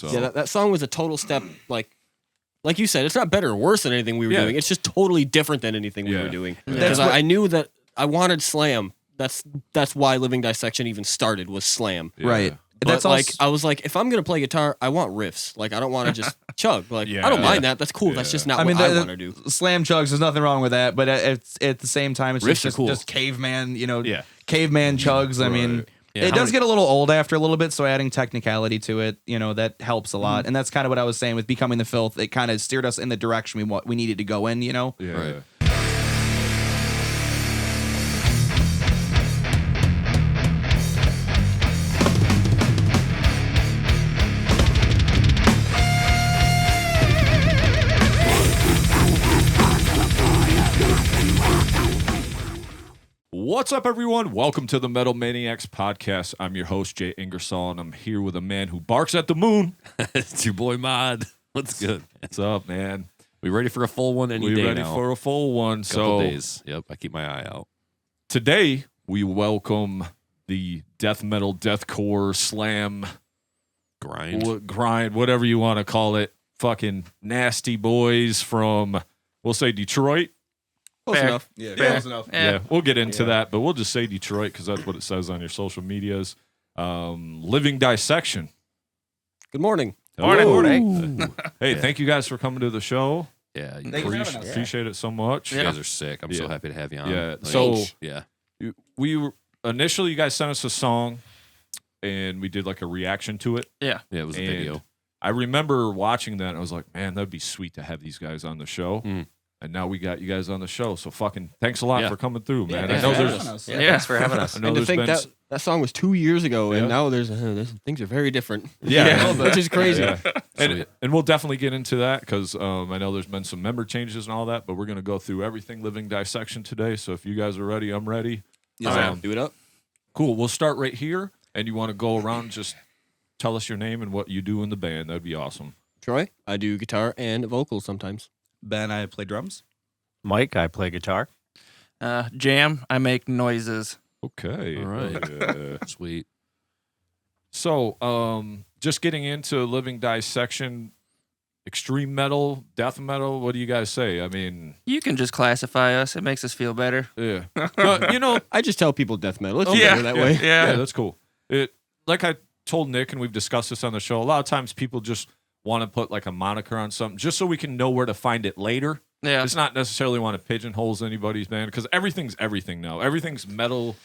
So. Yeah, that song was a total step, like you said, it's not better or worse than anything we were doing. It's just totally different than anything we were doing. Because I knew that I wanted slam. That's why Living Dissection even started, was slam. Yeah. Right. But I was like, if I'm gonna play guitar, I want riffs. Like, I don't want to just chug. Like, I don't mind that. That's cool. That's just not what I want to do. Slam chugs, there's nothing wrong with that. But at the same time, it's just caveman, caveman chugs. I mean, it does get a little old after a little bit. So adding technicality to it, that helps a lot. And that's kind of what I was saying with Becoming the Filth. It kind of steered us in the direction we needed to go in. Yeah. Right. What's up, everyone? Welcome to the Metal Maniacs podcast. I'm your host, Jay Ingersoll, and I'm here with a man who barks at the moon. It's your boy Mod. What's good? What's up, man? We ready for a full one any day now? We're ready for a full one. Couple days. Yep, I keep my eye out. Today, we welcome the death metal, deathcore, slam, grind, whatever you want to call it. Fucking nasty boys from, we'll say Detroit. Close enough. Yeah, close enough. Yeah, we'll get into that, but we'll just say Detroit because that's what it says on your social medias. Living Dissection. Good morning. Morning. Hey, thank you guys for coming to the show. Yeah, appreciate it so much. You guys are sick. I'm so happy to have you on. Yeah. You guys sent us a song, and we did like a reaction to it. Yeah, it was a video. I remember watching that, and I was like, man, that'd be sweet to have these guys on the show. And now we got you guys on the show. So fucking thanks a lot for coming through, man. I know thanks for having us. And to think that song was 2 years ago, and now there's things are very different. Yeah. Which is crazy. Yeah. And we'll definitely get into that because I know there's been some member changes and all that, but we're going to go through everything Living Dissection today. So if you guys are ready, I'm ready. Do it up. Cool. We'll start right here, and you want to go around and just tell us your name and what you do in the band. That'd be awesome. Troy, I do guitar and vocals sometimes. Ben, I play drums. Mike, I play guitar. Jam, I make noises. Okay. All right. Sweet. So, just getting into Living Dissection, extreme metal, death metal, what do you guys say? I mean... You can just classify us. It makes us feel better. Yeah. But, I just tell people death metal. It's better that way. Yeah, that's cool. Like I told Nick, and we've discussed this on the show, a lot of times people just want to put like a moniker on something just so we can know where to find it later. Yeah. It's not necessarily want to pigeonhole anybody's band because everything's everything now. Everything's metal,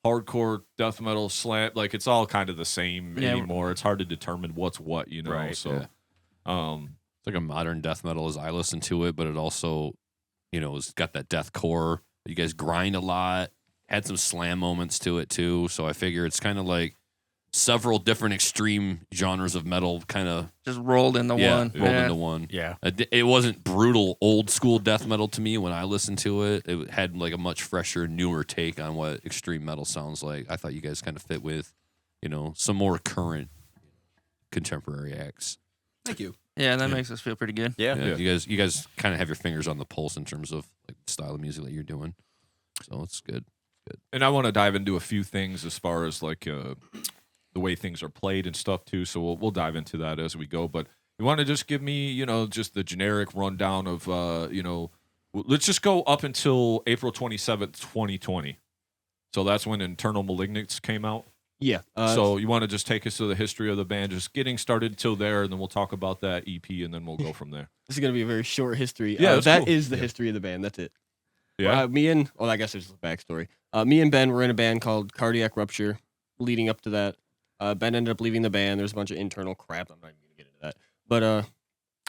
hardcore, death metal, slam. Like it's all kind of the same anymore. It's hard to determine what's what, Right. So, it's like a modern death metal as I listen to it, but it also, it's got that deathcore. You guys grind a lot. Had some slam moments to it too. So I figure it's kind of like several different extreme genres of metal kind of just rolled into one. Rolled into one. Yeah. It wasn't brutal old school death metal to me when I listened to it. It had like a much fresher, newer take on what extreme metal sounds like. I thought you guys kind of fit with, some more current contemporary acts. Thank you. Yeah, that makes us feel pretty good. Yeah. You guys kind of have your fingers on the pulse in terms of like the style of music that you're doing. So it's good. And I want to dive into a few things as far as like the way things are played and stuff too. So we'll dive into that as we go. But you want to just give me, just the generic rundown of, let's just go up until April 27th, 2020. So that's when Internal Malignance came out. Yeah. So you want to just take us to the history of the band, just getting started till there, and then we'll talk about that EP, and then we'll go from there. This is going to be a very short history. Yeah, that cool. is the history of the band. That's it. Yeah. I guess there's a backstory. Me and Ben were in a band called Cardiac Rupture leading up to that. Ben ended up leaving the band. There's a bunch of internal crap. I'm not even going to get into that. But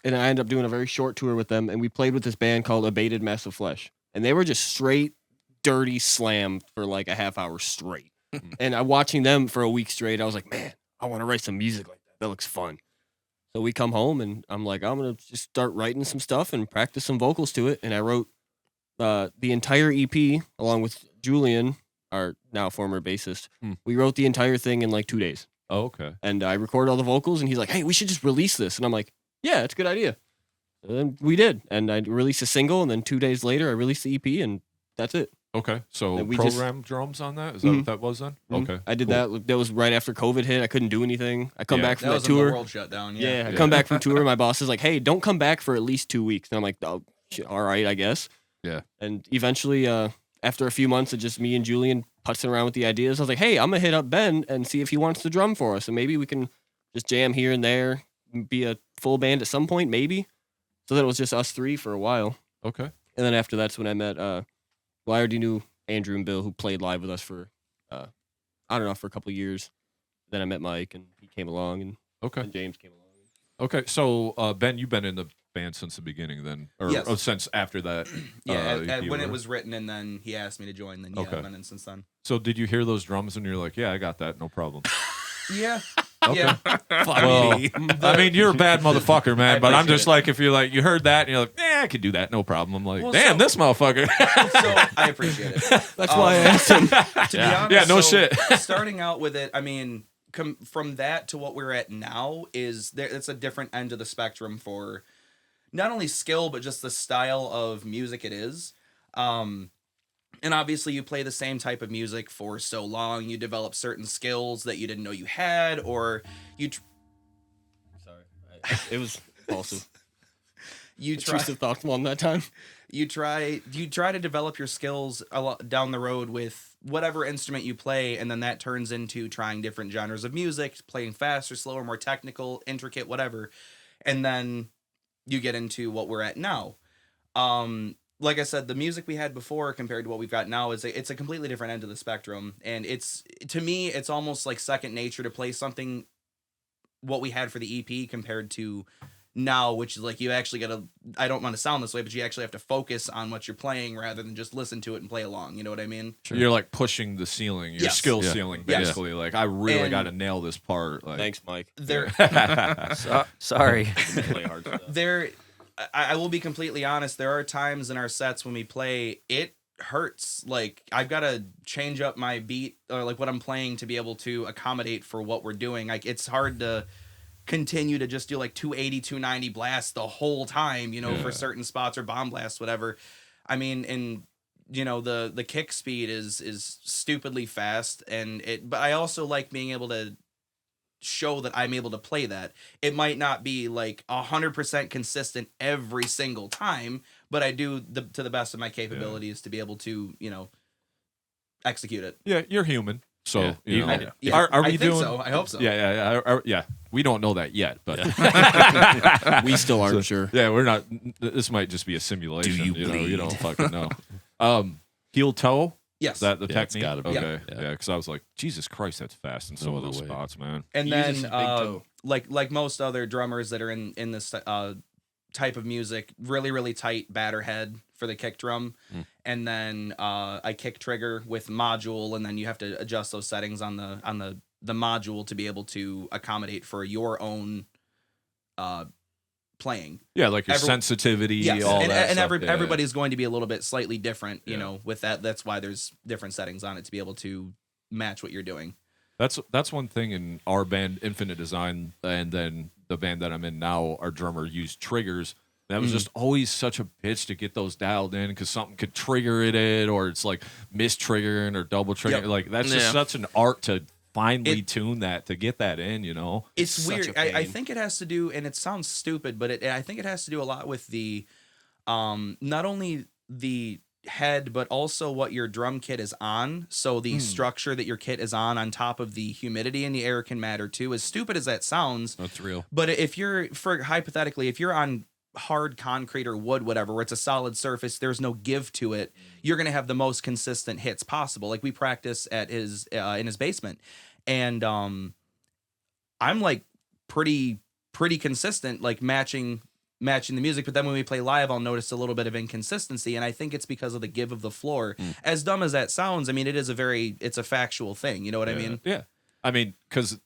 and I ended up doing a very short tour with them, and we played with this band called Abated Massive Flesh. And they were just straight, dirty slam for like a half hour straight. And watching them for a week straight, I was like, man, I want to write some music like that. That looks fun. So we come home, and I'm like, I'm going to just start writing some stuff and practice some vocals to it. And I wrote the entire EP, along with Julian, our now former bassist. We wrote the entire thing in like 2 days. Oh, okay. And I recorded all the vocals, and he's like, hey, we should just release this. And I'm like, yeah, it's a good idea. And then we did. And I released a single, and then 2 days later, I released the EP, and that's it. Okay, so we program drums on that? Is that what that was then? Okay, I did cool. that. That was right after COVID hit. I couldn't do anything. I come back from That that was when the tour. world shut down. I come back from tour. My boss is like, "Hey, don't come back for at least 2 weeks." And I'm like, "Oh, shit, all right, I guess." Yeah. And eventually, after a few months of just me and Julian putzing around with the ideas, I was like, "Hey, I'm gonna hit up Ben and see if he wants to drum for us, and maybe we can just jam here and there, be a full band at some point, maybe." So then it was just us three for a while. Okay. And then after that's when I met. Well, I already knew Andrew and Bill, who played live with us for, I don't know, for a couple of years. Then I met Mike, and he came along, and James came along. Okay, so Ben, you've been in the band since the beginning, then, or Yes. Since after that? When it was written, and then he asked me to join. Then I've been in since then. So did you hear those drums and you're like, yeah, I got that, no problem? Yeah. Okay. Yeah. Well, I mean, you're a bad motherfucker, man. But I'm just appreciate like, if you're like, you heard that, and you're like, I could do that, no problem. I'm like, Well, damn, so- this motherfucker. So I appreciate it. That's why I asked him. To be honest, Yeah, no so shit. starting out with it, I mean, from that to what we're at now it's a different end of the spectrum for not only skill but just the style of music it is. And obviously you play the same type of music for so long, you develop certain skills that you didn't know you had, or you Sorry, it was impulsive. you try Intrusive thoughts one that time. you try to develop your skills a lot down the road with whatever instrument you play, and then that turns into trying different genres of music, playing faster, slower, more technical, intricate, whatever. And then you get into what we're at now. Like I said, the music we had before compared to what we've got now it's a completely different end of the spectrum, and to me it's almost like second nature to play something what we had for the EP compared to now, which is like you actually gotta, I don't want to sound this way, but you actually have to focus on what you're playing rather than just listen to it and play along. You know what I mean? Sure. You're like pushing the ceiling, your skill ceiling, basically. Like, I really got to nail this part. Like, Thanks, Mike. Sorry. Play hard stuff. I will be completely honest. There are times in our sets when we play, it hurts. Like, I've got to change up my beat or like what I'm playing to be able to accommodate for what we're doing. Like, it's hard to continue to just do like 280, 290 blasts the whole time, you know, for certain spots, or bomb blasts, whatever. I mean, and you know, the kick speed is stupidly fast, but I also like being able to show that I'm able to play that. It might not be like 100% consistent every single time, but I do to the best of my capabilities to be able to, you know, execute it. Yeah, you're human. So, you know. Are we I think doing so. I hope so. Yeah. We don't know that yet, but We still aren't sure. yeah, we're not. This might just be a simulation. Do you know, you bleed? don't fucking know. Heel toe. Yes. Is that the Yeah, it's technique? gotta be. Okay. Yeah. Yeah, because I was like, Jesus Christ, that's fast in some No of those other way. spots, man. And He then uses his big toe. like most other drummers that are in this type of music, really really tight batter head for the kick drum, and then I kick trigger with module, and then you have to adjust those settings on the module to be able to accommodate for your own playing. Yeah, like your sensitivity, Yes, all and, that and stuff. Yeah. everybody's going to be a little bit slightly different, you know, with that. That's why there's different settings on it to be able to match what you're doing. That's one thing in our band, Infinite Design, and then the band that I'm in now, our drummer used triggers. That was just always such a bitch to get those dialed in because something could trigger it, or it's like mistriggering or double triggering. Yep. Like, that's just such an art to finely tune that, to get that in, you know? It's such weird. a I pain. think it has to do, and it sounds stupid, but I think it has to do a lot with the, not only the head, but also what your drum kit is on. So the structure that your kit is on top of the humidity in the air can matter too. As stupid as that sounds, That's real. but if you're, hypothetically, if you're on hard concrete or wood, whatever, where it's a solid surface, there's no give to it, you're going to have the most consistent hits possible. Like we practice at his in his basement, and I'm like pretty consistent, like matching the music, but then when we play live, I'll notice a little bit of inconsistency, and I think it's because of the give of the floor. As dumb as that sounds, I mean, it's a factual thing, you know what I mean? Yeah. I mean, because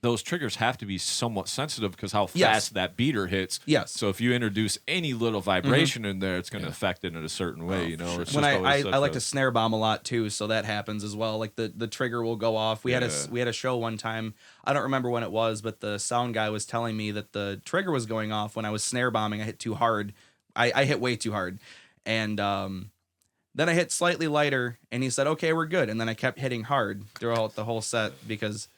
those triggers have to be somewhat sensitive because how fast that beater hits. Yes. So if you introduce any little vibration in there, it's going to affect it in a certain way, you know? It's When just I always like such to snare bomb a lot too, so that happens as well. Like the trigger will go off. We had a show one time. I don't remember when it was, but the sound guy was telling me that the trigger was going off when I was snare bombing. I hit too hard. I hit way too hard, and Then I hit slightly lighter, and he said, "Okay, we're good." And then I kept hitting hard throughout the whole set because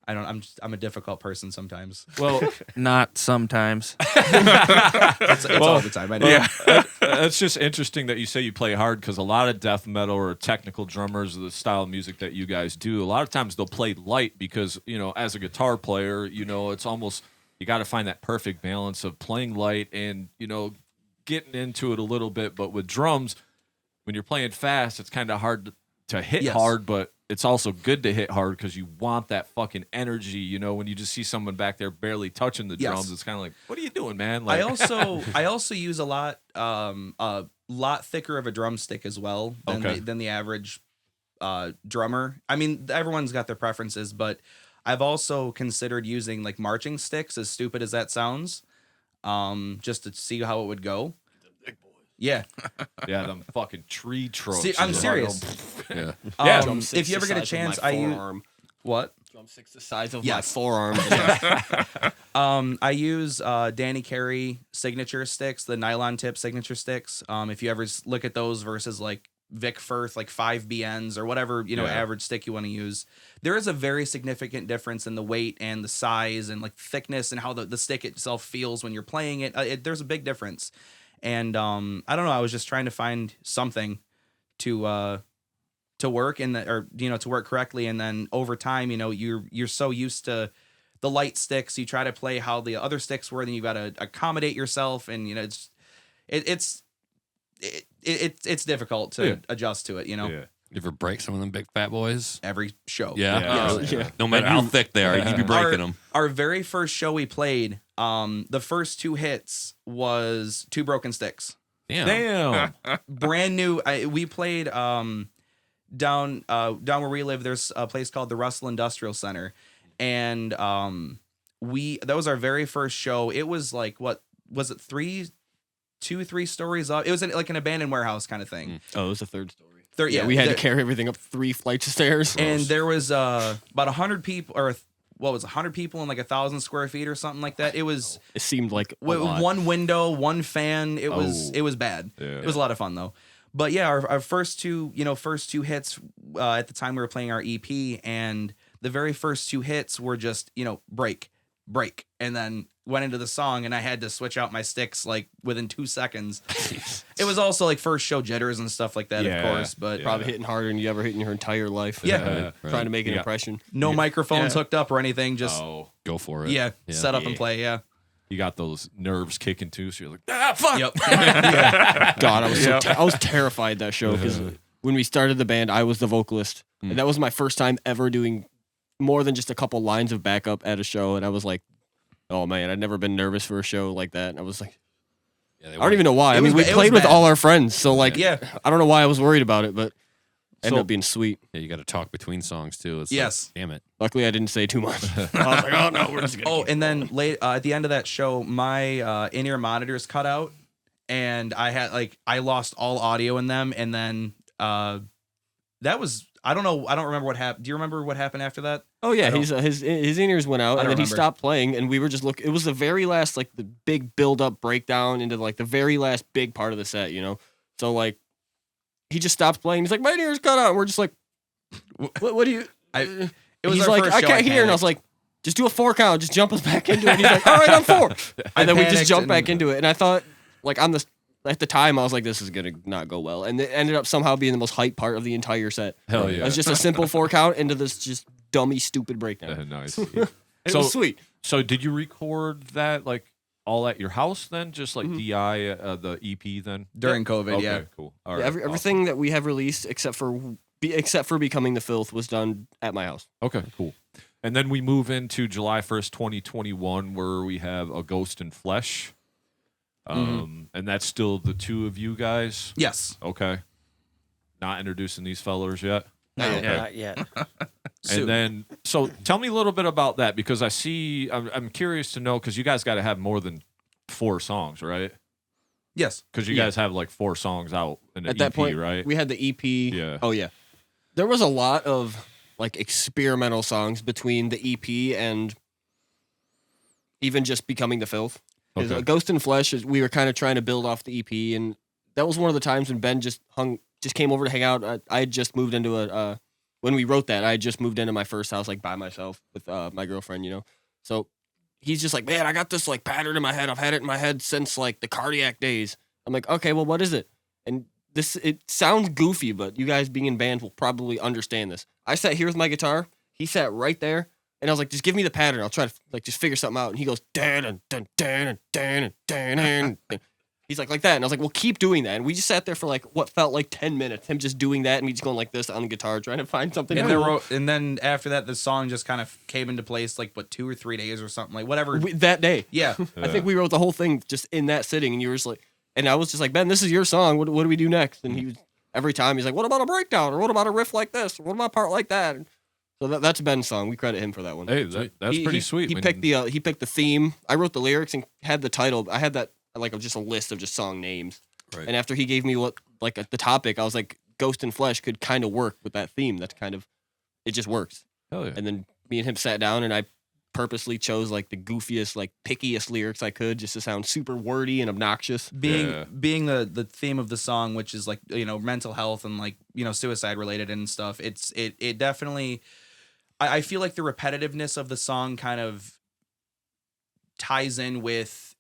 I'm a difficult person sometimes. Well, Not sometimes. It's all the time. I know. Yeah. It's just interesting that you say you play hard because a lot of death metal or technical drummers, the style of music that you guys do, a lot of times they'll play light because, as a guitar player, it's almost, you got to find that perfect balance of playing light and, getting into it a little bit. But with drums, when you're playing fast, it's kind of hard to hit hard, but it's also good to hit hard because you want that fucking energy. When you just see someone back there barely touching the drums, it's kind of like, what are you doing, man? Like, I also use a lot thicker of a drumstick as well than the average drummer. I mean, everyone's got their preferences, but I've also considered using like marching sticks, as stupid as that sounds, just to see how it would go. Yeah. Yeah, them fucking tree trunks. See, I'm serious. Yeah. If you ever get a chance, I use what? Drumsticks the size of my forearm. I use Danny Carey signature sticks, the nylon tip signature sticks. If you ever look at those versus like Vic Firth, like 5BNs or whatever, average stick you want to use, there is a very significant difference in the weight and the size and like thickness and how the stick itself feels when you're playing it. There's a big difference. And I don't know. I was just trying to find something to work to work correctly. And then over time, you're so used to the light sticks, you try to play how the other sticks were. Then you got to accommodate yourself, and it's difficult to adjust to it. You ever break some of them big fat boys? Every show. Yeah. No matter how thick they are, you'd be breaking them. Our very first show we played, the first 2 hits was 2 broken sticks. Damn. Brand new. We played down where we live. There's a place called the Russell Industrial Center, and that was our very first show. It was like, what was it, 3 stories up? It was like an abandoned warehouse kind of thing. Oh, it was the 3rd story. We had to carry everything up 3 flights of stairs. And there was about 100 people, or what was 100 people in like 1,000 square feet or something like that. It seemed like a lot. 1 window, 1 fan. It was bad. Yeah. It was a lot of fun though. But yeah, our first two hits at the time we were playing our EP, and the very first 2 hits were just break, and then went into the song, and I had to switch out my sticks like within 2 seconds. It was also like first show jitters and stuff like that, of course, but probably hitting harder than you ever hit in your entire life. Yeah. Trying to make an impression. No microphones hooked up or anything, just go for it. Yeah, set up and play. Yeah. You got those nerves kicking too, so you're like, fuck. Yep. God, I was terrified that show because when we started the band, I was the vocalist, and that was my first time ever doing more than just a couple lines of backup at a show, and I was like, oh man, I'd never been nervous for a show like that. And I was like, I don't even know why. We played with all our friends, so like, I don't know why I was worried about it, but ended up being sweet. Yeah, you got to talk between songs too. It's yes. Like, damn it. Luckily, I didn't say too much. I was like, oh no, we're just gonna. Oh, and then at the end of that show, my in-ear monitors cut out, and I lost all audio in them, and then that was. I don't know. I don't remember what happened. Do you remember what happened after that? Oh yeah, his in-ears went out, and then he stopped playing, and we were just looking. It was the very last, like the big build-up breakdown into like the very last big part of the set, So like, he just stopped playing. He's like, my in-ears cut out. And we're just like, what do you? He's like, I can't hear, and I was like, just do a 4 count, just jump us back into it. And he's like, all right, I'm 4, and then we just jumped back into it, and I thought, like at the time, I was like, this is going to not go well. And it ended up somehow being the most hype part of the entire set. Hell yeah. It was just a simple 4 count into this just dummy, stupid breakdown. Nice. It was sweet. So did you record that like all at your house then? Just like DI, the EP then? During COVID, okay, yeah. Cool. All right. Everything that we have released, except for Becoming the Filth, was done at my house. Okay, cool. And then we move into July 1st, 2021, where we have A Ghost in Flesh. And that's still the 2 of you guys? Yes. Okay. Not introducing these fellers yet? Not yet. And then, so tell me a little bit about that, because I'm curious to know, because you guys got to have more than 4 songs, right? Yes. Because you guys have like 4 songs out in the EP, that point, right? We had the EP. Yeah. Oh, yeah. There was a lot of like experimental songs between the EP and even just Becoming the Filth. Okay. Ghost in Flesh, we were kind of trying to build off the EP, and that was one of the times when Ben just hung just came over to hang out. I had just moved into when we wrote that, I had just moved into my first house, like by myself with my girlfriend, you know? So he's just like, man, I got this like pattern in my head. I've had it in my head since like the Cardiac days. I'm like, okay, well, what is it? And it sounds goofy, but you guys being in bands will probably understand this. I sat here with my guitar. He sat right there. And I was like, just give me the pattern. I'll try to like just figure something out. And he goes, dun dun dun dun dun dun. He's like that. And I was like, well, keep doing that. And we just sat there for like what felt like 10 minutes. Him just doing that and me just going like this on the guitar, trying to find something. And then after that, the song just kind of came into place like, 2 or 3 days or something, like whatever. That day. Yeah. I think we wrote the whole thing just in that sitting. And you were just like, and I was just like, Ben, this is your song. What do we do next? And he was, every time he's like, what about a breakdown? Or what about a riff like this? Or what about a part like that? So that's Ben's song. We credit him for that one. Hey, that's pretty sweet. He picked the theme. I wrote the lyrics and had the title. I had that like just a list of just song names. Right. And after he gave me the topic, I was like, Ghost and Flesh could kind of work with that theme. That's kind of, it just works. Hell yeah. And then me and him sat down and I purposely chose like the goofiest, like pickiest lyrics I could just to sound super wordy and obnoxious. Being the theme of the song, which is like, you know, mental health and like, you know, suicide related and stuff. It definitely, I feel like the repetitiveness of the song kind of ties in with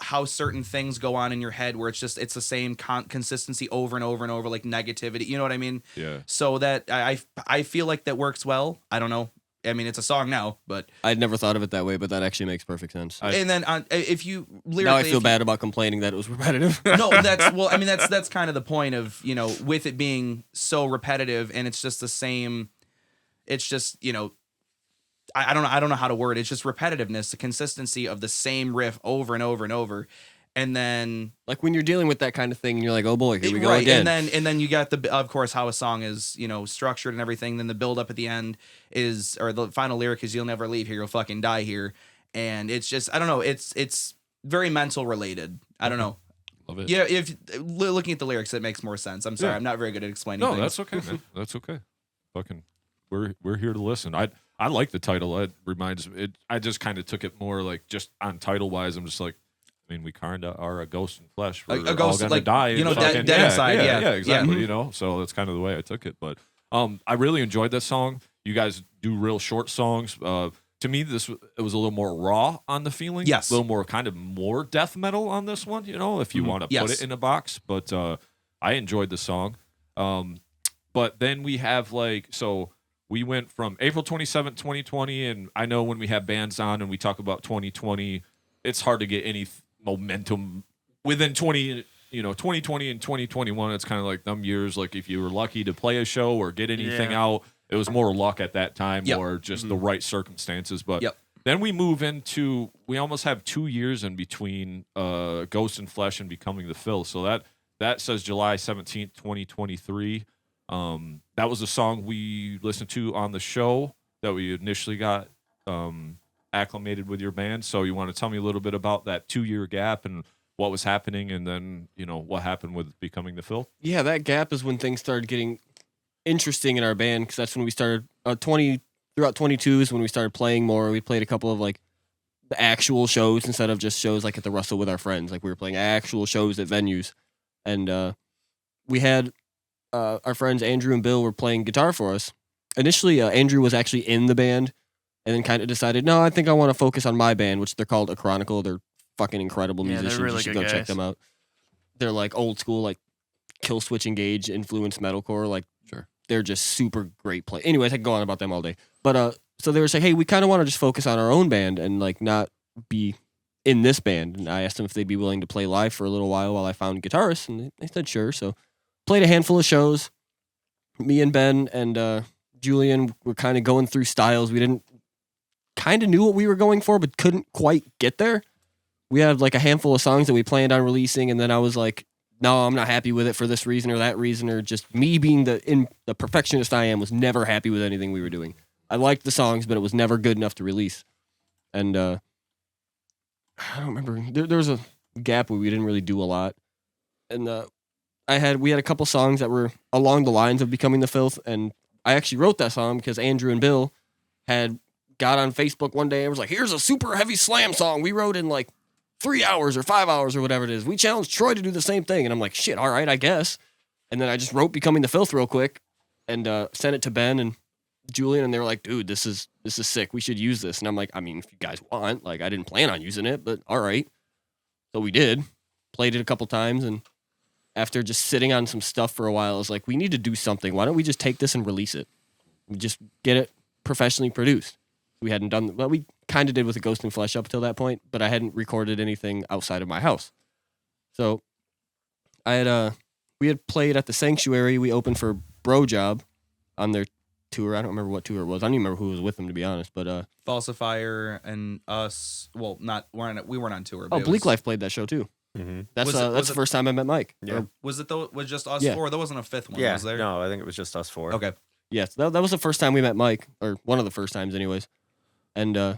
how certain things go on in your head where it's the same consistency over and over and over, like negativity. You know what I mean? Yeah. So that I feel like that works well. I don't know. I mean, it's a song now, but I'd never thought of it that way, but that actually makes perfect sense. And then if you lyrically, now I feel bad about complaining that it was repetitive. No, that's kind of the point of, you know, with it being so repetitive and it's just the same. It's just, you know, I don't know how to word it. It's just repetitiveness, the consistency of the same riff over and over and over. And then like when you're dealing with that kind of thing and you're like, oh boy, here we go right, again. And then you got of course how a song is, you know, structured and everything. Then the build up at the end is, or the final lyric is, you'll never leave here, you'll fucking die here. And it's just, I don't know, it's very mental related. I don't know. Love it. Yeah, if looking at the lyrics, it makes more sense. I'm sorry, I'm not very good at explaining things. No, that's okay, man. That's okay. Fucking, we're here to listen. I like the title. It reminds it. I just kind of took it more like just on title wise. I'm just like, I mean, we kind of are a ghost in flesh. We're a ghost, all gonna like, die. you know, fucking, dead inside. Yeah, exactly. Yeah. You know, so that's kind of the way I took it. But I really enjoyed that song. You guys do real short songs. To me, it was a little more raw on the feeling. Yes, a little more kind of more death metal on this one. You know, if you want to put it in a box. But I enjoyed the song. But then we have so. We went from April 27th, 2020, and I know when we have bands on and we talk about 2020, it's hard to get any momentum within 2020 and 2021. It's kind of like them years. Like if you were lucky to play a show or get anything out, it was more luck at that time or just the right circumstances. But then we move into, we almost have 2 years in between Ghost and Flesh and Becoming the Filth. So that says July 17th, 2023. That was a song we listened to on the show that we initially got acclimated with your band. So you want to tell me a little bit about that 2-year gap and what was happening, and then, you know, what happened with Becoming the Filth? Yeah, that gap is when things started getting interesting in our band, because that's when we started throughout 22 is when we started playing more. We played a couple of like the actual shows instead of just shows like at the Russell with our friends. Like we were playing actual shows at venues, and we had our friends Andrew and Bill were playing guitar for us. Initially, Andrew was actually in the band, and then kind of decided, no, I think I want to focus on my band, which they're called A Chronicle. They're fucking incredible musicians. They're really you should good go guys. check them out. They're like old school, like Kill Switch Engage influenced metalcore. Like, sure, they're just super great play. Anyways, I could go on about them all day. But so they were saying, hey, we kind of want to just focus on our own band and like not be in this band. And I asked them if they'd be willing to play live for a little while I found guitarists, and they said sure. So played a handful of shows. Me and Ben and Julian were kind of going through styles. We kind of knew what we were going for, but couldn't quite get there. We had like a handful of songs that we planned on releasing, and then I was like, no, I'm not happy with it for this reason or that reason, or just me being the perfectionist I am was never happy with anything we were doing. I liked the songs, but it was never good enough to release. And I don't remember. There was a gap where we didn't really do a lot. And we had a couple songs that were along the lines of Becoming the Filth, and I actually wrote that song because Andrew and Bill had got on Facebook one day and was like, here's a super heavy slam song we wrote in like 3 hours or 5 hours or whatever it is. We challenged Troy to do the same thing. And I'm like, shit, all right, I guess. And then I just wrote Becoming the Filth real quick and sent it to Ben and Julian, and they were like, dude, this is sick. We should use this. And I'm like, I mean, if you guys want, like, I didn't plan on using it, but all right. So we did. Played it a couple times, and after just sitting on some stuff for a while, I was like, we need to do something. Why don't we just take this and release it? We just get it professionally produced. We hadn't done, well, we kind of did with the Ghost and Flesh up till that point, but I hadn't recorded anything outside of my house. So we had played at the Sanctuary. We opened for Bro Job on their tour. I don't remember what tour it was. I don't even remember who was with them, to be honest. But Falsifier and us. Well, we weren't on tour. But Bleak Life played that show too. Mm-hmm. That's the first time I met Mike. Yeah. Was just us four? There wasn't a fifth one, Yeah. was there? No, I think it was just us four. Okay. Yes, that was the first time we met Mike, or one of the first times, anyways. And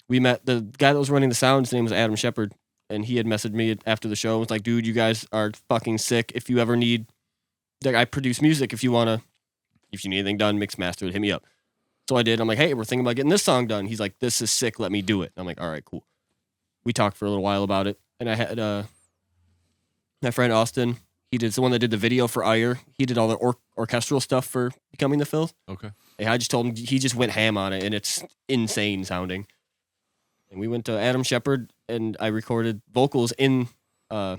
we met the guy that was running the sound. His name was Adam Shepard, and he had messaged me after the show. It was like, dude, you guys are fucking sick. If you ever need, like, I produce music. If you need anything done, mix, mastered, hit me up. So I did. I'm like, hey, we're thinking about getting this song done. He's like, this is sick. Let me do it. I'm like, all right, cool. We talked for a little while about it, and I had my friend Austin. He's the one that did the video for Ire. He did all the orchestral stuff for Becoming the Filth. Okay. And I just told him, he just went ham on it, and it's insane sounding. And we went to Adam Shepard, and I recorded vocals in, I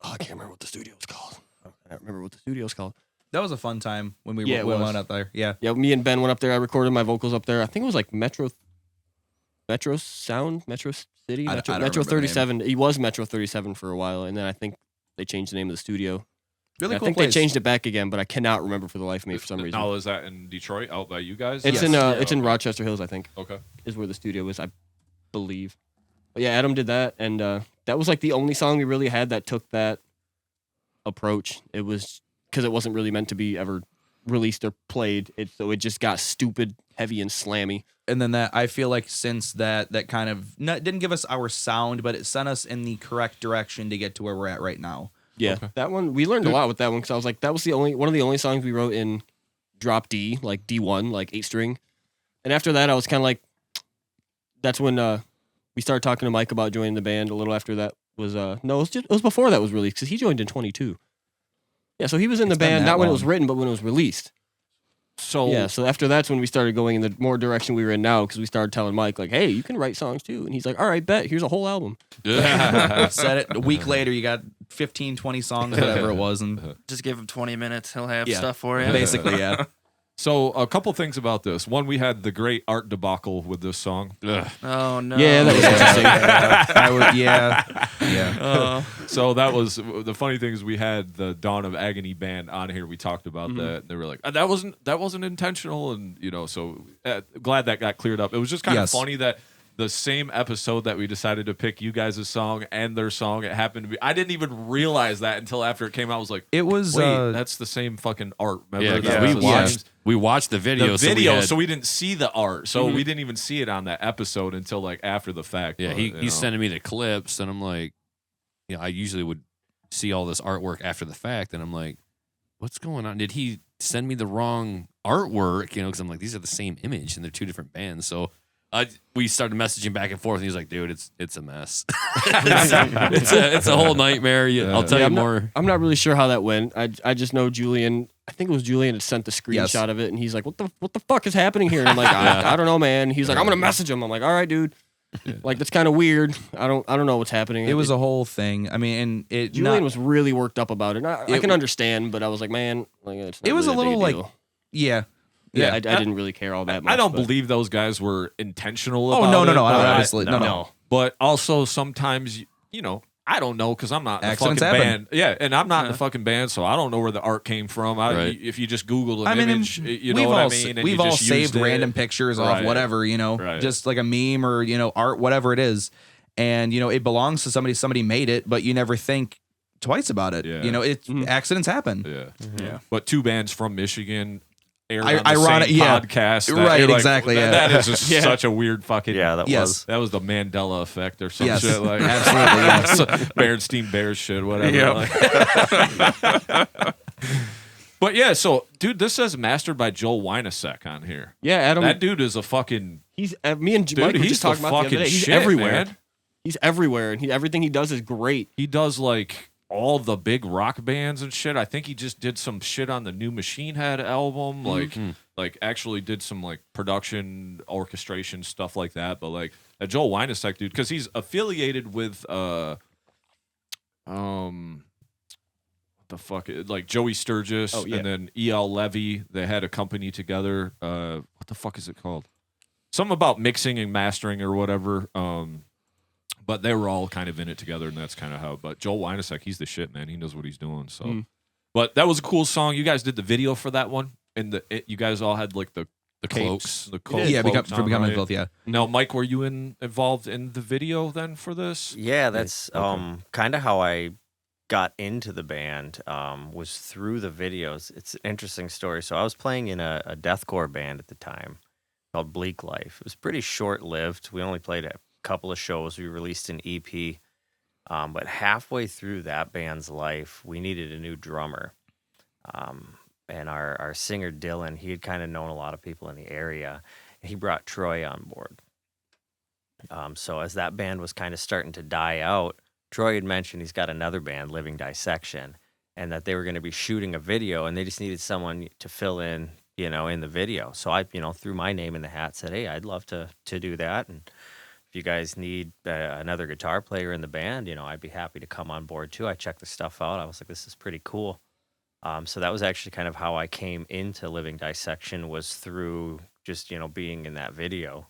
can't remember what the studio was called. That was a fun time when we Yeah, went up there. Yeah. Yeah, me and Ben went up there. I recorded my vocals up there. I think it was like Metro Sound, Metro City, I don't Metro remember the 37. He was Metro 37 for a while, and then I think they changed the name of the studio. Really I cool think place. they changed it back again, but I cannot remember for the life of me for some reason. Now, is that in Detroit, out by you guys? It's Yes. in Rochester Hills, I think. Okay. Is where the studio is, I believe. But yeah, Adam did that, and that was like the only song we really had that took that approach. It was because it wasn't really meant to be ever released or played. So it just got stupid, heavy, and slammy. And then that, I feel like since that kind of didn't give us our sound, but it sent us in the correct direction to get to where we're at right now. Yeah, that one we learned a lot with that one because I was like, that was one of the only songs we wrote in drop D, like D1, like 8 string. And after that, I was kind of like, that's when we started talking to Mike about joining the band. A little after that was it was before that was released because he joined in 22. Yeah, so he was in the band not when it was written, but when it was released. So yeah, so after that's when we started going in the more direction we were in now because we started telling Mike like, hey, you can write songs too, and he's like, all right, bet, here's a whole album. Said it a week later, you got 15, 20 songs, whatever it was, and Just give him 20 minutes. He'll have stuff for you. basically, yeah. So a couple things about this. One, we had the great art debacle with this song. Oh, no. Yeah, that was interesting. Yeah. So that was the funny thing is we had the Dawn of Agony band on here. We talked about that. And they were like, that wasn't intentional, and so glad that got cleared up. It was just kind of funny that the same episode that we decided to pick you guys' song and their song, it happened to be. I didn't even realize that until after it came out. I was like, it was. Wait, that's the same fucking art. Remember? Yeah, we watched the video. So we didn't see the art. So we didn't even see it on that episode until like after the fact. Yeah, but, he's sending me the clips, and I'm like, I usually would see all this artwork after the fact, and I'm like, what's going on? Did he send me the wrong artwork? Because I'm like, these are the same image, and they're two different bands. So we started messaging back and forth, and he's like, dude, it's a mess. it's a whole nightmare. I'll tell you more. I'm not really sure how that went. I just know Julian. I think it was Julian had sent the screenshot of it, and he's like, "What the fuck is happening here?" And I'm like, I don't know, man. He's like, "I'm gonna message him." I'm like, "All right, dude." Like that's kind of weird. I don't know what's happening. It was a whole thing. I mean, and Julian was really worked up about it. I can understand, but I was like, man, like it's not it was really a little like, deal. yeah. I didn't really care all that much. I don't believe those guys were intentional. Oh about no, it, obviously no. But also sometimes I don't know because I'm not in the fucking Accidents happen. band. Yeah, and I'm not in the fucking band, so I don't know where the art came from. Right. If you just Google an image, you know what I mean. And We've you all just saved used random it. pictures of whatever, just like a meme or art, whatever it is, and it belongs to somebody. Somebody made it, but you never think twice about it. Yeah. Accidents happen. Yeah. But two bands from Michigan. Ironic, podcast, right? Like, exactly. That is just such a weird fucking. Yeah, that was. That was the Mandela effect or some Yes. shit like Absolutely. yes. Berenstein Bears shit, whatever. Yep. Like. But yeah, so dude, this says mastered by Joel Wynasek on here. Yeah, Adam. That dude is a fucking. He's me and Dude, Mike were he's just talking the about the other fucking day. He's shit, everywhere. man. He's everywhere, and everything he does is great. He does like all the big rock bands and shit. I think he just did some shit on the new Machine Head album, like actually did some like production, orchestration stuff like that. But like that Joel Weinasek dude, because he's affiliated with what the fuck, like Joey Sturgis and then E.L. Levy. They had a company together. What the fuck is it called? Something about mixing and mastering or whatever. But they were all kind of in it together, and that's kind of how. But Joel Weinasek, he's the shit, man. He knows what he's doing. So, but that was a cool song. You guys did the video for that one, and you guys all had like the cloaks, the cloaks. Yeah, for becoming right? Filth. Yeah. Now, Mike, were you involved in the video then for this? Yeah, that's kind of how I got into the band. Was through the videos. It's an interesting story. So I was playing in a deathcore band at the time called Bleak Life. It was pretty short-lived. We only played a couple of shows. We released an EP, but halfway through that band's life, we needed a new drummer. And our singer Dylan, he had kind of known a lot of people in the area. He brought Troy on board. So as that band was kind of starting to die out, Troy had mentioned he's got another band, Living Dissection, and that they were going to be shooting a video, and they just needed someone to fill in, in the video. So I, threw my name in the hat, said, hey, I'd love to do that, and if you guys need another guitar player in the band, I'd be happy to come on board too. I checked the stuff out. I was like, this is pretty cool. So that was actually kind of how I came into Living Dissection, was through just, being in that video.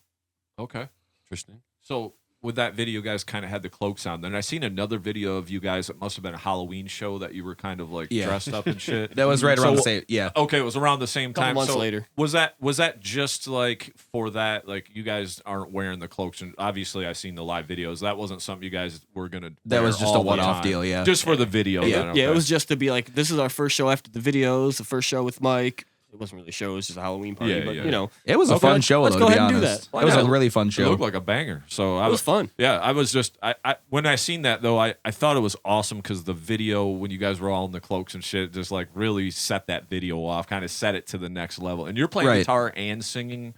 Okay. Interesting. So with that video, you guys kind of had the cloaks on. Then I seen another video of you guys. It must have been a Halloween show that you were kind of like dressed up and shit. That was right around the same. Yeah. Okay, it was around the same time. Couple months later. Was that just like for that? Like you guys aren't wearing the cloaks, and obviously I seen the live videos. That wasn't something you guys were gonna. That was just a one-off deal. Yeah. Just for the video. Yeah. Then, okay. Yeah. It was just to be like, this is our first show after the videos. The first show with Mike. It wasn't really a show. It was just a Halloween party. Yeah, but yeah. It was a fun show. Let's though, go to be ahead and do honest. that. It was Why a not? really fun It show. looked like a banger. So It was fun. Yeah, I was just I when I seen that though, I thought it was awesome because the video when you guys were all in the cloaks and shit just like really set that video off, kind of set it to the next level. And you're playing guitar and singing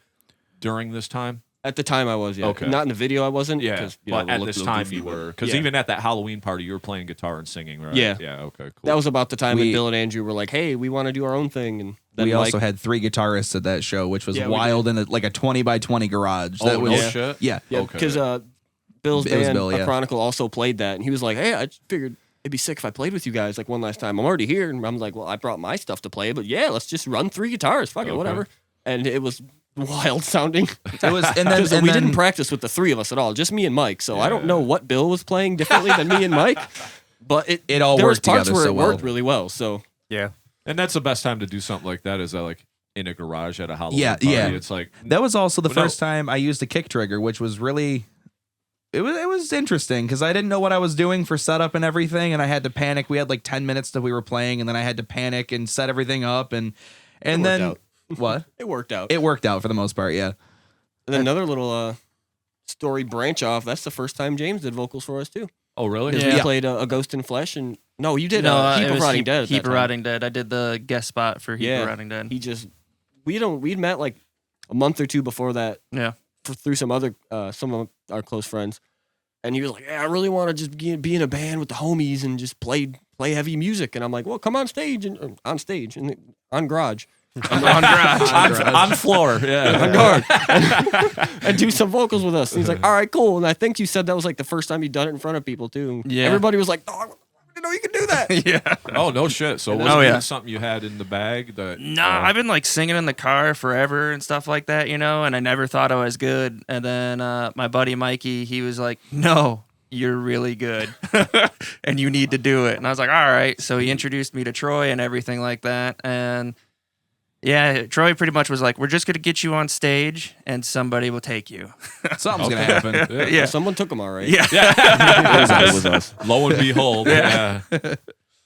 during this time. At the time, I was, yeah. Okay. Not in the video, I wasn't. Yeah, 'cause, but at look this a little time goofy, you but- were, because yeah. even at that Halloween party, you were playing guitar and singing, right? Yeah. Yeah. Okay. Cool. That was about the time We- that Bill and Andrew were like, "Hey, we want to do our own thing." And then We Mike, also had 3 guitarists at that show, which was Yeah, we wild in like a 20 by 20 garage. Oh, That was no shit. yeah. yeah, Okay. because Bill's It was band, Bill, yeah. A Chronicle, also played that, and he was like, "Hey, I just figured it'd be sick if I played with you guys like one last time. I'm already here." And I'm like, "Well, I brought my stuff to play, but yeah, let's just run 3 guitars. Fuck it, Okay. whatever." And it was wild sounding. It was, and then, Because and we then didn't practice with the 3 of us at all, just me and Mike. So I don't know what Bill was playing differently than me and Mike, but It all there was worked parts together where so it worked well. really well. So Yeah. And that's the best time to do something like that. Is that like in a garage at a Halloween Yeah, party? yeah. It's like that was also the Well, no. first time I used a kick trigger, which was really it was interesting because I didn't know what I was doing for setup and everything, and I had to panic. We had like 10 minutes that we were playing, and then I had to panic and set everything up, and worked then out. what? it worked out. It worked out for the most part, yeah. And then another little story branch off. That's the first time James did vocals for us too. oh really? Because we played a Ghost in Flesh, and no, you did a Heap it of was Rotting Dead. at Heap that of time. Rotting Dead. I did the guest spot for Heap of Rotting Dead. He just we'd met like a month or 2 before that. Yeah. Through some of our close friends, and he was like, "Yeah, I really want to just be in a band with the homies and just play heavy music." And I'm like, "Well, come on stage and on garage." on garage. on floor. Yeah. On guard and do some vocals with us. And he's like, "All right, cool." And I think you said that was like the first time you'd done it in front of people too. Yeah. Everybody was like, "Oh, I didn't know you could do that." Yeah. Oh no shit. So was Oh, it yeah. something you had in the bag that? No, I've been like singing in the car forever and stuff like that, and I never thought I was good. And then my buddy Mikey, he was like, "No, you're really good, and you need to do it." And I was like, "All right." So he introduced me to Troy and everything like that, and yeah, Troy pretty much was like, "We're just gonna get you on stage, and somebody will take you." Something's gonna happen. Yeah. Someone took him all right. Yeah. It was us. Lo and behold. Yeah.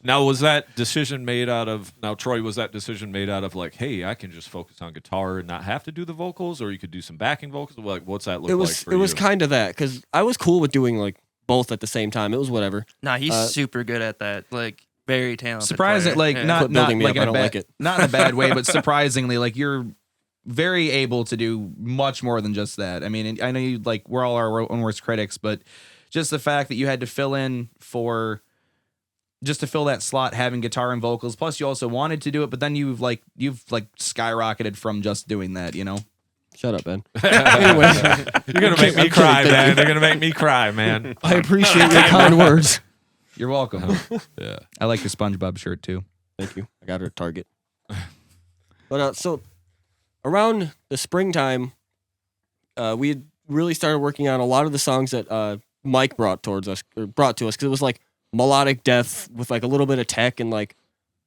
Now was that decision made out of? Now Troy, was that decision made out of like, hey, I can just focus on guitar and not have to do the vocals, or you could do some backing vocals? Like, what's that look It like was for it was you? kind of that because I was cool with doing like both at the same time. It was whatever. Nah, he's super good at that. Like, very talented. Surprising, player. like Yeah. not Quit building me like up, in I a don't bad, like it. not in a bad way, but surprisingly, like you're very able to do much more than just that. I mean, I know you like we're all our own worst critics, but just the fact that you had to fill in for just to fill that slot, having guitar and vocals. Plus, you also wanted to do it, but then you've skyrocketed from just doing that. Shut up, Ben. Anyway, you're gonna make me cry, man. You're gonna make me cry, man. I appreciate your kind words. You're welcome. Yeah, I like your SpongeBob shirt too. Thank you. I got her at Target. But so around the springtime, we had really started working on a lot of the songs that Mike brought to us because it was like melodic death with like a little bit of tech and like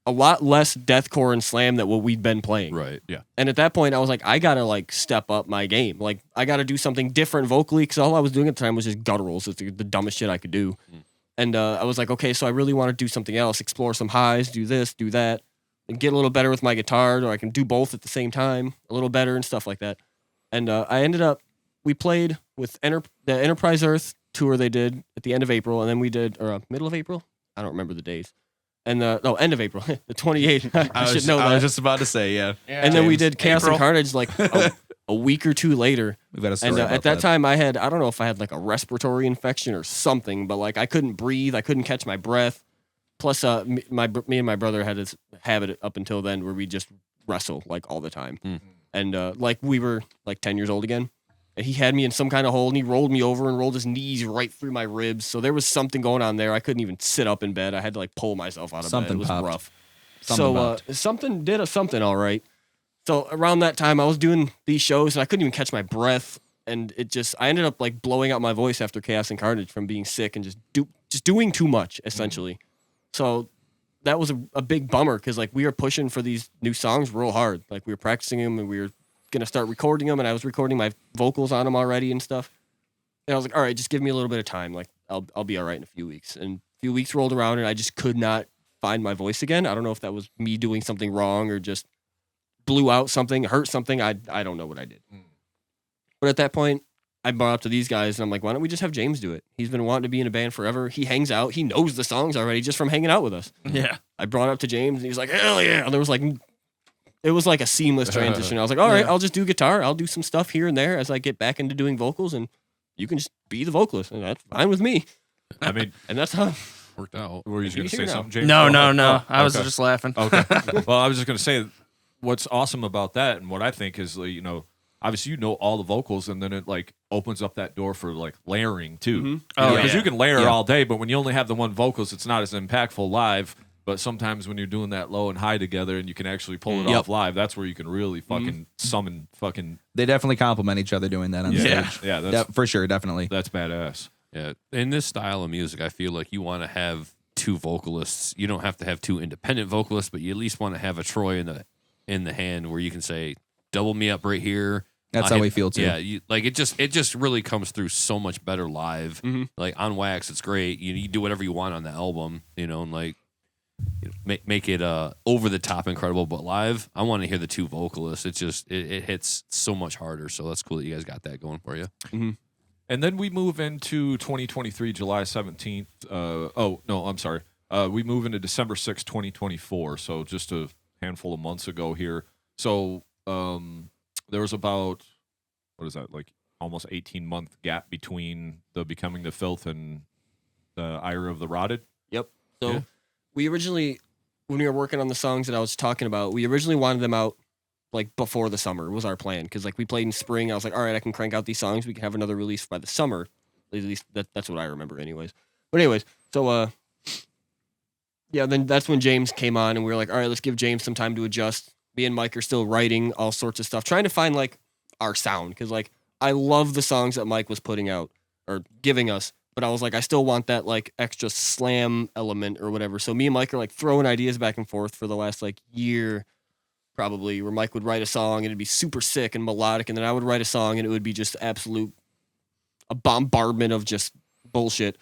a lot less deathcore and slam than what we'd been playing. right. Yeah, And at that point, I was like, I gotta like step up my game. Like I gotta do something different vocally because all I was doing at the time was just gutturals. It's the dumbest shit I could do. And I was like, okay, so I really want to do something else, explore some highs, do this, do that, and get a little better with my guitar, or I can do both at the same time, a little better and stuff like that. And we played with the Enterprise Earth tour they did at the end of April, and then we did, or middle of April? I don't remember the days. And end of April, the 28th. I should know that. I was just about to say, yeah. And then we did Chaos and Carnage like a week or two later. We've got a story And about at that time, I don't know if I had like a respiratory infection or something, but like I couldn't breathe, I couldn't catch my breath. Plus, me and my brother had this habit up until then where we just wrestle like all the time, and like we were like 10 years old again. And he had me in some kind of hole, and he rolled me over and rolled his knees right through my ribs. So there was something going on there. I couldn't even sit up in bed. I had to like pull myself out of bed. It was rough. Something did something all right. So around that time, I was doing these shows, and I couldn't even catch my breath. And I ended up like blowing out my voice after Chaos and Carnage from being sick and just doing too much, essentially. So that was a big bummer because like we were pushing for these new songs real hard. Like we were practicing them, and we were gonna start recording them, and I was recording my vocals on them already and stuff. And I was like, all right, just give me a little bit of time. Like I'll be all right in a few weeks. And a few weeks rolled around, and I just could not find my voice again. I don't know if that was me doing something wrong or just blew out something, hurt something. I don't know what I did. But at that point, I brought up to these guys, and I'm like, why don't we just have James do it? He's been wanting to be in a band forever. He hangs out. He knows the songs already just from hanging out with us. Yeah. I brought it up to James, and he was like, hell yeah. And it was like a seamless transition. I was like, all right, I'll just do guitar. I'll do some stuff here and there as I get back into doing vocals, and you can just be the vocalist, and that's fine with me. I mean, and that's how worked out. Were you going to say something, James? No. I was just laughing. Okay. Well, I was just going to say what's awesome about that, and what I think is, obviously all the vocals, and then it like opens up that door for like layering too. Because you can layer all day, but when you only have the one vocals, it's not as impactful live. But sometimes when you're doing that low and high together, and you can actually pull it off live, that's where you can really fucking summon fucking. They definitely complement each other doing that on stage. Yeah, that's for sure, definitely. That's badass. Yeah, in this style of music, I feel like you want to have two vocalists. You don't have to have two independent vocalists, but you at least want to have a Troy in the hand where you can say, double me up right here. That's how we feel too. Yeah, it just really comes through so much better live. Like on Wax, it's great. You do whatever you want on the album, and like make it over the top incredible. But live, I want to hear the two vocalists. It just it hits so much harder. So that's cool that you guys got that going for you. And then we move into 2023, July 17th. I'm sorry. We move into December 6th, 2024. So just a handful of months ago here. So there was about, what is that, like almost 18-month gap between the Becoming the Filth and the Ire of the Rotted. Yep. So we originally, when we were working on the songs that I was talking about, we originally wanted them out like before the summer was our plan. Because like we played in spring. I was like, all right, I can crank out these songs. We can have another release by the summer. At least that's what I remember anyways. But anyways, so then that's when James came on, and we were like, all right, let's give James some time to adjust. Me and Mike are still writing all sorts of stuff, trying to find like our sound. Because like I love the songs that Mike was putting out or giving us, but I was like, I still want that like extra slam element or whatever. So me and Mike are like throwing ideas back and forth for the last like year, probably, where Mike would write a song and it'd be super sick and melodic, and then I would write a song and it would be just a bombardment of just bullshit.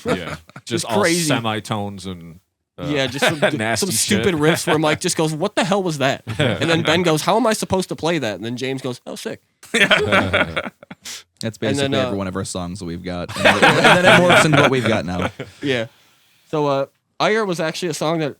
Yeah, just all crazy semitones and. Just some stupid riffs where Mike just goes, what the hell was that? And then Ben goes, how am I supposed to play that? And then James goes, oh, sick. That's basically every one of our songs that we've got. And then it morphs into what we've got now. Yeah. So Ire was actually a song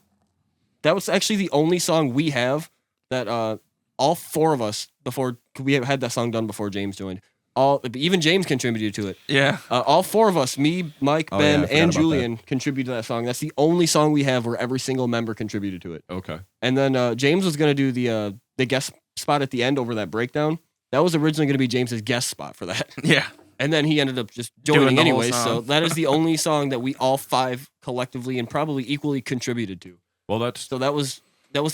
that was actually the only song we have that all four of us, before we had that song done before James joined, even James contributed to it. Yeah. All four of us, me, Mike, Oh, Ben, yeah, I forgot and about Julian, contributed to that song. That's the only song we have where every single member contributed to it. Okay. And then James was gonna do the guest spot at the end over that breakdown. That was originally gonna be James's guest spot for that. Yeah. And then he ended up just Doing joining the whole anyway. So song. that is the only song that we all five collectively and probably equally contributed to. Well, that's So that was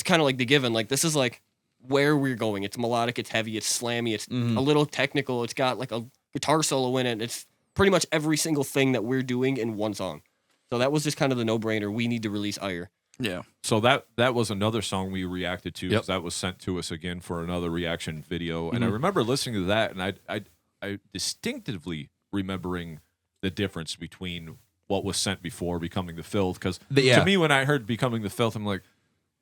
kind of like the given. Like, this is like where we're going. It's melodic, it's heavy, it's slammy, it's a little technical. It's got like a guitar solo in it. It's pretty much every single thing that we're doing in one song. So that was just kind of the no-brainer. We need to release Ire. Yeah. so that was another song we reacted to. Yep. 'Cause that was sent to us again for another reaction video, and I remember listening to that, and I distinctively remembering the difference between what was sent before Becoming the Filth. Because Yeah. to me, when I heard Becoming the Filth, I'm like,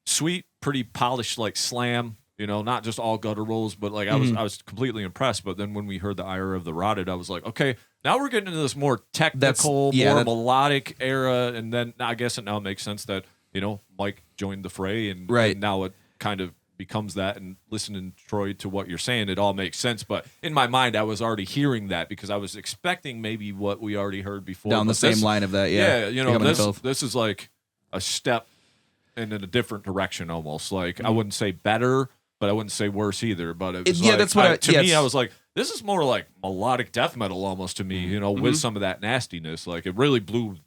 sweet, pretty polished, like slam. You know, not just all gutturals, but like I was completely impressed. But then when we heard the Ire of the Rotted, I was like, okay, now we're getting into this more technical, more melodic era. And then I guess it now makes sense that, you know, Mike joined the fray, and, and now it kind of becomes that. And listening, Troy, to what you're saying, it all makes sense. But in my mind, I was already hearing that because I was expecting maybe what we already heard before. Down the But same line of that, Yeah, you know, Becoming the Filth. this is like a step in a different direction almost. Like, I wouldn't say better, but I wouldn't say worse either. But it was like, that's what to me, I was like, this is more like melodic death metal almost to me, you know, with some of that nastiness. Like, it really blew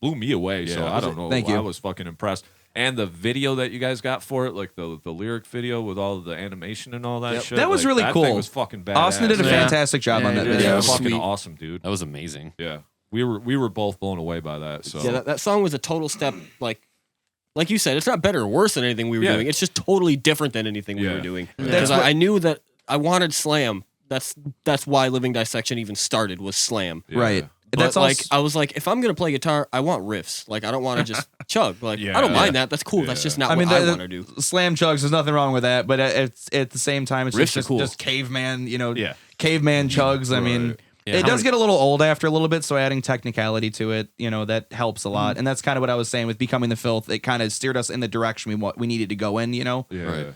me away. So I don't know. Thank you. I was fucking impressed. And the video that you guys got for it, like the lyric video with all of the animation and all that shit. That was like, really that cool. thing was fucking badass. Austin did a fantastic job on that Yeah, video. fucking Sweet. awesome, dude. That was amazing. Yeah. We were both blown away by that. So Yeah, that song was a total step, like you said, it's not better or worse than anything we were doing. It's just totally different than anything we were doing. Because I knew that I wanted slam. That's why Living Dissection even started, was slam. Right. But That's like, also, I was like, if I'm gonna play guitar, I want riffs. Like, I don't want to just chug. Like, I don't mind that. That's cool. That's just not what I want to do. slam chugs. There's nothing wrong with that, but it's at the same time, it's Riffs are just, cool. just caveman. You know, caveman chugs. I mean, Yeah, it does get a little old after a little bit, so adding technicality to it, you know, that helps a lot. And that's kind of what I was saying with Becoming the Filth. It kind of steered us in the direction we needed to go in. You know, Yeah. Right.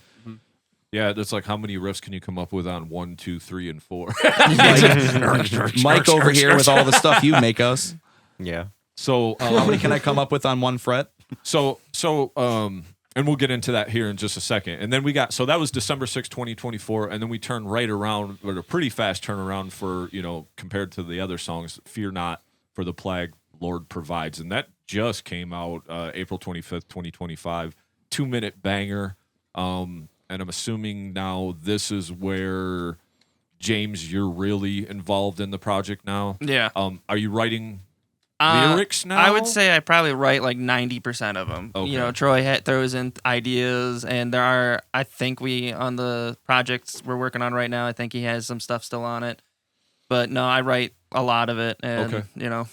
Yeah, that's like, how many riffs can you come up with on 1, 2, 3, and 4? Mike over here with all the stuff you make us. Yeah. So How many can I come up with on one fret? And we'll get into that here in just a second. And then so that was December 6, 2024, and then we turned right around, or a pretty fast turnaround for, you know, compared to the other songs, Fear Not, For the Plague, Lord Provides. And that just came out April 25th, 2025. 2-minute banger. And I'm assuming now this is where, James, you're really involved in the project now. Yeah. Are you writing lyrics now? I would say I probably write like 90% of them. Okay. You know, Troy throws in ideas, and I think on the projects we're working on right now, I think he has some stuff still on it. But no, I write a lot of it, and you know.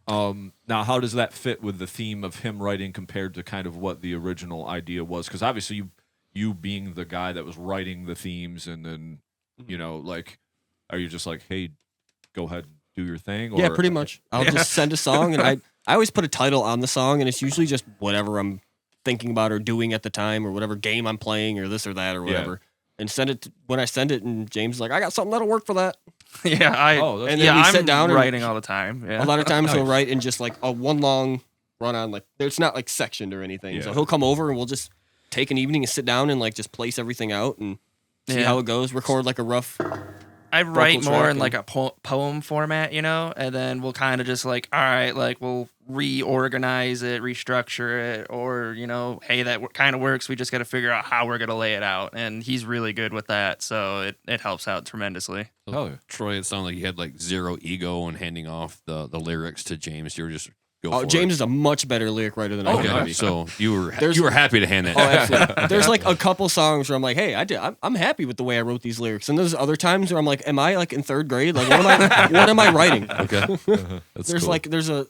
Now, how does that fit with the theme of him writing compared to kind of what the original idea was? Because obviously you being the guy that was writing the themes, and then, you know, like, are you just like, hey, go ahead and do your thing? Or, Yeah, pretty much. I'll just send a song, and I always put a title on the song, and it's usually just whatever I'm thinking about or doing at the time, or whatever game I'm playing, or this or that, or whatever. And send it when I send it, and James is like, I got something that'll work for that. Yeah, and then we sit down and writing all the time. Yeah. A lot of times he'll write in just like a one long run on, like, it's not like sectioned or anything. So he'll come over and we'll just take an evening and sit down and like just place everything out and see how it goes. Record like a rough. I write more in and- like a poem format, you know, and then we'll kind of just like, all right, like we'll reorganize it, restructure it, or, you know, hey, that kind of works. We just got to figure out how we're going to lay it out. And he's really good with that. So it helps out tremendously. Oh, yeah. Troy, it sounded like you had like zero ego in handing off the lyrics to James. You were just go for James it. is a much better lyric writer than I Okay, can be. so you were happy to hand that. Oh, absolutely. There's like a couple songs where I'm like, hey, I'm happy with the way I wrote these lyrics. And there's other times where I'm like, am I like in third grade? Like, what am I writing? Okay, that's There's cool.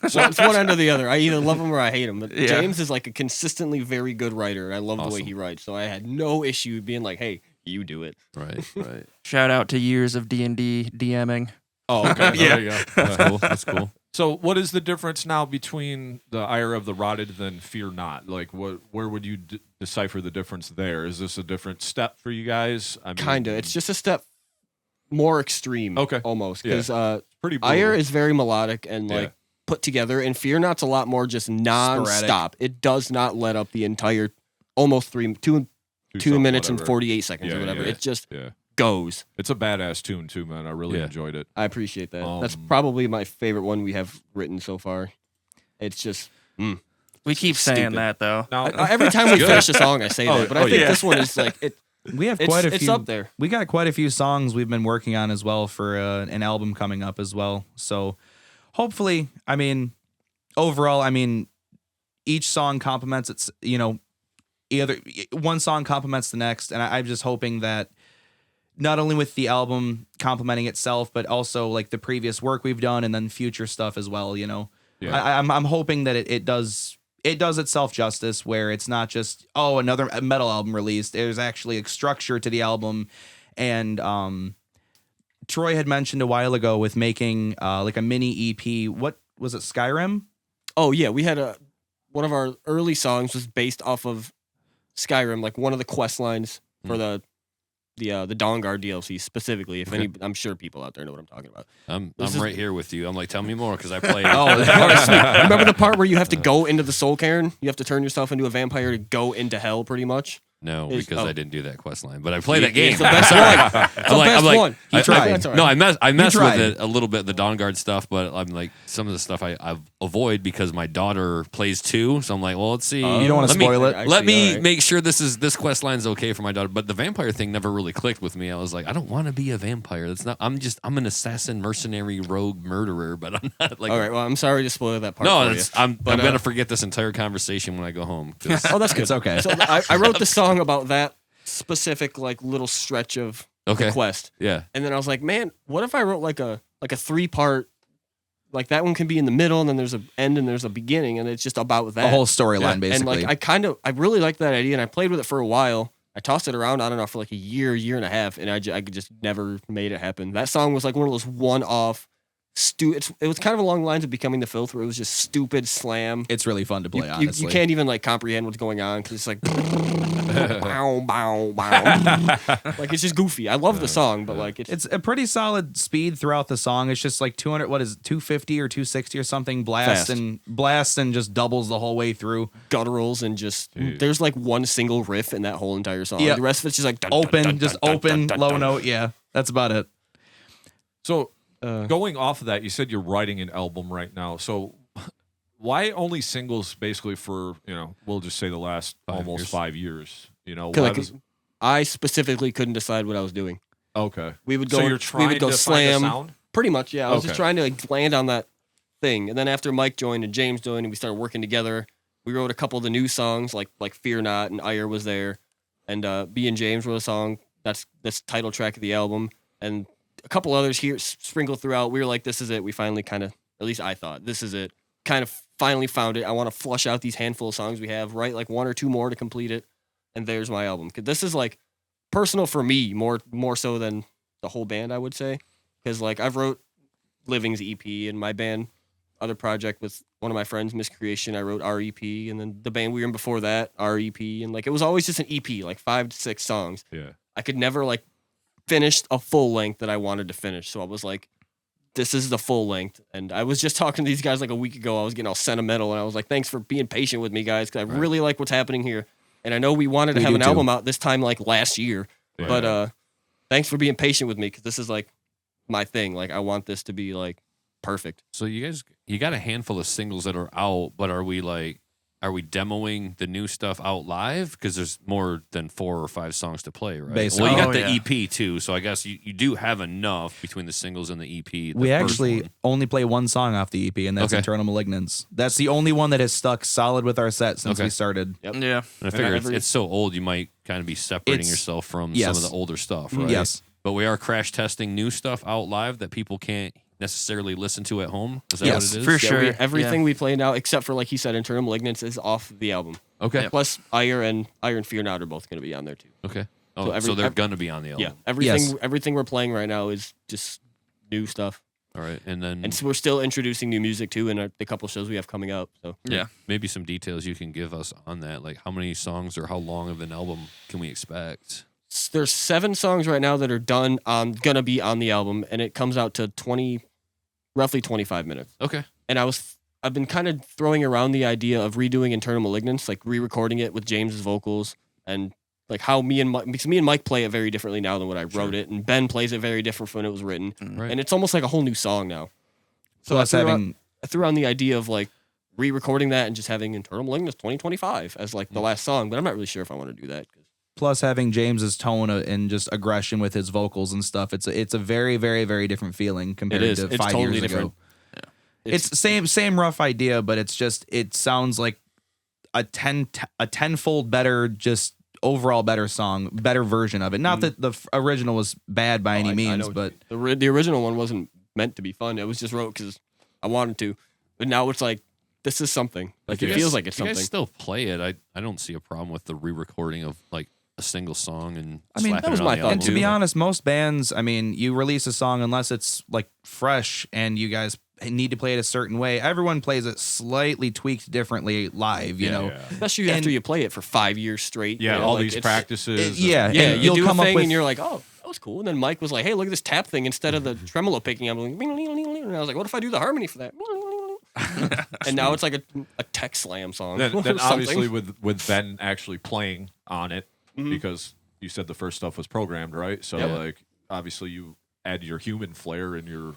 It's one end or the other. I either love him or I hate him. But Yeah. James is like a consistently very good writer, and I love the way Awesome. he writes. So I had no issue being like, hey, you do it. right. Shout out to years of D&D DMing. Oh, okay. Yeah. There you go. That's cool. That's cool. So, what is the difference now between the Ire of the Rotted than Fear Not? Like, where would you decipher the difference there? Is this a different step for you guys? I mean, Kinda. It's just a step more extreme. Okay. Almost because Pretty Ire brutal. is very melodic and like put together, and Fear Not's a lot more just non-stop. It does not let up the entire almost 2 minutes and 48 seconds or whatever. It just goes. It's a badass tune too, man. I really enjoyed it. I appreciate that. That's probably my favorite one we have written so far. It's just we keep saying that though. Now, every time we finish a song, I say that, but I think this one is like it. We have quite a few. It's up there. We got quite a few songs we've been working on as well for an album coming up as well. So hopefully, I mean, overall, I mean, each song complements its. Either one song complements the next, and I'm just hoping that not only with the album complementing itself, but also like the previous work we've done and then future stuff as well. I'm hoping that it does itself justice, where it's not just another metal album released. There's actually a structure to the album, and Troy had mentioned a while ago with making like a mini EP. What was it, Skyrim? Oh yeah, we had one of our early songs was based off of Skyrim, like one of the quest lines for the Dawnguard DLC specifically. If any, I'm sure people out there know what I'm talking about. I'm right here with you. I'm like, tell me more because I played. Remember the part where you have to go into the Soul Cairn? You have to turn yourself into a vampire to go into hell, pretty much. No, because I didn't do that quest line, but I played that game. It's the best one. It's the best one. He tried. I messed with it a little bit, the Dawnguard stuff, but I'm like, some of the stuff I avoid because my daughter plays too. So I'm like, well, let's see. You don't want to spoil it. Let me make sure this quest line's okay for my daughter. But the vampire thing never really clicked with me. I was like, I don't want to be a vampire. That's not. I'm an assassin, mercenary, rogue, murderer. But I'm not like. All right. Well, I'm sorry to spoil that part. No, I'm gonna forget this entire conversation when I go home. Oh, that's good. It's okay. So I wrote the song about that specific like little stretch of the quest. Yeah. And then I was like, man, what if I wrote like a 3-part, like that one can be in the middle and then there's an end and there's a beginning and it's just about that. The whole storyline basically. And like I really liked that idea and I played with it for a while. I tossed it around, I don't know, for like a year and a half, and I just never made it happen. That song was like one of those one-off it was kind of along the lines of Becoming the Filth, where it was just stupid slam. It's really fun to play, honestly. You can't even like comprehend what's going on because it's like bow, bow, bow. Like it's just goofy. I love the song, but like it's a pretty solid speed throughout the song. It's just like 250 or 260 or something blast and just doubles the whole way through. Gutturals and just there's like one single riff in that whole entire song. Yeah. The rest of it's just like open, low note. Yeah, that's about it. So going off of that, you said you're writing an album right now. So why only singles basically for, we'll just say the last almost 5 years? I specifically couldn't decide what I was doing. Okay. We would go. So you're trying to slam. find a sound? Pretty much, yeah. I was just trying to like land on that thing. And then after Mike joined and James joined and we started working together, we wrote a couple of the new songs like Fear Not and Ire was there. And B and James wrote a song that's title track of the album. And a couple others here sprinkled throughout. We were like, this is it. We finally kind of, at least I thought, this is it. Kind of finally found it. I want to flush out these handful of songs we have, write like 1 or 2 more to complete it. And there's my album. Because this is like personal for me more so than the whole band, I would say. Because like I've wrote Living's EP and my band, other project with one of my friends, Miscreation, I wrote our EP. And then the band we were in before that, our EP. And like it was always just an EP, like 5 to 6 songs. Yeah. I could never like finished a full length that I wanted to finish. So I was like, this is the full length. And I was just talking to these guys like a week ago. I was getting all sentimental and I was like, thanks for being patient with me, guys, because I really like what's happening here. And I know we wanted to have an album out this time like last year. Yeah. But thanks for being patient with me because this is like my thing. Like I want this to be like perfect. So you got a handful of singles that are out, but are we demoing the new stuff out live? Because there's more than 4 or 5 songs to play, right? Basically. Well, you got the EP too, so I guess you do have enough between the singles and the EP. We actually only play one song off the EP, and that's Eternal Malignance. That's the only one that has stuck solid with our set since we started. Yep. Yeah. And I figure it's so old, you might kind of be separating yourself from some of the older stuff, right? Yes. But we are crash testing new stuff out live that people can't necessarily listen to at home. Is that what it is? For sure. Everything we play now, except for like he said, Internal Malignance is off the album. Okay. Yeah. Plus, Ire and Fear Not are both going to be on there too. Okay. Oh, so they're going to be on the album. Yeah. Everything we're playing right now is just new stuff. All right, and so we're still introducing new music too in the couple shows we have coming up. So maybe some details you can give us on that, like how many songs or how long of an album can we expect? there's 7 songs right now that are done gonna be on the album, and it comes out to roughly 25 minutes. Okay. And I've been kind of throwing around the idea of redoing Internal Malignance, like re-recording it with James's vocals, and like how me and Mike play it very differently now than when I wrote it, and Ben plays it very different from when it was written, Right. and it's almost like a whole new song now. So Plus I threw around the idea of like re-recording that and just having Internal Malignance 2025 as like the last song, but I'm not really sure if I want to do that. Plus having James's tone and just aggression with his vocals and stuff, it's a very, very, very different feeling compared to It's 5 totally years different. ago. It's same rough idea, but it sounds like a tenfold better, just overall better song, better version of it. Not that the original was bad by any means, but the original one wasn't meant to be fun. It was just wrote because I wanted to, but now it's like this is something. Like it feels like it's you something. guys still play it. I don't see a problem with the re-recording of like a single song and I mean, slapping that was it on my the thought, and to album. be honest, most bands, I mean, you release a song unless it's like fresh and you guys need to play it a certain way. Everyone plays it slightly tweaked differently live, you know. Yeah. Especially after you play it for 5 years straight. Yeah, you know, all like, these it's- practices. Yeah, Yeah, and you you'll do come a up thing with and you're like, oh, that was cool. And then Mike was like, hey, look at this tap thing. Instead of the tremolo picking, I'm like, and I was like, what if I do the harmony for that? And now it's like a tech slam song. Then or obviously something. with Ben actually playing on it, Mhm. because you said the first stuff was programmed, right? So Yep. like obviously you add your human flair and your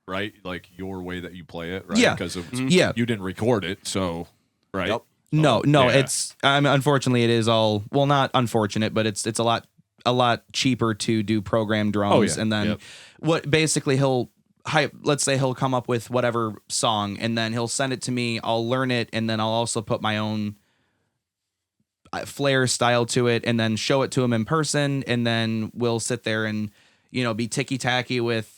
right, like your way that you play it, right? Yeah. Because yeah. you didn't record it, so right. Yep. No, Yeah. it's unfortunately it is all not unfortunate, but it's a lot cheaper to do program drums Oh, yeah. and then Yep. what basically let's say he'll come up with whatever song and then he'll send it to me, I'll learn it and then I'll also put my own flair style to it and then show it to him in person and then we'll sit there and be ticky-tacky with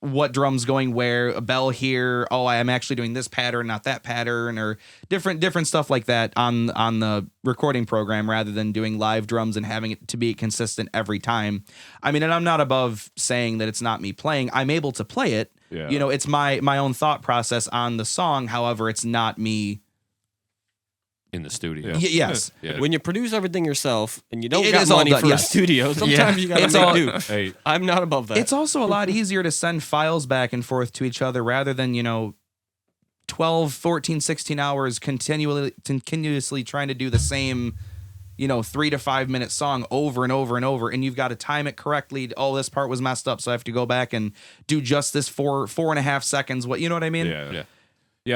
what drum's going where, a bell here, oh, I am actually doing this pattern, not that pattern, or different stuff like that on the recording program rather than doing live drums and having it to be consistent every time. I mean, and I'm not above saying that it's not me playing. I'm able to play it. Yeah. It's my own thought process on the song. However, it's not me. in the studio. Yeah. Yes. Yeah. When you produce everything yourself and you don't It got is all money done- for yes. a studio, sometimes you gotta It's make all- do. Hey, I'm not above that. It's also a lot easier to send files back and forth to each other rather than, 12, 14, 16 hours continuously trying to do the same, 3 to 5 minute song over and over and over. And you've got to time it correctly. Oh, this part was messed up. So I have to go back and do just this 4.5 seconds. You know what I mean? yeah.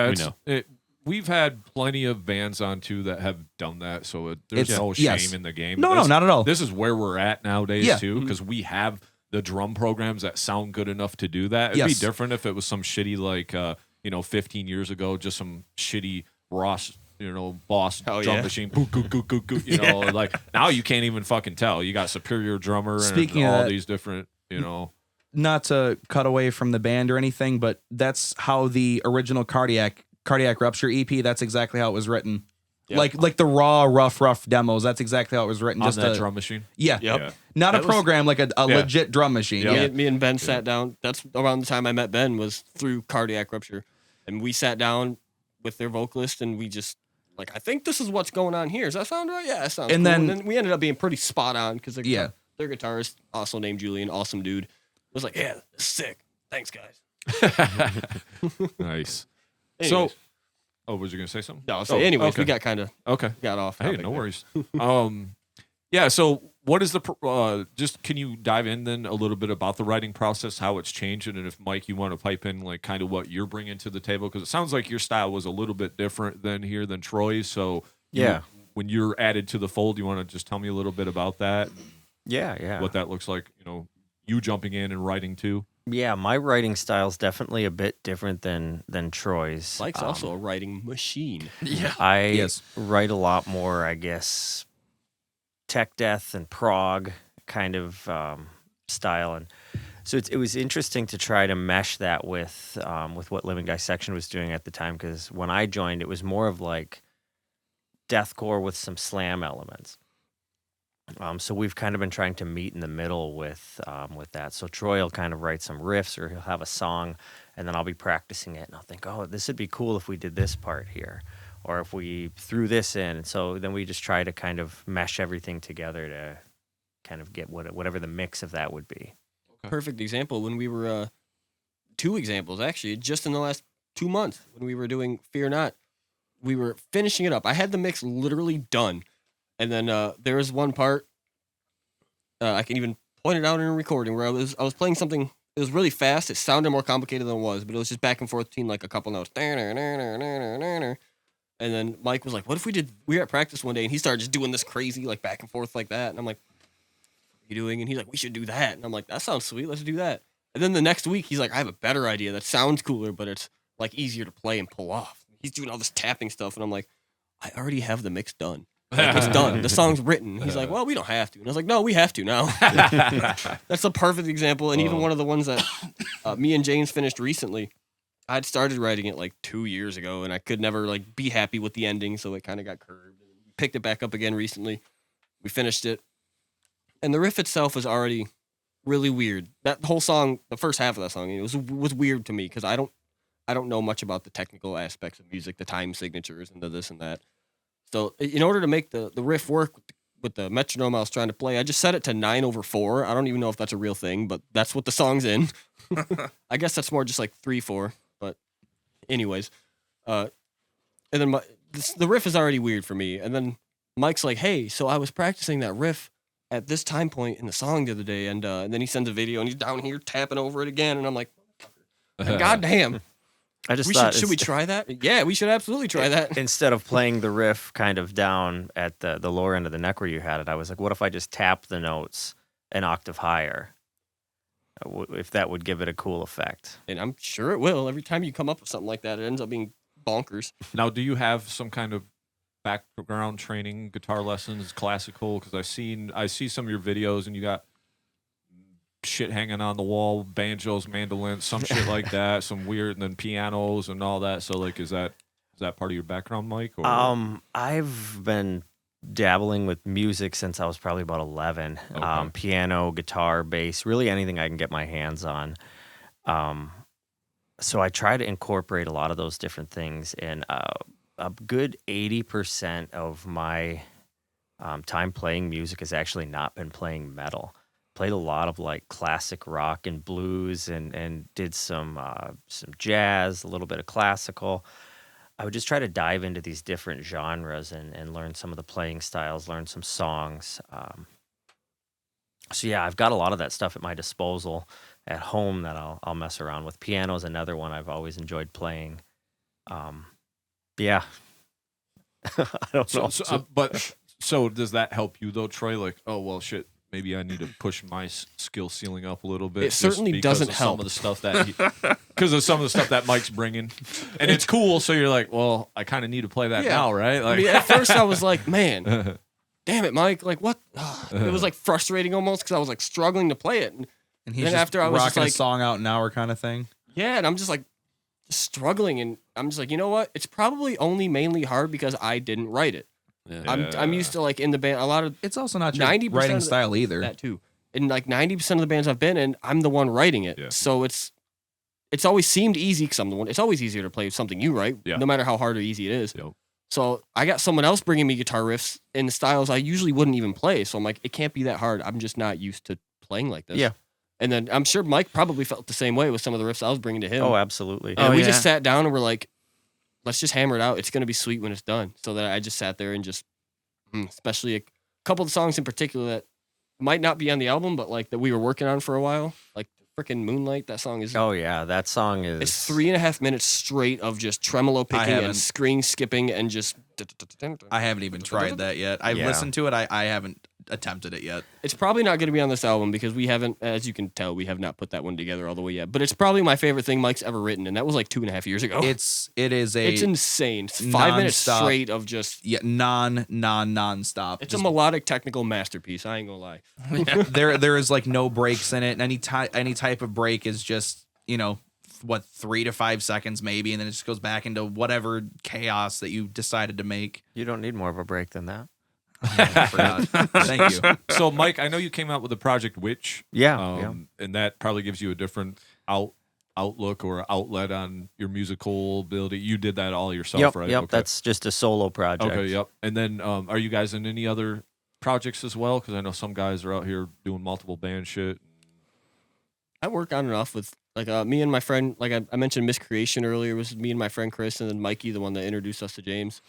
We It's, know. we've had plenty of bands on too that have done that, so there's It's- no shame yes. in the game. No, not at all. This is where we're at nowadays Yeah. too, because we have the drum programs that sound good enough to do that. It'd Yes. be different if it was some shitty 15 years ago, just some shitty Ross, Boss Oh, drum yeah. machine. Boop, goop, goop, goop, goop, like now you can't even fucking tell. You got Superior Drummer Speaking and of all that- these different, Not to cut away from the band or anything, but that's how the original Cardiac Rupture EP, that's exactly how it was written. Yep. Like the raw, rough demos, that's exactly how it was written. on Just that a, drum machine. Yeah. Yep. Yeah. Not a That was- program, like a legit drum machine. Yep. Yeah. Me and Ben sat down. That's around the time I met Ben was through Cardiac Rupture, and we sat down with their vocalist and we just I think this is what's going on here. Does that sound right? Yeah, that sounds And cool. then- And then we ended up being pretty spot on because Yeah. their guitarist, also named Julian, awesome dude, was like, yeah, this is sick. Thanks, guys. Nice. Anyways. So, was you gonna say something? No, so Oh, anyways, okay. we got kind of Okay. got off. Hey, topic no there. worries. Yeah. So, what is just can you dive in then a little bit about the writing process, how it's changed, and if Mike, you want to pipe in kind of what you're bringing to the table, because it sounds like your style was a little bit different than Troy's. So, Yeah. when you're added to the fold, you want to just tell me a little bit about that, Yeah. what that looks like. You jumping in and writing too. Yeah, my writing style is definitely a bit different than Troy's. Mike's also a writing machine. Yeah. I Yes. write a lot more, I guess, tech death and prog kind of style, and so it was interesting to try to mesh that with what Living Dissection was doing at the time. Because when I joined, it was more of like deathcore with some slam elements. So we've kind of been trying to meet in the middle with that. So Troy will kind of write some riffs, or he'll have a song, and then I'll be practicing it, and I'll think, oh, this would be cool if we did this part here, or if we threw this in. And so then we just try to kind of mesh everything together to kind of get whatever the mix of that would be. Perfect example when we were 2 examples actually just in the last 2 months when we were doing Fear Not. We were finishing it up. I had the mix literally done, and then there was one part I can even point it out in a recording where I was playing something. It was really fast. It sounded more complicated than it was, but it was just back and forth between like a couple notes. And then Mike was like, "What if we were at practice one day and he started just doing this crazy like back and forth like that?" And I'm like, "What are you doing?" And he's like, "We should do that." And I'm like, "That sounds sweet. Let's do that." And then the next week he's like, "I have a better idea that sounds cooler, but it's like easier to play and pull off." He's doing all this tapping stuff, and I'm like, "I already have the mix done. Like, it's done. The song's written." He's like, "Well, we don't have to." And I was like, "No, we have to now." That's a perfect example. And even one of the ones that me and James finished recently, I'd started writing it like 2 years ago, and I could never like be happy with the ending, so it kind of got curved. Picked it back up again recently. We finished it, and the riff itself was already really weird. That whole song, the first half of that song, it was weird to me because I don't know much about the technical aspects of music, the time signatures, and the this and that. So in order to make the riff work with the metronome I was trying to play, I just set it to 9/4. I don't even know if that's a real thing, but that's what the song's in. I guess that's more just like 3/4. But anyways, and then the riff is already weird for me. And then Mike's like, "Hey, so I was practicing that riff at this time point in the song the other day," and then he sends a video and he's down here tapping over it again, and I'm like, "God damn." I just thought, should we try that? Yeah, we should absolutely try that. Instead of playing the riff kind of down at the lower end of the neck where you had it, I was like, what if I just tap the notes an octave higher? If that would give it a cool effect. And I'm sure it will. Every time you come up with something like that, it ends up being bonkers. Now, do you have some kind of background training, guitar lessons, classical? Because I see some of your videos, and you got shit hanging on the wall, banjos, mandolins, some shit like that, some weird, and then pianos and all that. So, like, is that part of your background, Mike? Or? I've been dabbling with music since I was probably about 11. Okay. Piano, guitar, bass, really anything I can get my hands on. So I try to incorporate a lot of those different things, and a good 80% of my time playing music has actually not been playing metal. Played a lot of like classic rock and blues, and did some jazz, a little bit of classical. I would just try to dive into these different genres and learn some of the playing styles, learn some songs. So yeah, I've got a lot of that stuff at my disposal at home that I'll mess around with. Piano's another one I've always enjoyed playing. Yeah, I don't know. So does that help you though, Troy? Like, oh well, shit. Maybe I need to push my skill ceiling up a little bit. It certainly doesn't help. Because of some of the stuff that Mike's bringing, and it's cool. So you're like, well, I kind of need to play that now, right? Like, I mean, at first I was like, man, damn it, Mike! Like, what? It was like frustrating almost because I was like struggling to play it. And he's then just after I was rocking just like, a song out an hour kind of thing. Yeah, and I'm just like struggling, and I'm just like, you know what? It's probably only mainly hard because I didn't write it. Yeah. I'm used to like in the band a lot of. It's also not your 90% writing style either. That too, and like 90% of the bands I've been in, I'm the one writing it. Yeah. So it's always seemed easy because I'm the one. It's always easier to play something you write, no matter how hard or easy it is. Yep. So I got someone else bringing me guitar riffs in styles I usually wouldn't even play. So I'm like, it can't be that hard. I'm just not used to playing like this. Yeah. And then I'm sure Mike probably felt the same way with some of the riffs I was bringing to him. Oh, absolutely. And we just sat down and we're like, let's just hammer it out. It's going to be sweet when it's done. So that I just sat there and just, especially a couple of the songs in particular that might not be on the album, but like that we were working on for a while, like freaking Moonlight. That song is. Oh yeah, that song is. It's 3.5 minutes straight of just tremolo picking and screen skipping and just. I haven't even tried that yet. I've listened to it. I haven't attempted it yet. It's probably not going to be on this album because we haven't, as you can tell, we have not put that one together all the way yet. But it's probably my favorite thing Mike's ever written, and that was like 2.5 years ago. It's insane. It's 5 minutes straight of just non-stop. It's a melodic technical masterpiece. I ain't gonna lie. There is like no breaks in it, and any type of break is just 3 to 5 seconds maybe, and then it just goes back into whatever chaos that you decided to make. You don't need more of a break than that. I forgot. Thank you. So, Mike, I know you came out with the Project Witch. Yeah. And that probably gives you a different outlook or outlet on your musical ability. You did that all yourself, right? Yep. Okay. That's just a solo project. Okay, yep. And then are you guys in any other projects as well? Because I know some guys are out here doing multiple band shit. I work on and off with like me and my friend. Like I mentioned, Miscreation earlier was me and my friend Chris, and then Mikey, the one that introduced us to James.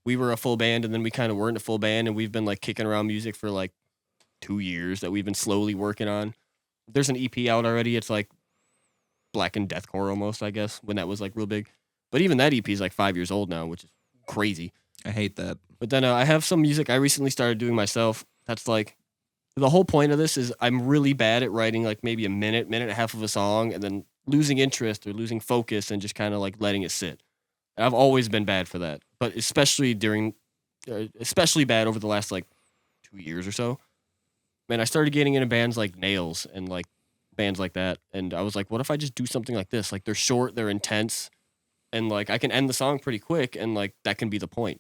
We were a full band, and then we kind of weren't a full band, and we've been like kicking around music for like 2 years that we've been slowly working on. There's an EP out already. It's like black and deathcore almost, I guess, when that was like real big. But even that EP is like 5 years old now, which is crazy. I hate that. But then I have some music I recently started doing myself. That's like the whole point of this is I'm really bad at writing like maybe a minute and a half of a song and then losing interest or losing focus and just kind of like letting it sit. And I've always been bad for that, but especially bad over the last like 2 years or so. Man, I started getting into bands like Nails and like bands like that. And I was like, what if I just do something like this? Like they're short, they're intense, and like I can end the song pretty quick and like that can be the point.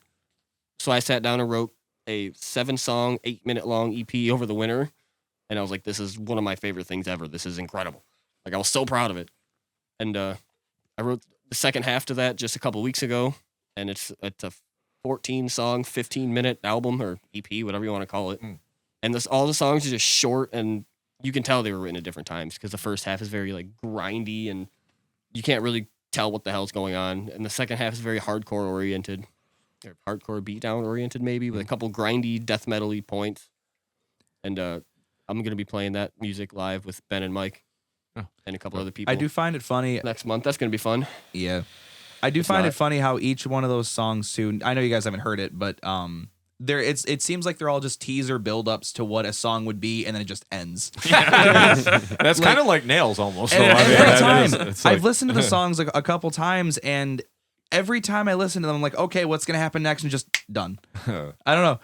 So I sat down and wrote a 7-song, 8-minute long EP over the winter. And I was like, this is one of my favorite things ever. This is incredible. Like I was so proud of it. And I wrote the second half to that just a couple weeks ago. And it's a 14-song, 15-minute album or EP, whatever you want to call it. And all the songs are just short, and you can tell they were written at different times because the first half is very like grindy and you can't really tell what the hell's going on. And the second half is very hardcore oriented. Or hardcore beatdown oriented maybe with a couple grindy death metal-y points. And I'm going to be playing that music live with Ben and Mike and a couple other people. I do find it funny. Next month. That's going to be fun. Yeah. I do find it funny how each one of those songs too, I know you guys haven't heard it, but it seems like they're all just teaser build-ups to what a song would be, and then it just ends. That's kind of like Nails almost. Every time. I've listened to the songs like a couple times, and every time I listen to them, I'm like, okay, what's going to happen next? And just done. I don't know.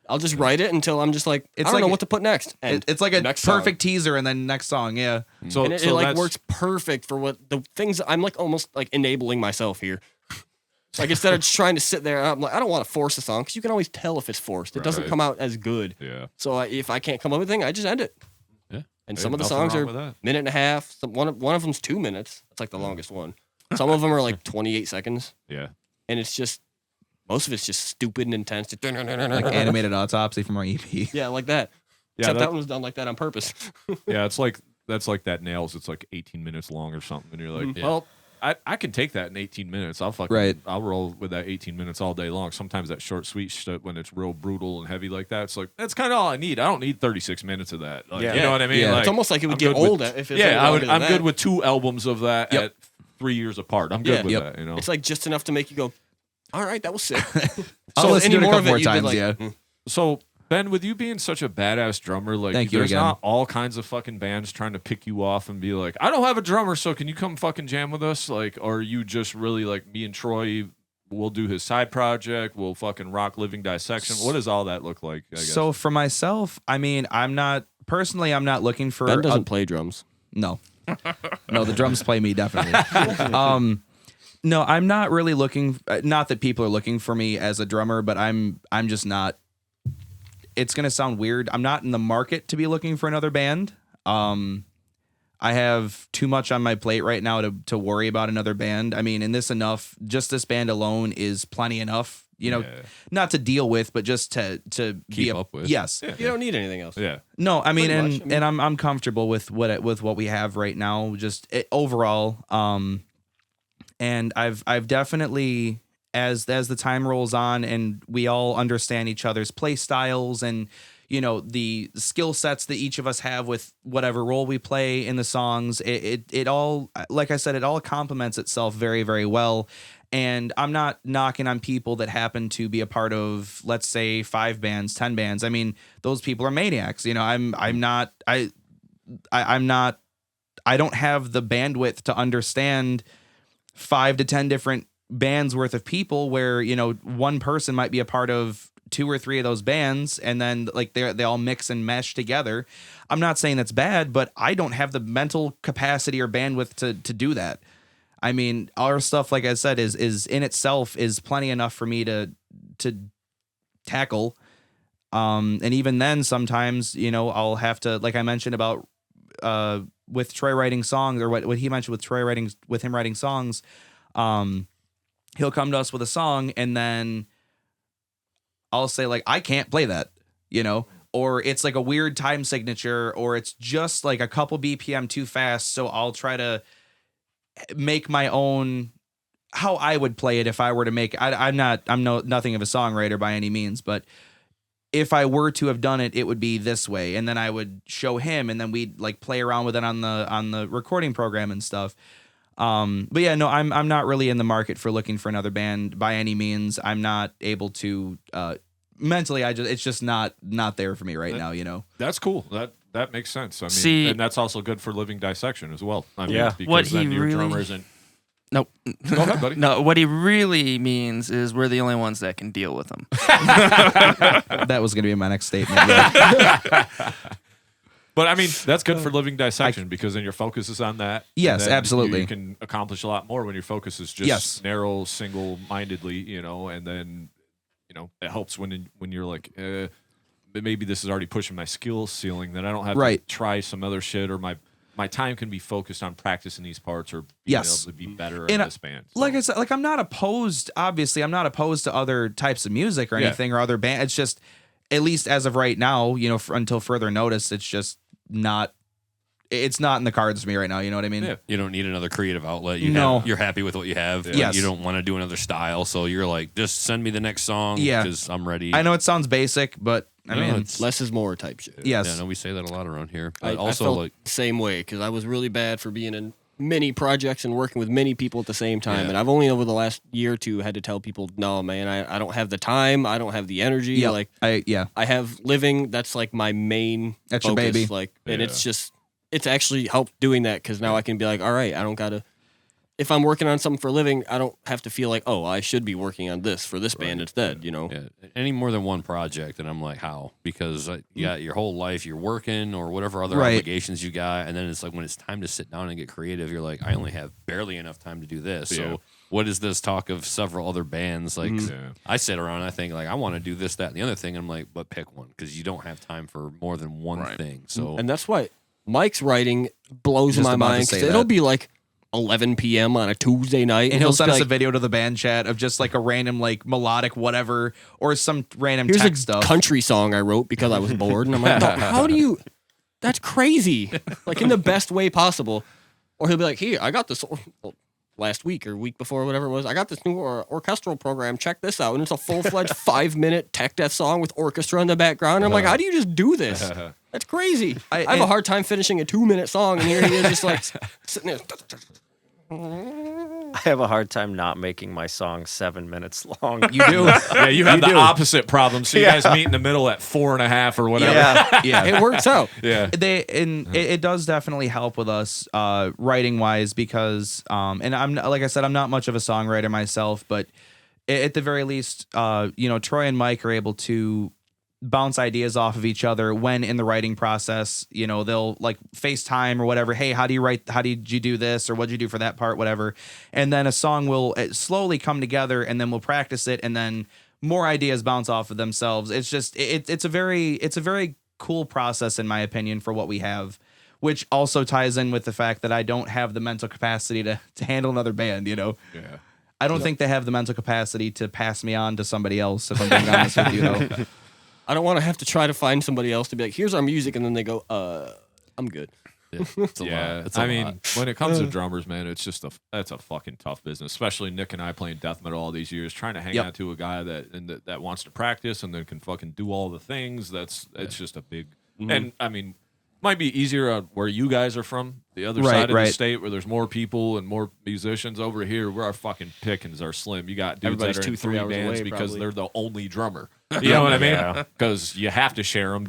I'll just write it until I'm just like, I don't know what to put next. And it's like a perfect teaser and then next song, yeah. So it like works perfect for what the things I'm like almost like enabling myself here. So like instead of just trying to sit there, I'm like, I don't want to force a song because you can always tell if it's forced. It doesn't come out as good. Yeah. So if I can't come up with anything, I just end it. Yeah. And some of the songs are minute and a half. One of them's 2 minutes. That's like the longest one. Some of them are like 28 seconds. Yeah. And it's just, most of it's just stupid and intense. Like Animated Autopsy from our EP. Yeah, like that. Yeah, Except that one was done like that on purpose. Yeah, that's like that Nails. It's like 18 minutes long or something. And you're like, well, I can take that in 18 minutes. I'll roll with that 18 minutes all day long. Sometimes that short, sweet shit when it's real brutal and heavy like that, it's like, that's kind of all I need. I don't need 36 minutes of that. Like, you know what I mean? Yeah. Like, it's almost like it would get old if it's I'm good with 2 albums of that at 3 years apart. I'm good with that, you know? It's like just enough to make you go, all right, that was sick. So listen to it a couple more times, like, So, Ben, with you being such a badass drummer, like there's not all kinds of fucking bands trying to pick you off and be like, I don't have a drummer, so can you come fucking jam with us? Like, or are you just really like me and Troy? We'll do his side project. We'll fucking rock Living Dissection. What does all that look like? I guess? So for myself, I mean, I'm not looking for. Ben doesn't play drums. No, the drums play me definitely. No, I'm not really looking. Not that people are looking for me as a drummer, but I'm just not. It's gonna sound weird. I'm not in the market to be looking for another band. I have too much on my plate right now to worry about another band. I mean, and this band alone is plenty enough. You know, not to deal with, but just to keep up with. Yes, you don't need anything else. Yeah. No, I mean, and I'm comfortable with what we have right now. Just overall. And I've definitely, as the time rolls on and we all understand each other's play styles and, you know, the skill sets that each of us have with whatever role we play in the songs, it all, like I said, it all complements itself very, very well. And I'm not knocking on people that happen to be a part of, let's say, 5 bands, 10 bands. I mean, those people are maniacs. You know, I don't have the bandwidth to understand 5 to 10 different bands worth of people where, you know, one person might be a part of 2 or 3 of those bands and then like they all mix and mesh together. I'm not saying that's bad, but I don't have the mental capacity or bandwidth to do that. I mean, our stuff, like I said, is in itself is plenty enough for me to tackle. And even then sometimes, you know, I'll have to, like I mentioned about with Troy writing songs, or what he mentioned with him writing songs, he'll come to us with a song and then I'll say like, I can't play that. or it's like a weird time signature, or it's just like a couple BPM too fast. So I'll try to make my own, how I would play it if I were to make, I'm nothing of a songwriter by any means, but if I were to have done it, it would be this way. And then I would show him, and then we'd like play around with it on the recording program and stuff. But yeah, no, I'm not really in the market for looking for another band by any means. I'm not able to, mentally, it's just not there for me right now, That's cool. That makes sense. I mean, and that's also good for Living Dissection as well. I mean, because what then your drummer isn't. Nope. Go ahead, buddy. No, what he really means is we're the only ones that can deal with him. That was going to be my next statement. Yeah. But I mean, that's good for Living Dissection because then your focus is on that. Yes, absolutely. You can accomplish a lot more when your focus is just narrow, single-mindedly, and then, it helps when you're like, maybe this is already pushing my skill ceiling, then I don't have to try some other shit, or my time can be focused on practicing these parts or being able to be better in this band. So. Like I said, I'm not opposed, obviously, I'm not opposed to other types of music or anything or other bands. It's just, at least as of right now, until further notice, it's just not, it's not in the cards for me right now. You know what I mean? Yeah. You don't need another creative outlet. You're happy with what you have. Yeah. Yes. You don't want to do another style. So you're like, just send me the next song because I'm ready. I know it sounds basic, but I mean, it's less is more type shit. Yes. Yeah, no, we say that a lot around here. I also, felt like, the same way because I was really bad for being in many projects and working with many people at the same time. And I've only over the last year or two had to tell people, no, man, I don't have the time. I don't have the energy. Yeah. Like, I have living. That's like my main That's focus. your baby. Like, and it's actually helped doing that because now I can be like, all right, I don't got to, if I'm working on something for a living, I don't have to feel like, oh, I should be working on this for this band instead, Yeah. Any more than one project, and I'm like, how? Because you got your whole life, you're working or whatever other obligations you got, and then it's like when it's time to sit down and get creative, you're like, I only have barely enough time to do this. So what is this talk of several other bands? Like, I sit around and I think, like, I want to do this, that, and the other thing. And I'm like, but pick one because you don't have time for more than one thing. So, and that's why Mike's writing blows my mind because it'll be like 11 p.m. on a Tuesday night. And he'll send us a video to the band chat of just like a random like melodic whatever or some random Here's text a stuff. country song I wrote because I was bored. And I'm like, no, how do you... That's crazy. Like in the best way possible. Or he'll be like, here, I got this... last week or week before, whatever it was, I got this new orchestral program. Check this out. And it's a full-fledged 5-minute tech death song with orchestra in the background. And I'm like, how do you just do this? That's crazy. I have a hard time finishing a 2-minute song, and here he is just like sitting there. I have a hard time not making my song 7 minutes long. You do. Yeah, you have the opposite problem. So you guys meet in the middle at 4.5 or whatever. Yeah, it works out. Yeah. It does definitely help with us writing wise because and I'm like I said, I'm not much of a songwriter myself, but at the very least, Troy and Mike are able to bounce ideas off of each other when in the writing process. They'll like FaceTime or whatever. Hey, how did you do this, or what'd you do for that part, whatever. And then a song will slowly come together, and then we'll practice it, and then more ideas bounce off of themselves. It's just it's a very cool process in my opinion for what we have, which also ties in with the fact that I don't have the mental capacity to handle another band. Yeah. I don't think they have the mental capacity to pass me on to somebody else, if I'm being honest with you, though. I don't want to have to try to find somebody else to be like, here's our music, and then they go, I'm good. It's a lot. It's a lot. When it comes to drummers, man, that's a fucking tough business. Especially Nick and I playing death metal all these years, trying to hang on to a guy that wants to practice and then can fucking do all the things. It's just a big. And I mean, might be easier where you guys are from, the other side of the state, where there's more people and more musicians. Over here, where our fucking pickings are slim. You got dudes that are in 3 bands because they're the only drummer. You know what I mean? Because you have to share them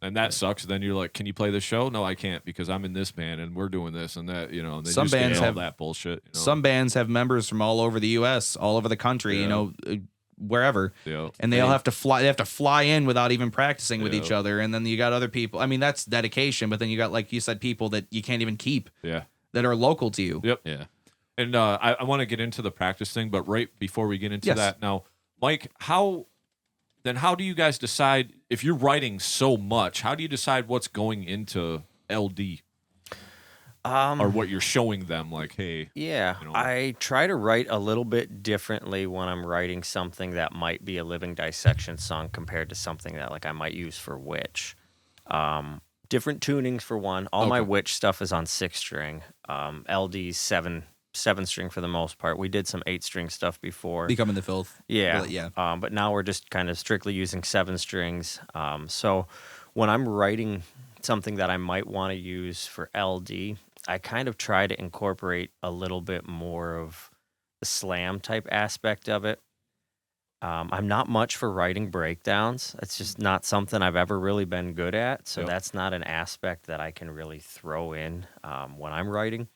and that sucks. Then you're like, can you play this show? No, I can't because I'm in this band and we're doing this and that. And they some bands have that bullshit. Some bands have members from all over the U.S., all over the country. Wherever, and they all have to fly. They have to fly in without even practicing with each other, and then you got other people. I mean, that's dedication. But then you got, like you said, people that you can't even keep. That are local to you. Yep. Yeah. And I want to get into the practice thing, but right before we get into that, now, Mike, how do you guys decide if you're writing so much? How do you decide what's going into LD? or what you're showing them, like, hey. Yeah, I try to write a little bit differently when I'm writing something that might be a living dissection song compared to something that like I might use for Witch. Different tunings for one. All my Witch stuff is on 6-string. LD's 7-string for the most part. We did some 8-string stuff before. Becoming the Filth. Yeah. But now we're just kind of strictly using 7 strings. So when I'm writing something that I might want to use for LD, I kind of try to incorporate a little bit more of the slam type aspect of it. I'm not much for writing breakdowns. It's just not something I've ever really been good at. So that's not an aspect that I can really throw in when I'm writing.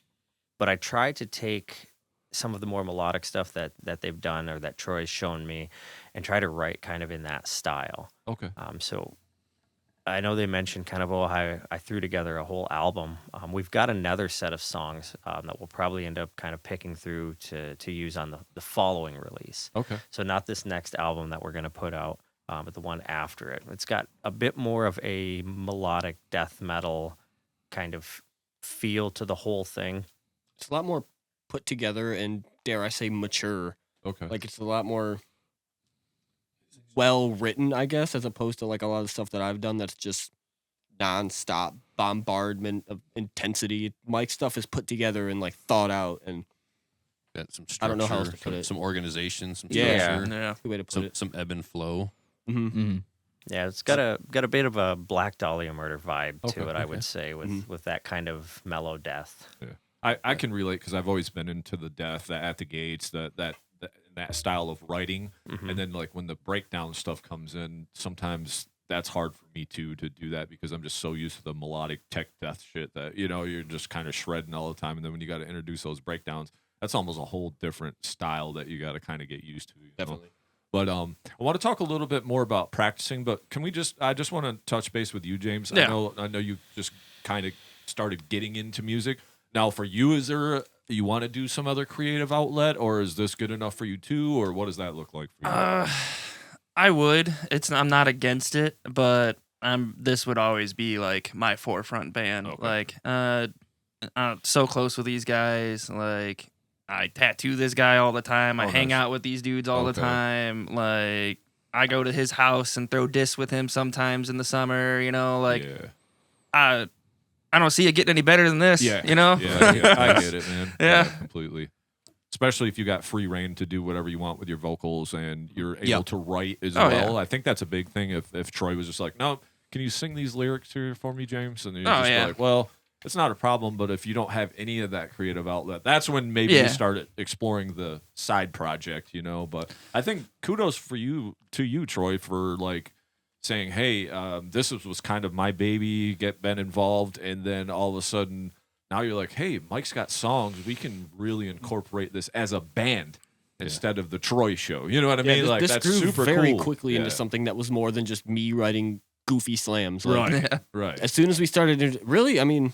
But I try to take some of the more melodic stuff that they've done or that Troy's shown me and try to write kind of in that style. Okay. So I know they mentioned kind of how I threw together a whole album. We've got another set of songs that we'll probably end up kind of picking through to use on the following release. Okay. So not this next album that we're going to put out, but the one after it. It's got a bit more of a melodic death metal kind of feel to the whole thing. It's a lot more put together and, dare I say, mature. Okay. Like, it's a lot more well written, I guess, as opposed to like a lot of the stuff that I've done that's just nonstop bombardment of intensity. Mike's stuff is put together and like thought out, and got some structure, I don't know how else to put it. Some organization, some Yeah. structure, Good way to put it. some ebb and flow. Yeah, it's got a bit of a Black Dahlia Murder vibe to it, I would say, with that kind of mellow death. Yeah, I can relate because I've always been into the death, at the gates, that style of writing, and then like when the breakdown stuff comes in, sometimes that's hard for me to do that because I'm just so used to the melodic tech death shit that you're just kind of shredding all the time, and then when you got to introduce those breakdowns, that's almost a whole different style that you got to kind of get used to. Definitely. But I want to talk a little bit more about practicing. But I just want to touch base with you, James. Yeah. I know you just kind of started getting into music. Now, for you, is there you want to do some other creative outlet, or is this good enough for you too, or what does that look like for you? I would. I'm not against it, but this would always be like my forefront band. Okay. Like, I'm so close with these guys. Like, I tattoo this guy all the time. I hang out with these dudes all the time. Like, I go to his house and throw discs with him sometimes in the summer. I don't see it getting any better than this. Yeah. Yeah, I get it, man. Yeah. Completely. Especially if you got free reign to do whatever you want with your vocals and you're able to write as well. Yeah. I think that's a big thing. If Troy was just like, no, can you sing these lyrics here for me, James? And you're just like, well, it's not a problem, but if you don't have any of that creative outlet, that's when maybe you start exploring the side project, But I think kudos to you, Troy, for like saying, hey, this was kind of my baby, been involved, and then all of a sudden now you're like, hey, Mike's got songs. We can really incorporate this as a band instead of the Troy show. You know what I mean? This, like this that's grew super very cool. quickly into something that was more than just me writing goofy slams. Right. As soon as we started, really, I mean,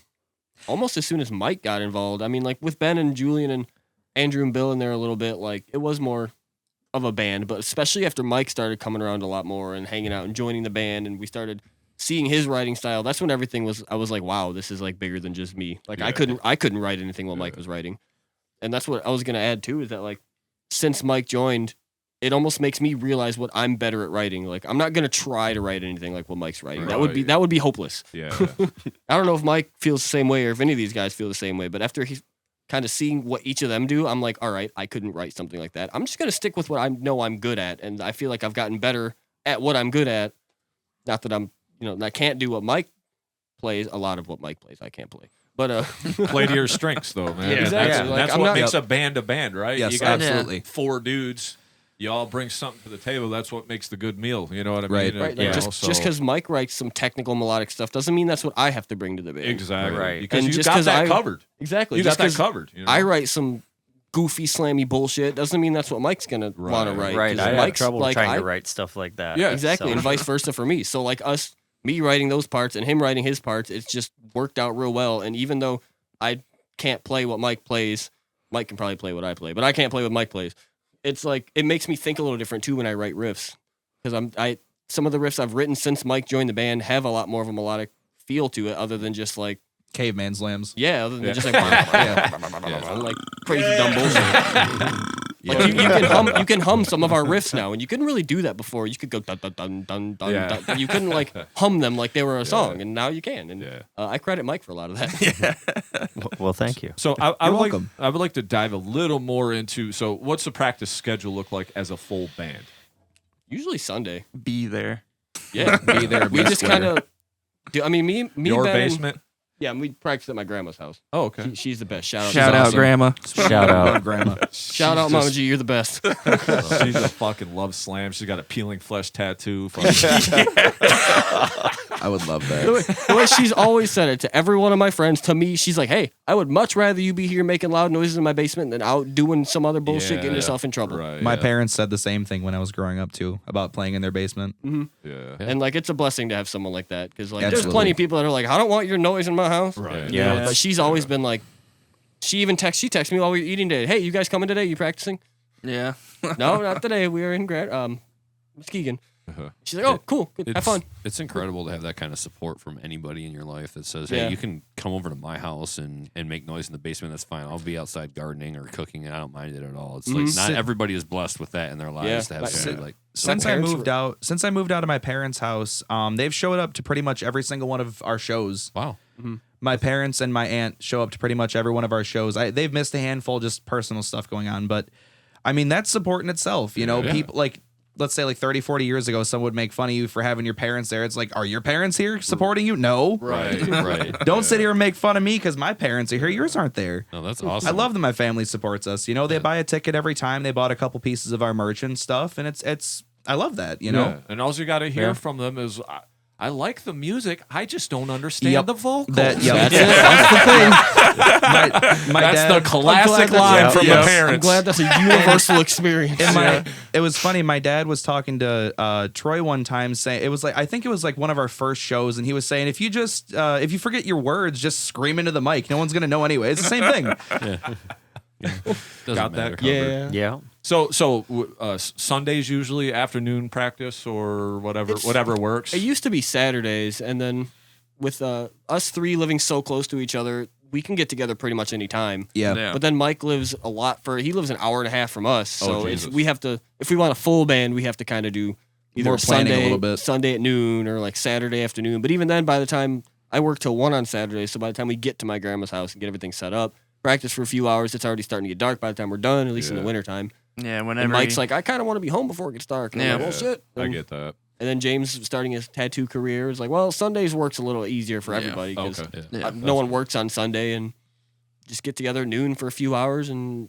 almost as soon as Mike got involved. I mean, like with Ben and Julian and Andrew and Bill in there a little bit, like it was more of a band, but especially after Mike started coming around a lot more and hanging out and joining the band, and we started seeing his writing style. That's when everything was. I was like, wow, this is like bigger than just me. Like I couldn't write anything while Mike was writing, and that's what I was gonna add too. Is that like since Mike joined, it almost makes me realize what I'm better at writing. Like I'm not gonna try to write anything like what Mike's writing. That would be hopeless. Yeah. I don't know if Mike feels the same way or if any of these guys feel the same way, but after he's kind of seeing what each of them do, I'm like, all right, I couldn't write something like that. I'm just going to stick with what I know I'm good at. And I feel like I've gotten better at what I'm good at. Not that I'm, I can't do what Mike plays. A lot of what Mike plays, I can't play. But play to your strengths, though, man. Yeah, Exactly. Like, That's what makes a band, right? Yes, you got absolutely. 4 dudes. You all bring something to the table. That's what makes the good meal. You know what I Right. mean? right, like just because Mike writes some technical melodic stuff doesn't mean that's what I have to bring to the band. Exactly. Right. Because And you just got 'cause that I- covered. Exactly. You got Just that 'cause covered. I write some goofy, slammy bullshit doesn't mean that's what Mike's going to want to write. Right. 'Cause I have Mike's trouble like, trying to write stuff like that. Yeah. Exactly, So- and vice versa for me. So like me writing those parts and him writing his parts, it's just worked out real well. And even though I can't play what Mike plays, Mike can probably play what I play, but I can't play what Mike plays. It's like it makes me think a little different too when I write riffs, because some of the riffs I've written since Mike joined the band have a lot more of a melodic feel to it, other than just like caveman slams. Yeah, other than just like, like crazy dumb bullshit. Like you can hum some of our riffs now, and you couldn't really do that before. You could go dun dun dun dun dun. Dun. You couldn't like hum them like they were a song, and now you can. And I credit Mike for a lot of that. Well, thank you. So I would like to dive a little more into. So what's the practice schedule look like as a full band? Usually Sunday. Be there. Yeah, be there. We just kind of. I mean, me. Your Ben, basement. Yeah, we practice at my grandma's house. Oh, okay. She's the best. Shout out, awesome. Grandma. Shout out. Grandma. Shout out, Mama G. You're the best. She's a fucking love slam. She's got a peeling flesh tattoo. I would love that. The way she's always said it to every one of my friends, to me, she's like, hey, I would much rather you be here making loud noises in my basement than out doing some other bullshit, getting yourself in trouble. Right, My parents said the same thing when I was growing up, too, about playing in their basement. Mm-hmm. Yeah. And, like, it's a blessing to have someone like that. Because, like, Absolutely. there's plenty of people that are like, I don't want your noise in my house. Right. Yeah. But she's always been like, she texts me while we were eating today. Hey, you guys coming today? You practicing? Yeah. No, not today. We are in Muskegon. She's like, oh, cool. Good. Have fun. It's incredible to have that kind of support from anybody in your life that says, hey, you can come over to my house and make noise in the basement. That's fine. I'll be outside gardening or cooking, and I don't mind it at all. It's like not everybody is blessed with that in their lives to have somebody like. Since I moved out of my parents' house, they've showed up to pretty much every single one of our shows. Wow. Mm-hmm. My parents and my aunt show up to pretty much every one of our shows. They've missed a handful, just personal stuff going on, but I mean that's support in itself. You know, people like. Let's say like 30, 40 years ago, someone would make fun of you for having your parents there. It's like, are your parents here supporting you? No. Right. Don't sit here and make fun of me because my parents are here. Yours aren't there. No, that's awesome. I love that my family supports us. You know, they buy a ticket every time. They bought a couple pieces of our merch and stuff. And it's I love that, you know? Yeah. And all you got to hear from them is, I like the music. I just don't understand the vocals. That's the thing. That's the classic line from the parents. I'm glad that's a universal experience. It was funny. My dad was talking to Troy one time, saying I think it was like one of our first shows, and he was saying if you forget your words, just scream into the mic. No one's gonna know anyway. It's the same thing. Got that covered. Yeah. So Sundays usually afternoon practice or whatever works. It used to be Saturdays, and then with us three living so close to each other, we can get together pretty much any time. Yeah. But then Mike lives he lives an hour and a half from us, so we have to, if we want a full band, we have to kind of do either more planning a little bit. Sunday at noon or like Saturday afternoon. But even then, by the time I work till 1 on Saturday, so by the time we get to my grandma's house and get everything set up, practice for a few hours, it's already starting to get dark by the time we're done, at least in the wintertime. Yeah, whenever. And Mike's like, I kind of want to be home before it gets dark. And I'm like, well, shit. I get that. And then James, starting his tattoo career, is like, well, Sundays works a little easier for everybody because no one works on Sunday, and just get together at noon for a few hours and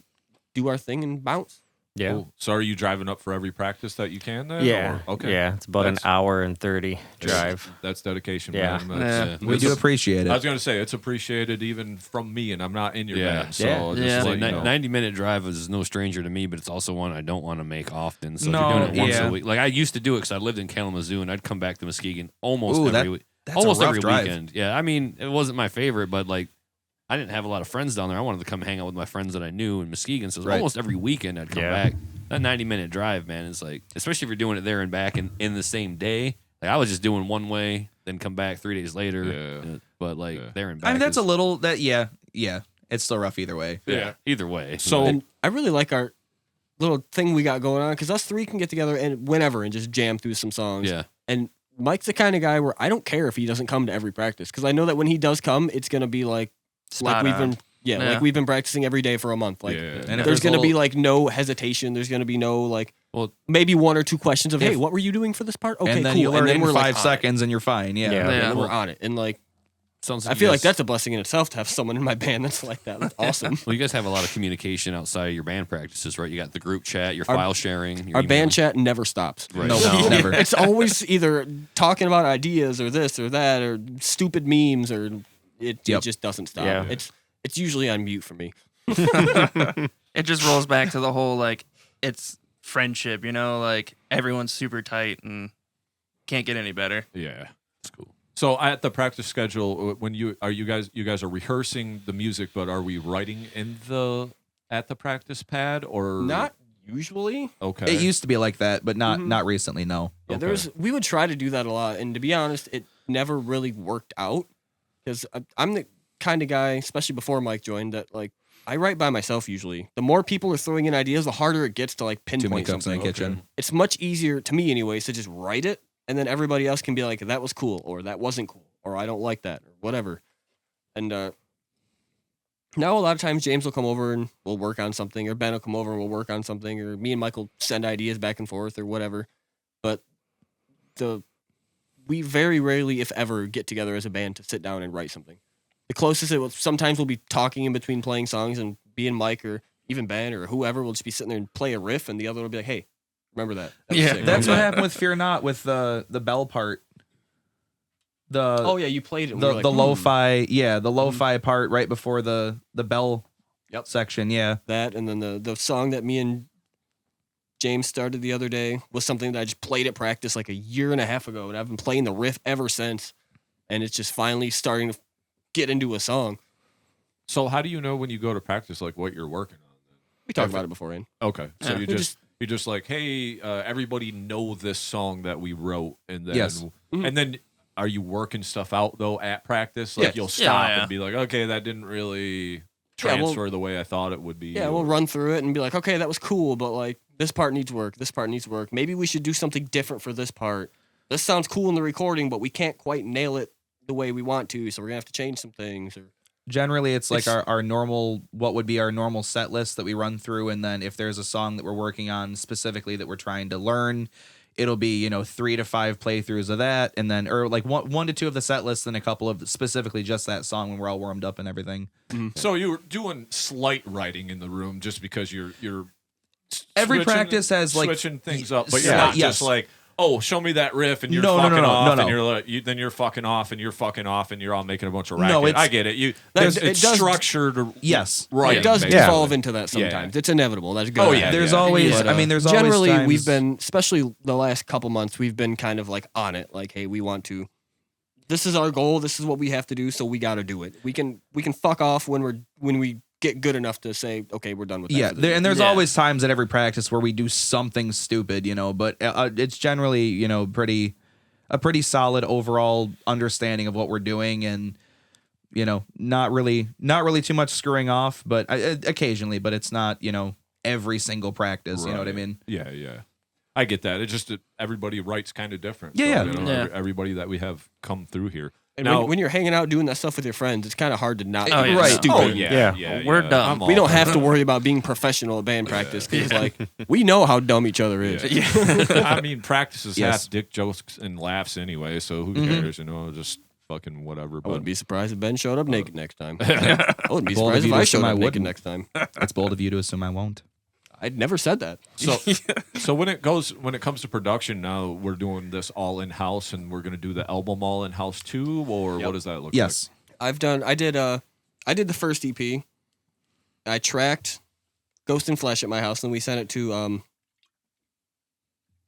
do our thing and bounce. Yeah. Cool. So are you driving up for every practice that you can then? Yeah. Or? Okay. Yeah, it's about an hour and 30 drive. That's dedication, Yeah. man. We do appreciate it. I was going to say, it's appreciated even from me, and I'm not in your band. So Yeah. just let you know. 90-minute drive is no stranger to me, but it's also one I don't want to make often. So No, if you're doing it once yeah. a week, like I used to do it because I lived in Kalamazoo, and I'd come back to Muskegon almost every week. That's Almost a rough every drive. weekend. Yeah, I mean, it wasn't my favorite, but like I didn't have a lot of friends down there. I wanted to come hang out with my friends that I knew in Muskegon. So it was almost every weekend I'd come back. That 90-minute drive, man, is like, especially if you're doing it there and back in the same day. Like I was just doing one way, then come back 3 days later. Yeah. But like there and back. I mean, that's is, a little it's still rough either way. Yeah. Either way. So And I really like our little thing we got going on, because us three can get together and whenever and just jam through some songs. Yeah. And Mike's the kind of guy where I don't care if he doesn't come to every practice, because I know that when he does come, it's gonna be like Spot we've on. been like we've been practicing every day for a month. Like And if there's gonna be little- like no hesitation. There's gonna be no like Well, maybe 1 or 2 questions of, hey, what were you doing for this part? Okay, and then cool. you learn and then in we're 5 like, on it. seconds and you're fine. Yeah. And then we're on it. And like sounds I like feel you like guys- that's a blessing in itself to have someone in my band that's like that. That's awesome. Well, you guys have a lot of communication outside of your band practices, right? You got the group chat, your file sharing. Your Our email. band chat never stops. Right. No, never. It's always either talking about ideas or this or that or stupid memes, or it just doesn't stop. Yeah. It's usually on mute for me. It just rolls back to the whole like it's friendship, you know, like everyone's super tight and can't get any better. yeah, it's cool. So at the practice schedule, when you guys are rehearsing the music, but are we writing at the practice pad or Not usually. Okay. It used to be like that, but not recently. No. Yeah, we would try to do that a lot, and to be honest, it never really worked out because kind of guy, especially before Mike joined, that like I write by myself usually. The more people are throwing in ideas, the harder it gets to like pinpoint something. In the kitchen. It's much easier to me anyways to just write it, and then everybody else can be like, that was cool, or that wasn't cool, or I don't like that, or whatever. And now a lot of times James will come over and we'll work on something, or Ben will come over and we'll work on something, or me and Mike will send ideas back and forth or whatever. But we very rarely, if ever, get together as a band to sit down and write something. The closest it will, sometimes we'll be talking in between playing songs, and me and Mike or even Ben or whoever will just be sitting there and play a riff, and the other will be like, hey, remember that. That was sick. That's what happened with Fear Not with the bell part. You played it. The lo-fi, the lo-fi part right before the bell section, that, and then the song that me and James started the other day was something that I just played at practice like a year and a half ago, and I've been playing the riff ever since, and it's just finally starting to get into a song. So how do you know when you go to practice like what you're working on? We talked about it beforehand. Okay, so you're just like, hey, everybody know this song that we wrote, and then and then. Are you working stuff out though at practice? Like you'll stop and be like, okay, that didn't really transfer the way I thought it would be. Yeah, we'll run through it and be like, okay, that was cool, but like this part needs work. This part needs work. Maybe we should do something different for this part. This sounds cool in the recording, but we can't quite nail it the way we want to, so we're gonna have to change some things. Or generally, it's like our normal, what would be our normal set list that we run through, and then if there's a song that we're working on specifically that we're trying to learn, it'll be 3 to 5 playthroughs of that, and then or like one to 2 of the set list, and a couple of specifically just that song when we're all warmed up and everything. So you're doing slight writing in the room just because you're every practice has like switching things up, but you're not just like, oh, show me that riff, and you're fucking off, and you're like, then you're fucking off, and you're fucking off, and you're all making a bunch of racket. No, I get it. It's structured. Right. It does devolve into that sometimes. It's inevitable. That's good. Oh yeah. There's always. There's generally always times... we've been, especially the last couple months, we've been kind of like on it. Like, hey, we want to. This is our goal. This is what we have to do. So we got to do it. We can fuck off when we get good enough to say, okay, we're done with that. Yeah, and there's always times at every practice where we do something stupid, but it's generally, a pretty solid overall understanding of what we're doing, and not really too much screwing off, but occasionally, but it's not, every single practice, you know what I mean? Yeah. I get that. It's just that everybody writes kind of different. Everybody that we have come through here. And now, when you're hanging out doing that stuff with your friends, it's kind of hard to not stupid. Oh, yeah. We're dumb. We don't have to worry about being professional at band practice because like we know how dumb each other is. I mean, practice is half dick jokes and laughs anyway, so who cares? Just fucking whatever. I wouldn't be surprised if Ben showed up naked next time. I wouldn't be surprised if I showed up naked next time. It's bold of you to assume I won't. I'd never said that. So when it comes to production now, we're doing this all in house, and we're gonna do the album all in house too, or what does that look like? Yes, I did the first EP. I tracked Ghost and Flesh at my house, and we sent it to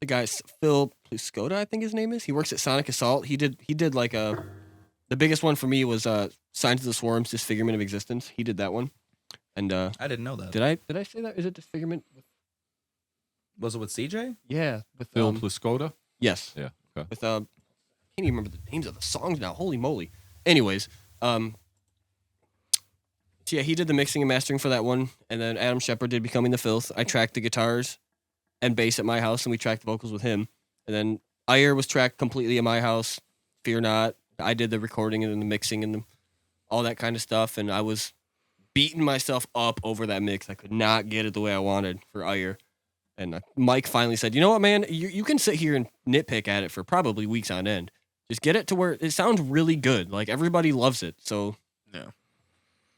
the guy Phil Pluskoda, I think his name is. He works at Sonic Assault. He did like the biggest one for me was Signs of the Swarm's Disfigurement of Existence. He did that one. And I didn't know that. Did I say that? Is it Disfigurement? Was it with CJ? Yeah, with Phil Pluskoda. Yes. Yeah. Okay. With I can't even remember the names of the songs now. Holy moly! Anyways, he did the mixing and mastering for that one, and then Adam Shepard did Becoming the Filth. I tracked the guitars and bass at my house, and we tracked the vocals with him. And then Ire was tracked completely at my house. Fear Not. I did the recording and the mixing and all that kind of stuff, and I was beating myself up over that mix. I could not get it the way I wanted for Ire. And Mike finally said, you know what, man? You can sit here and nitpick at it for probably weeks on end. Just get it to where it sounds really good. Like, everybody loves it. So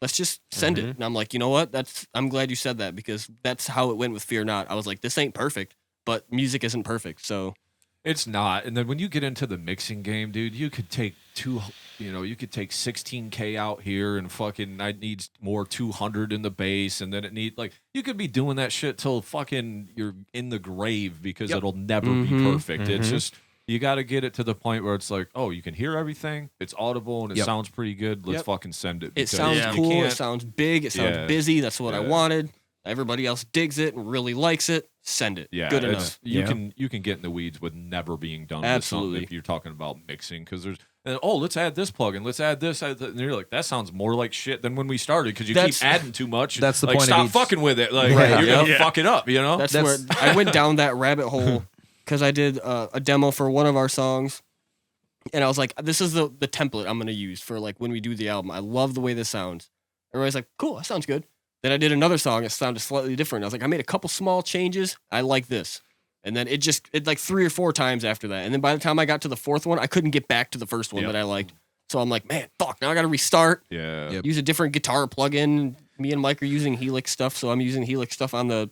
let's just send it. And I'm like, you know what? I'm glad you said that, because that's how it went with Fear Not. I was like, this ain't perfect, but music isn't perfect. So it's not. And then when you get into the mixing game, dude, you could take 16K out here, and fucking I need more 200 in the bass, and then you could be doing that shit till fucking you're in the grave, because it'll never be perfect. It's just, you got to get it to the point where it's like, oh, you can hear everything, it's audible, and it sounds pretty good. Let's fucking send it. It sounds cool. It sounds big. It sounds busy. That's what I wanted. Everybody else digs it and really likes it. Send it. Yeah, good enough. You can get in the weeds with never being done Absolutely. with something if you're talking about mixing, because there's let's add this plugin, let's add this, and you're like, that sounds more like shit than when we started because you keep adding too much. That's the like, point. Stop fucking with it. Like you're gonna fuck it up. You know. That's where I went down that rabbit hole because I did a demo for one of our songs, and I was like, this is the template I'm gonna use for like when we do the album. I love the way this sounds. Everybody's like, cool, that sounds good. Then I did another song. It sounded slightly different. I was like, I made a couple small changes. I like this. And then it like 3 or 4 times after that. And then by the time I got to the 4th one, I couldn't get back to the first one that I liked. So I'm like, man, fuck, now I got to restart. Yeah. Use a different guitar plugin. Me and Mike are using Helix stuff. So I'm using Helix stuff on the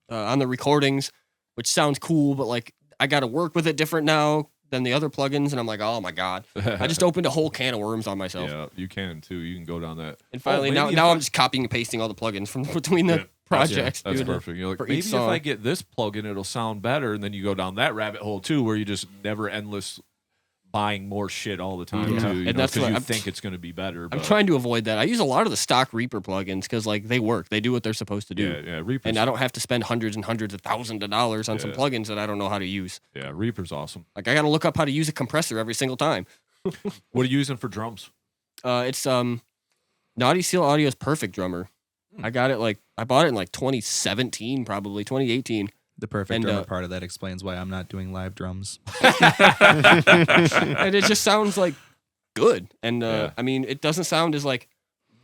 recordings, which sounds cool. But like, I got to work with it different now than the other plugins. And I'm like, oh my God. I just opened a whole can of worms on myself. Yeah, you can too. You can go down that. And finally, now I'm just copying and pasting all the plugins from between the projects. That's perfect. You're like, maybe if I get this plugin, it'll sound better. And then you go down that rabbit hole too, where you just never endless buying more shit all the time too. And that's because you think it's going to be better. I'm trying to avoid that. I use a lot of the stock Reaper plugins because like they work. They do what they're supposed to do. Yeah, Reaper. And I don't have to spend hundreds and hundreds of thousands of dollars on some plugins that I don't know how to use. Yeah, Reaper's awesome. Like I got to look up how to use a compressor every single time. What are you using for drums? It's Naughty Seal Audio's Perfect Drummer. I got it I bought it in like 2017, probably 2018. The perfect drummer part of that explains why I'm not doing live drums. And it just sounds like good. And I mean, it doesn't sound as like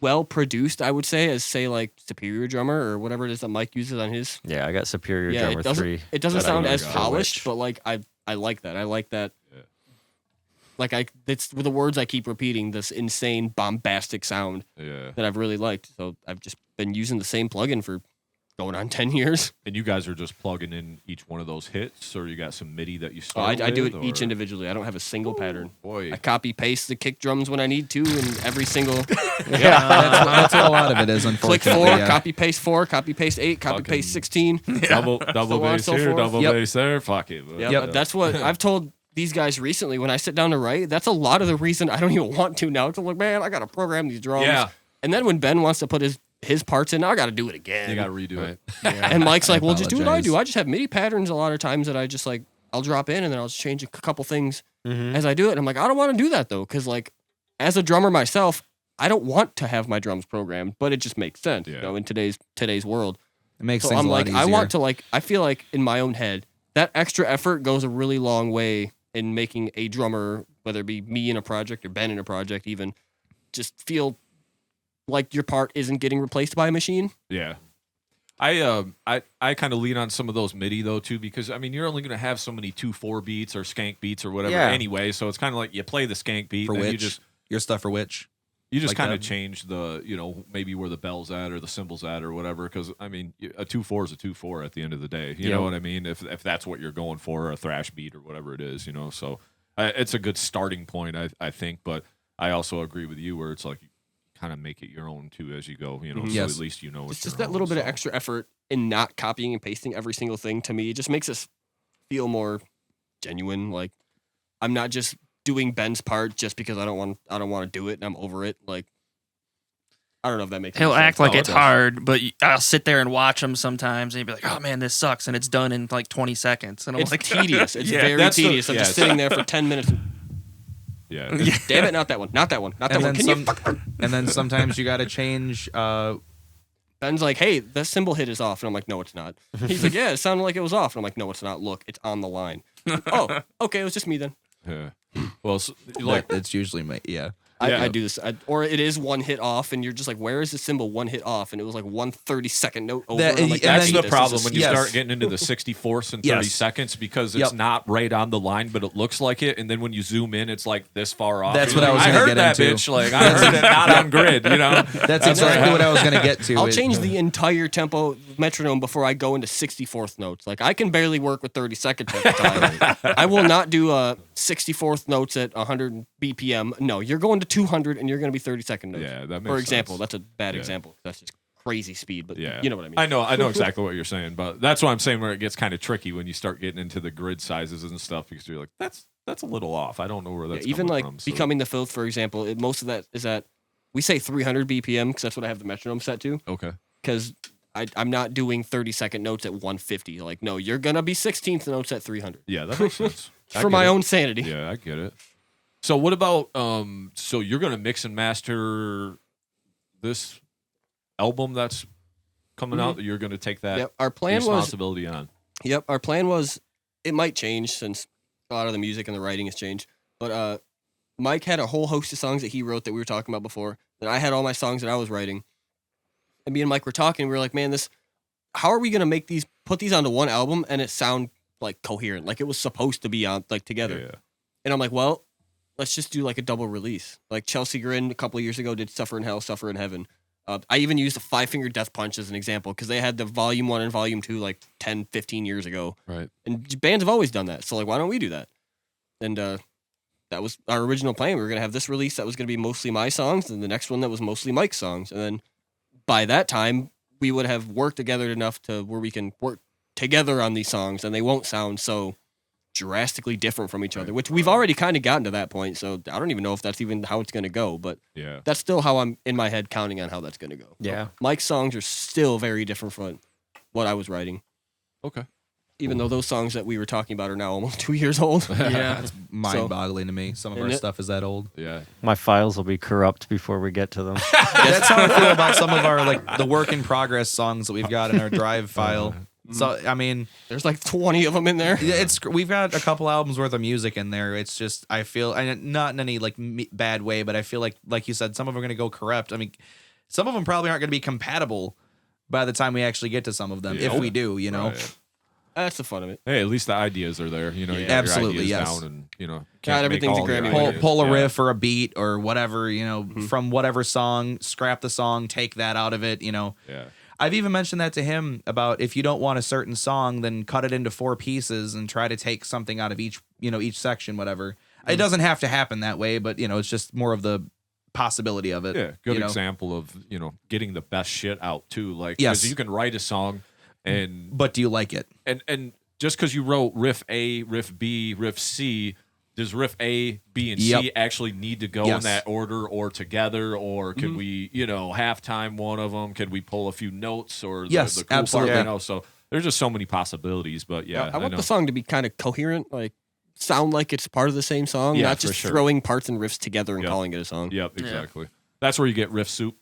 well produced, I would say, as say like Superior Drummer or whatever it is that Mike uses on his. Yeah, I got Superior Drummer 3. It doesn't sound as polished, but like I like that. I like that. Yeah. Like it's the words I keep repeating, this insane bombastic sound that I've really liked. So I've just been using the same plugin for going on 10 years. And you guys are just plugging in each one of those hits, or you got some MIDI that you start I do it each individually. I don't have a single pattern. Boy. I copy paste the kick drums when I need to, and every single that's what a lot of it is. Unfortunately, click 4, copy paste 4, copy paste 8, copy paste 16. Double bass here, double bass there. Fuck it. That's what I've told these guys recently when I sit down to write. That's a lot of the reason I don't even want to now. It's like, man, I got to program these drums. Yeah. And then when Ben wants to put his parts in, now I got to do it again. You got to redo it. And Mike's like, well, just do what I do. I just have MIDI patterns a lot of times that I just like, I'll drop in and then I'll just change a couple things as I do it. And I'm like, I don't want to do that though. Cause like as a drummer myself, I don't want to have my drums programmed, but it just makes sense, you know, in today's world. It makes things a lot easier. I want to like, I feel like in my own head, that extra effort goes a really long way in making a drummer, whether it be me in a project or Ben in a project, even just feel like your part isn't getting replaced by a machine. Yeah. I kind of lean on some of those MIDI though too, because I mean you're only going to have so many 2/4 beats or skank beats or whatever anyway, so it's kind of like you play the skank beat for and which your stuff for which you just like kind of change the, you know, maybe where the bell's at or the cymbal's at or whatever, because I mean a 2/4 is a 2/4 at the end of the day, you know what I mean, if that's what you're going for, a thrash beat or whatever it is, you know. So it's a good starting point, I think, but I also agree with you where it's like kind of make it your own too as you go, you know. So at least you know it's just that little bit of extra effort in not copying and pasting every single thing. To me, it just makes us feel more genuine. Like I'm not just doing Ben's part just because I don't want to do it and I'm over it. Like I don't know if that makes sense. He'll act like it's hard, but I'll sit there and watch him sometimes and he'll be like, oh man, this sucks, and it's done in like 20 seconds, and I'm like, tedious. It's very tedious. I'm just sitting there for 10 minutes. Yeah. Damn it, not that one. Not that one. Not that one. And then sometimes you got to change. Ben's like, hey, the cymbal hit is off. And I'm like, no, it's not. He's like, yeah, it sounded like it was off. And I'm like, no, it's not. Look, it's on the line. Oh, okay, it was just me then. Yeah. Well, like it's usually I do this, or it is one hit off, and you're just like, where is the cymbal one hit off? And it was like 1 30-second note over. That's the problem when you start getting into the 64ths and 30 seconds, because it's not right on the line, but it looks like it. And then when you zoom in, it's like this far off. That's what I was going to get into. Bitch. Like I heard it not on grid, you know. That's exactly what I was going to get to. I'll change the entire tempo metronome before I go into 64th notes. Like I can barely work with 32nd tempo time. I will not do 64th notes at 100 BPM. No, you're going to 200 and you're going to be 32nd notes. Yeah, that makes For example, sense. That's a bad example. That's just crazy speed, but you know what I mean. I know exactly what you're saying, but that's what I'm saying where it gets kind of tricky when you start getting into the grid sizes and stuff, because you're like, that's a little off. I don't know where that's even like from, becoming the Filth, for example. Most of that is at we say 300 BPM because that's what I have the metronome set to. Okay. Because I'm not doing 30-second notes at 150. Like, no, you're gonna be 16th notes at 300. Yeah, that makes sense. For my own sanity. Yeah, I get it. So what about so you're gonna mix and master this album that's coming out, that you're gonna take that our plan responsibility on? Yep, our plan was, it might change since a lot of the music and the writing has changed, but Mike had a whole host of songs that he wrote that we were talking about before, and I had all my songs that I was writing. And me and Mike were talking, we were like, man, how are we going to put these onto one album and it sound like coherent, like it was supposed to be on, like together. Yeah. And I'm like, well, let's just do like a double release. Like Chelsea Grin a couple of years ago did Suffer in Hell, Suffer in Heaven. I even used the 5 Finger Death Punch as an example because they had the Volume 1 and Volume 2 like 10, 15 years ago. Right. And bands have always done that. So like, why don't we do that? And that was our original plan. We were going to have this release that was going to be mostly my songs and the next one that was mostly Mike's songs. And then by that time, we would have worked together enough to where we can work together on these songs and they won't sound so drastically different from each other, which we've already kind of gotten to that point. So I don't even know if that's even how it's going to go, but that's still how I'm in my head counting on how that's going to go. Yeah. So Mike's songs are still very different from what I was writing. Okay. Even though those songs that we were talking about are now almost 2 years old. Yeah. It's mind-boggling to me. Some of our stuff is that old. Yeah. My files will be corrupt before we get to them. That's how I feel about some of our like the work in progress songs that we've got in our drive file. So I mean, there's like 20 of them in there. We've got a couple albums worth of music in there. It's just I feel, and not in any like bad way, but I feel like you said, some of them are going to go corrupt. I mean, some of them probably aren't going to be compatible by the time we actually get to some of them, if we do, you know. Right. That's the fun of it. Hey, at least the ideas are there. You know, you got absolutely, your ideas yes. down and, you know, Not everything's a Grammy winner. Pull a riff or a beat or whatever, you know, from whatever song, scrap the song, take that out of it, you know. Yeah. I've even mentioned that to him about if you don't want a certain song, then cut it into 4 pieces and try to take something out of each section, whatever. It doesn't have to happen that way, but, you know, it's just more of the possibility of it. Yeah, good you know? example of, you know, getting the best shit out, too. Like, yes. 'cause you can write a song and... But do you like it? And just because you wrote riff A, riff B, riff C, does riff A, B, and C actually need to go in that order or together? Or could we, you know, halftime one of them? Could we pull a few notes or the cool absolutely. part? You know, so there's just so many possibilities. But I want the song to be kind of coherent, like sound like it's part of the same song, not just throwing parts and riffs together and calling it a song. Yep, exactly. That's where you get riff soup.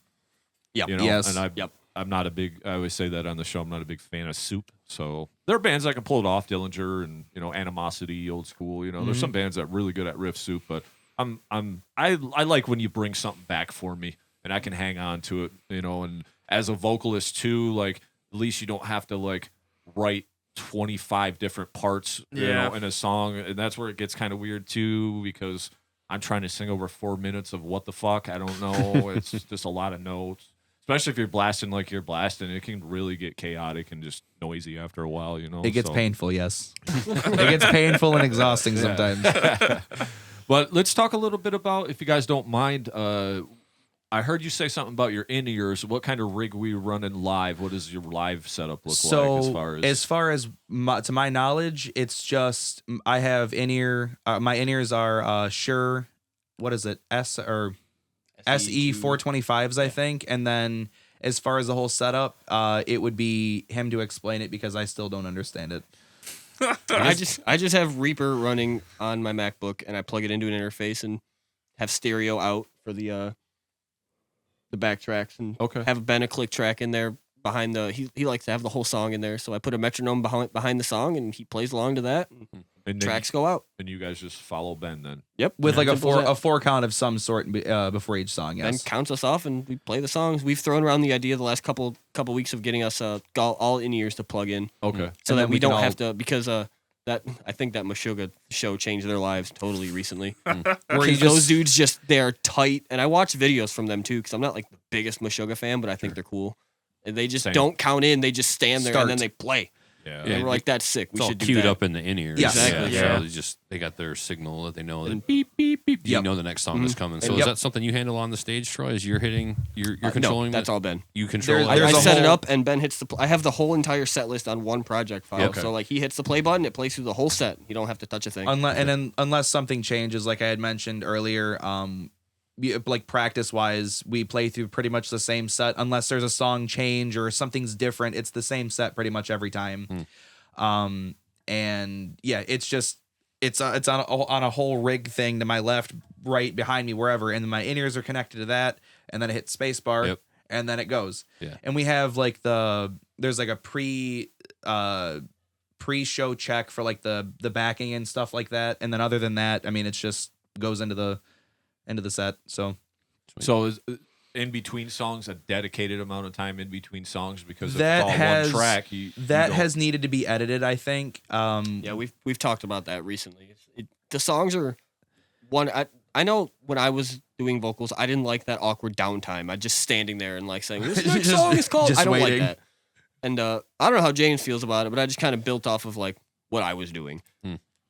Yep. You know? Yes. And I'm not a big, I always say that on the show, I'm not a big fan of soup. So there are bands that can pull it off, Dillinger and, you know, Animosity, Old School. You know, there's some bands that are really good at riff soup, but I like when you bring something back for me and I can hang on to it, you know, and as a vocalist too, like at least you don't have to like write 25 different parts, you know, in a song. And that's where it gets kind of weird too, because I'm trying to sing over 4 minutes of what the fuck. I don't know. It's just a lot of notes. Especially if you're blasting like you're blasting, it can really get chaotic and just noisy after a while, you know? It gets painful, yes. It gets painful and exhausting sometimes. But let's talk a little bit about, if you guys don't mind, I heard you say something about your in-ears. What kind of rig were you running live? What does your live setup look like as far as to my knowledge, it's just I have in-ear. My in-ears are Shure, what is it, SE 425s, I think. And then as far as the whole setup, it would be him to explain it because I still don't understand it. I just have Reaper running on my MacBook and I plug it into an interface and have stereo out for the backtracks and have Ben a click track in there behind he likes to have the whole song in there, so I put a metronome behind the song and he plays along to that. And tracks go out. And you guys just follow Ben then? Yep. With like a four count of some sort before each song, yes. Ben counts us off and we play the songs. We've thrown around the idea the last couple weeks of getting us all in-ears to plug in. Okay. So that we don't have to, because I think that Meshuggah show changed their lives totally recently. Where those dudes they're tight. And I watch videos from them too, because I'm not like the biggest Meshuggah fan, but I think they're cool. And they just don't count in. They just stand there and then they play. Yeah. And we're like, that's sick. We it's should all do queued that. up in the in-ears. Exactly. Yeah. So they got their signal that they know that beep, beep, beep. You know the next song is coming. So is that something you handle on the stage, Troy? As you're hitting, you're controlling? No, that's all Ben. You control I set it up and Ben hits the I have the whole entire set list on one project file. Okay. So like he hits the play button, it plays through the whole set. You don't have to touch a thing. Unless something changes, like I had mentioned earlier, like practice wise, we play through pretty much the same set unless there's a song change or something's different. It's the same set pretty much every time. And yeah, it's on a whole rig thing to my left, right, behind me, wherever, and then my in-ears are connected to that, and then I hit spacebar, and then it goes. Yeah. And we have like there's like a pre-show check for like the backing and stuff like that, and then other than that, I mean, it's just goes into the set. So is in between songs a dedicated amount of time in between songs, because that if it's all one track, that has needed to be edited, I think. Yeah, we've talked about that recently. The songs are one. I know when I was doing vocals, I didn't like that awkward downtime. I just standing there and like saying, "This next song is called." I don't waiting. Like that. And I don't know how James feels about it, but I just kind of built off of like what I was doing,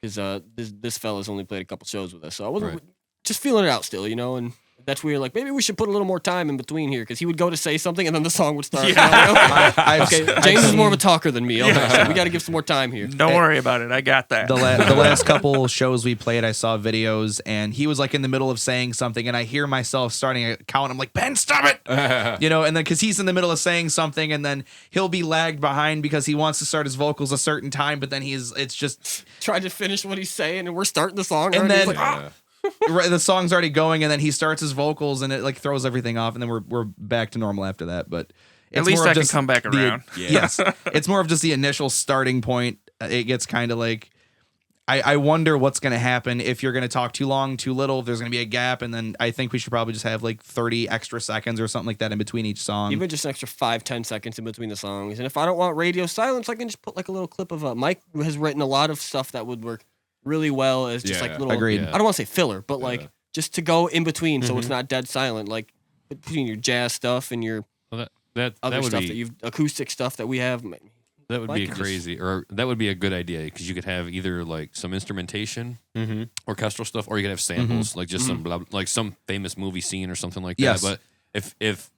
because this fella's only played a couple shows with us, so I wasn't just feeling it out still, you know. And that's where you're like, maybe we should put a little more time in between here, because he would go to say something and then the song would start. Yeah. Okay, James is more of a talker than me. So we got to give some more time here. Don't worry about it. I got that. The last couple shows we played, I saw videos, and he was like in the middle of saying something, and I hear myself starting to count. I'm like, Ben, stop it! You know, and then because he's in the middle of saying something, and then he'll be lagged behind because he wants to start his vocals a certain time, but then it's just trying to finish what he's saying, and we're starting the song, and then. Like, the song's already going, and then he starts his vocals, and it like throws everything off, and then we're back to normal after that. But at least I can come back around. Yes, it's more of just the initial starting point. It gets kind of like I wonder what's going to happen if you're going to talk too long, too little. If there's going to be a gap, and then I think we should probably just have like 30 extra seconds or something like that in between each song. Even just an extra 5-10 seconds in between the songs. And if I don't want radio silence, I can just put like a little clip of Mike has written a lot of stuff that would work really well as just like little. Agreed. I don't want to say filler, but like just to go in between, so it's not dead silent, like between your jazz stuff and your that other would stuff be, that you've acoustic stuff that we have. That would be crazy, or that would be a good idea, because you could have either like some instrumentation, orchestral stuff, or you could have samples, like just some like some famous movie scene or something like that. But if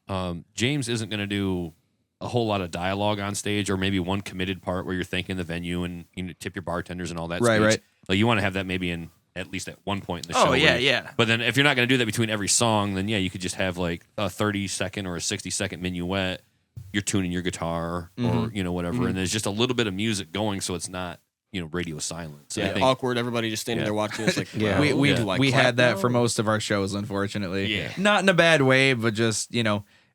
James isn't going to do a whole lot of dialogue on stage, or maybe one committed part where you're thanking the venue and you tip your bartenders and all that, right. Like you want to have that maybe in at least at one point in the show. Oh yeah. But then if you're not going to do that between every song, then you could just have like a 30-second or a 60-second minuet. You're tuning your guitar or whatever, and there's just a little bit of music going, so it's not radio silence. So awkward. Everybody just standing there watching. It's like we had that for most of our shows, unfortunately. Yeah, not in a bad way, but just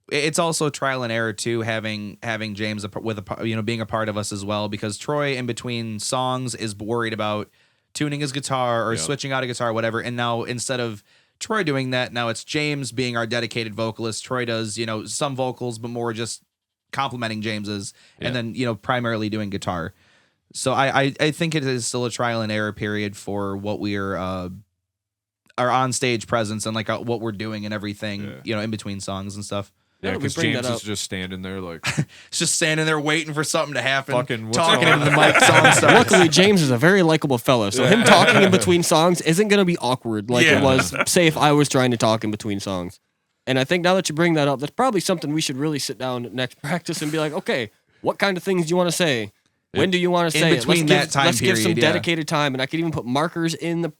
it's also trial and error too. Having James being a part of us as well, because Troy in between songs is worried about tuning his guitar or switching out a guitar, whatever. And now instead of Troy doing that, now it's James being our dedicated vocalist. Troy does some vocals, but more just complimenting James's, and then primarily doing guitar. So I think it is still a trial and error period for what we're our on stage presence and like what we're doing and everything in between songs and stuff. Yeah, because James is just standing there like it's just standing there waiting for something to happen, fucking talking into the mic. Song starts. Luckily, James is a very likable fellow, so him talking in between songs isn't going to be awkward like it was, say, if I was trying to talk in between songs. And I think now that you bring that up, that's probably something we should really sit down at next practice and be like, okay, what kind of things do you want to say? When do you want to say it? Let's give some dedicated time, and I could even put markers in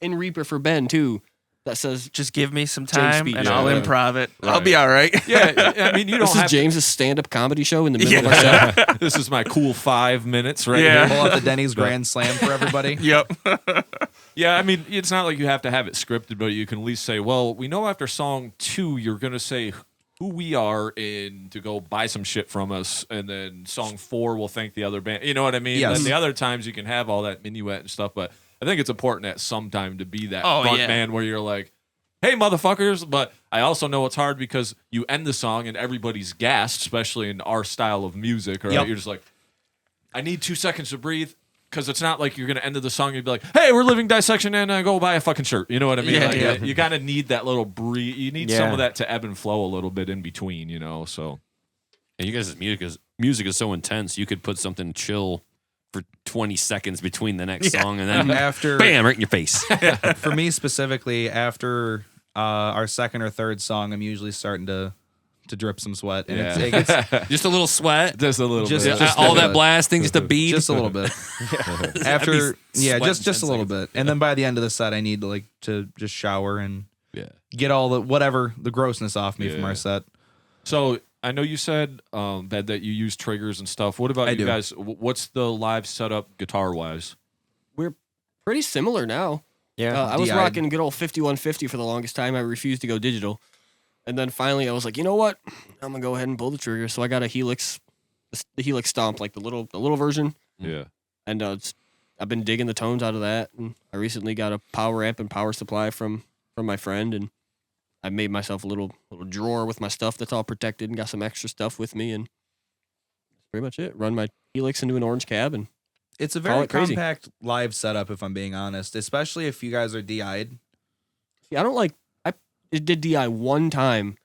Reaper for Ben too. That says, just give me some time and I'll improv it. Right. I'll be all right. Yeah, I mean, this is James's stand-up comedy show in the middle of our set. This is my cool 5 minutes right here. Pull out the Denny's Grand Slam for everybody. Yep. Yeah, I mean, it's not like you have to have it scripted, but you can at least say, well, we know after song 2, you're going to say who we are and to go buy some shit from us, and then song 4 we'll thank the other band. You know what I mean? Yes. And the other times you can have all that minuet and stuff, but I think it's important at some time to be that front man where you're like, hey, motherfuckers. But I also know it's hard because you end the song and everybody's gassed, especially in our style of music. Right? You're just like, I need 2 seconds to breathe, because it's not like you're going to end the song and you'd be like, hey, we're living Dissection and go buy a fucking shirt. You know what I mean? You kind of need that little breathe. You need some of that to ebb and flow a little bit in between, so. And you guys' music is so intense, you could put something chill for 20 seconds between the next song, and then after bam, right in your face. For me specifically, after our second or third song, I'm usually starting to drip some sweat, and it's just a little sweat, just a little bit. All that blasting, just a bead, just a little bit. After just a little bit, and then by the end of the set, I need to just shower and get all the grossness off me from our set. So I know you said that you use triggers and stuff. What about you guys? What's the live setup guitar wise? We're pretty similar now. Yeah, I was rocking good old 5150 for the longest time. I refused to go digital, and then finally I was like, you know what? I'm gonna go ahead and pull the trigger. So I got a Helix, the Helix Stomp, like the little version. Yeah, and I've been digging the tones out of that. And I recently got a power amp and power supply from my friend, and I made myself a little drawer with my stuff that's all protected, and got some extra stuff with me, and that's pretty much it. Run my Helix into an orange cab, and it's a very compact live setup, if I'm being honest, especially if you guys are DI'd. See, I did DI one time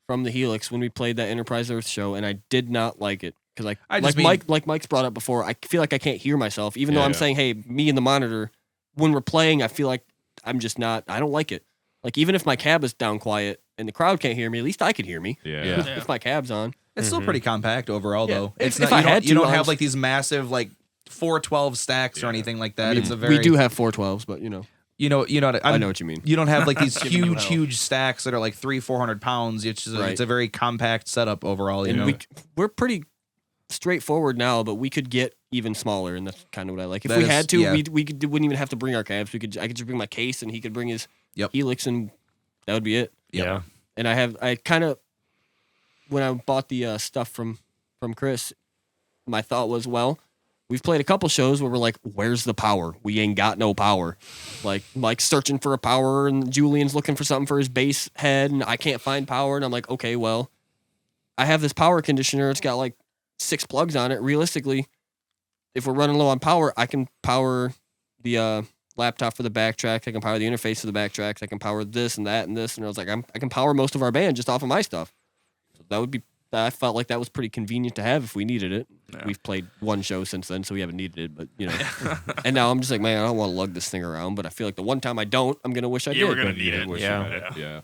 from the Helix when we played that Enterprise Earth show, and I did not like it. Because like Mike's brought up before, I feel like I can't hear myself, even though I'm saying, hey, me and the monitor, when we're playing, I feel like I'm just not, I don't like it. Like, even if my cab is down quiet and the crowd can't hear me, at least I could hear me. Yeah. If my cab's on. It's still pretty compact overall, though. If It's I had to, you don't have like these massive like 412 stacks or anything like that. It's a very we do have 412s, but I know what you mean. You don't have like these huge stacks that are like 300-400 pounds. It's a very compact setup overall. We're pretty straightforward now, but we could get even smaller, and that's kind of what I like. If we had to, we wouldn't even have to bring our cabs. I could just bring my case, and he could bring his Helix, and that would be it. Yeah. And I kind of, when I bought the stuff from Chris, my thought was, well, we've played a couple shows where we're like, where's the power? We ain't got no power. Like Mike's searching for a power, and Julian's looking for something for his bass head, and I can't find power. And I'm like, okay, well, I have this power conditioner. It's got like 6 plugs on it. Realistically, if we're running low on power, I can power the laptop for the backtrack. I can power the interface for the backtracks. I can power this and that and this. And I was like, I can power most of our band just off of my stuff. So I felt like that was pretty convenient to have if we needed it. Yeah. We've played one show since then, so we haven't needed it. But and now I'm just like, man, I don't want to lug this thing around. But I feel like the one time I don't, I'm gonna wish I did. We're gonna need it.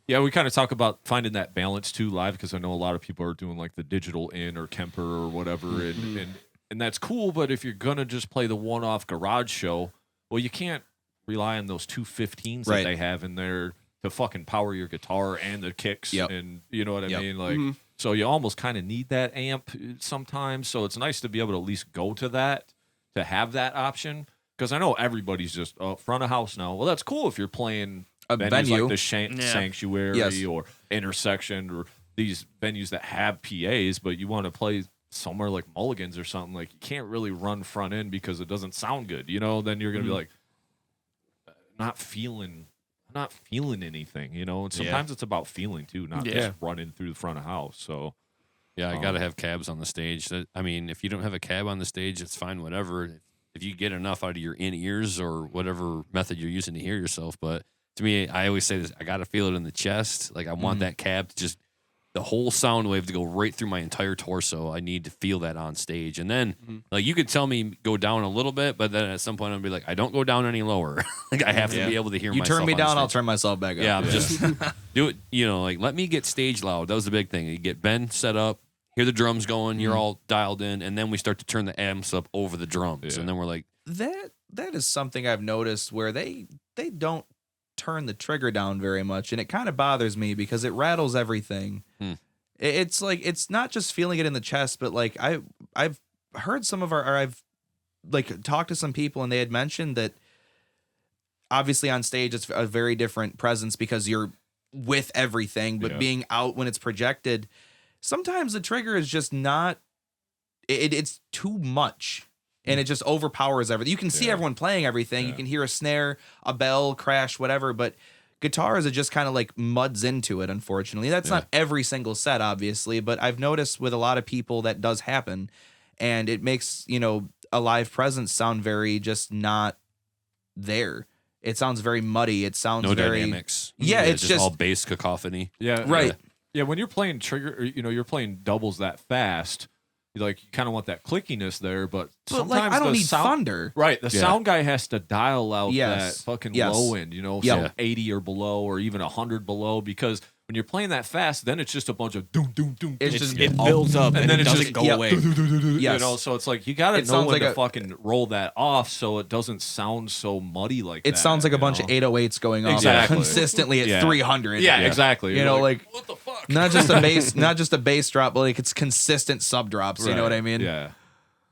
Yeah, we kind of talk about finding that balance too live, because I know a lot of people are doing like the digital in or Kemper or whatever, and that's cool. But if you're gonna just play the one-off garage show, well, you can't rely on those 215s that they have in there to fucking power your guitar and the kicks, and you know what I mean. Like, so you almost kind of need that amp sometimes. So it's nice to be able to at least go to that, to have that option, because I know everybody's just front of house now. Well, that's cool if you're playing a venue like the Sanctuary or Intersection or these venues that have PAs, but you want to play somewhere like Mulligan's or something, like you can't really run front end because it doesn't sound good, then you're gonna be like not feeling anything, and sometimes it's about feeling too, not just running through the front of house. So I gotta have cabs on the stage. I mean, if you don't have a cab on the stage, it's fine, whatever, if you get enough out of your in-ears or whatever method you're using to hear yourself. But to me, I always say this, I got to feel it in the chest. Like, I want that cab to just, the whole sound wave to go right through my entire torso. I need to feel that on stage. And then, like, you could tell me go down a little bit, but then at some point I'll be like, I don't go down any lower. Like, I have to be able to hear myself. You turn me down, I'll turn myself back up. Yeah, I'm just, do it, like, let me get stage loud. That was the big thing. You get Ben set up, hear the drums going, you're all dialed in, and then we start to turn the amps up over the drums. And then we're like, that is something I've noticed where they don't turn the trigger down very much, and it kind of bothers me because it rattles everything. It's like, it's not just feeling it in the chest, but like I've heard I've like talked to some people, and they had mentioned that obviously on stage it's a very different presence because you're with everything, but being out when it's projected, sometimes the trigger is just not, it's too much. And it just overpowers everything. You can see everyone playing everything. You can hear a snare, a bell, crash, whatever. But guitars, it just kind of like muds into it, unfortunately. That's not every single set, obviously. But I've noticed with a lot of people that does happen. And it makes, a live presence sound very just not there. It sounds very muddy. It sounds no very... dynamics. Yeah, it's just all bass cacophony. Yeah. Right. Yeah, when you're playing trigger, you're playing doubles that fast, you kind of want that clickiness there, but sometimes like, I don't need thunder. Right, the sound guy has to dial out that fucking low end, Yep. so 80 or below, or even 100 below, because when you're playing that fast, then it's just a bunch of doom, doom, doom. It builds up and then it doesn't go away. You know, so it's like you got to know when to fucking roll that off so it doesn't sound so muddy like that. It sounds like a bunch of 808s going off consistently at 300. Yeah, exactly. You know, like what the fuck? not just a bass drop, but like it's consistent sub drops. You know what I mean? Yeah.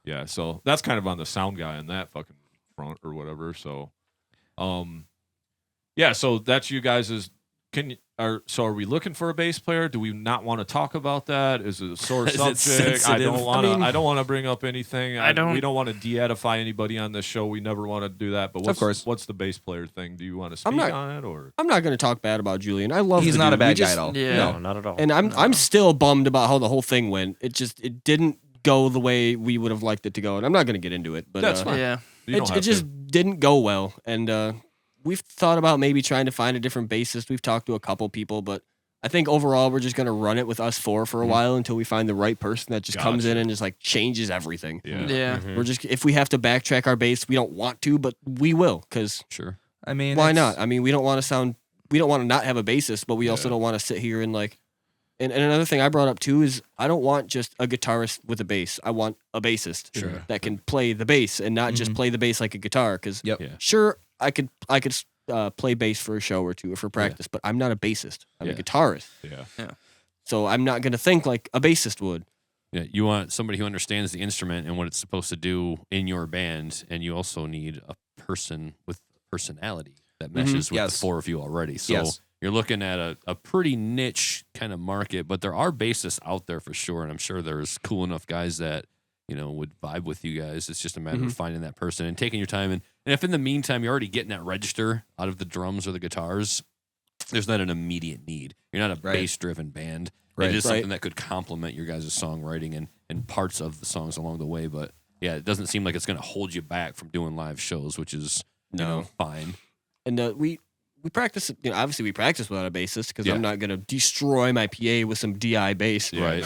Yeah. So that's kind of on the sound guy in that fucking front or whatever. So, yeah. So that's you guys' So are we looking for a bass player? Do we not want to talk about that? Is it a sore subject? I don't want to bring up anything. We don't want to de-edify anybody on this show. We never want to do that. But what's the bass player thing? Do you want to speak on it or? I'm not going to talk bad about Julian. I love. He's not a bad guy at all. Yeah, no, not at all. And I'm still bummed about how the whole thing went. It didn't go the way we would have liked it to go, and I'm not going to get into it. But that's fine. Yeah, it just didn't go well, and we've thought about maybe trying to find a different bassist. We've talked to a couple people, but I think overall we're just going to run it with us four for a while until we find the right person that just comes in and just like changes everything. Yeah. We're just, if we have to backtrack our bass, we don't want to, but we will, because Sure. I mean, why not? I mean, we don't want to not have a bassist, but we also don't want to sit here and like. And another thing I brought up too is I don't want just a guitarist with a bass. I want a bassist that can play the bass and not just play the bass like a guitar. Because sure, I could play bass for a show or two or for practice, but I'm not a bassist. I'm a guitarist. Yeah. So I'm not gonna think like a bassist would. Yeah, you want somebody who understands the instrument and what it's supposed to do in your band, and you also need a person with personality that meshes with the four of you already. So you're looking at a pretty niche kind of market, but there are bassists out there for sure, and I'm sure there's cool enough guys that, you know, would vibe with you guys. It's just a matter of finding that person and taking your time. And if in the meantime you're already getting that register out of the drums or the guitars, there's not an immediate need. You're not a bass-driven band. It is something that could complement your guys' songwriting and parts of the songs along the way. But yeah, it doesn't seem like it's going to hold you back from doing live shows, which is you know, fine. And we practice, you know, obviously we practice without a bassist because I'm not going to destroy my PA with some DI bass. Right.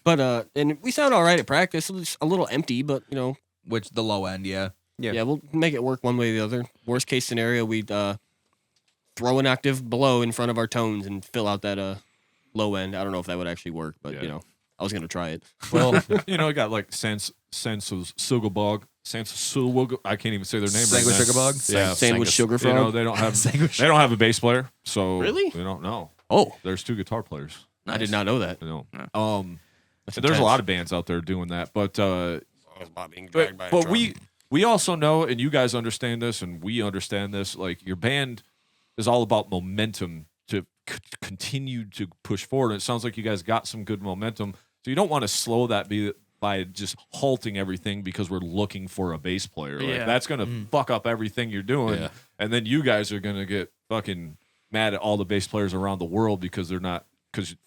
But, and we sound all right at practice. It's a little empty, but, you know. Which the low end, Yeah, we'll make it work one way or the other. Worst case scenario, we'd throw an octave below in front of our tones and fill out that low end. I don't know if that would actually work, but, you know, I was going to try it. Well, you know, you got like sense of Sugabog. I can't even say their name. Sandwich Sugar Bog? Yeah. Sandwich Sugar Frog? You know, they don't have a bass player, so really? they don't know. Oh. There's 2 guitar players. Nice. I did not know that. You know. There's a lot of bands out there doing that, but we also know, and you guys understand this, and we understand this, like your band is all about momentum to continue to push forward. And it sounds like you guys got some good momentum, so you don't want to slow that by just halting everything because we're looking for a bass player. Like that's gonna fuck up everything you're doing, and then you guys are gonna get fucking mad at all the bass players around the world because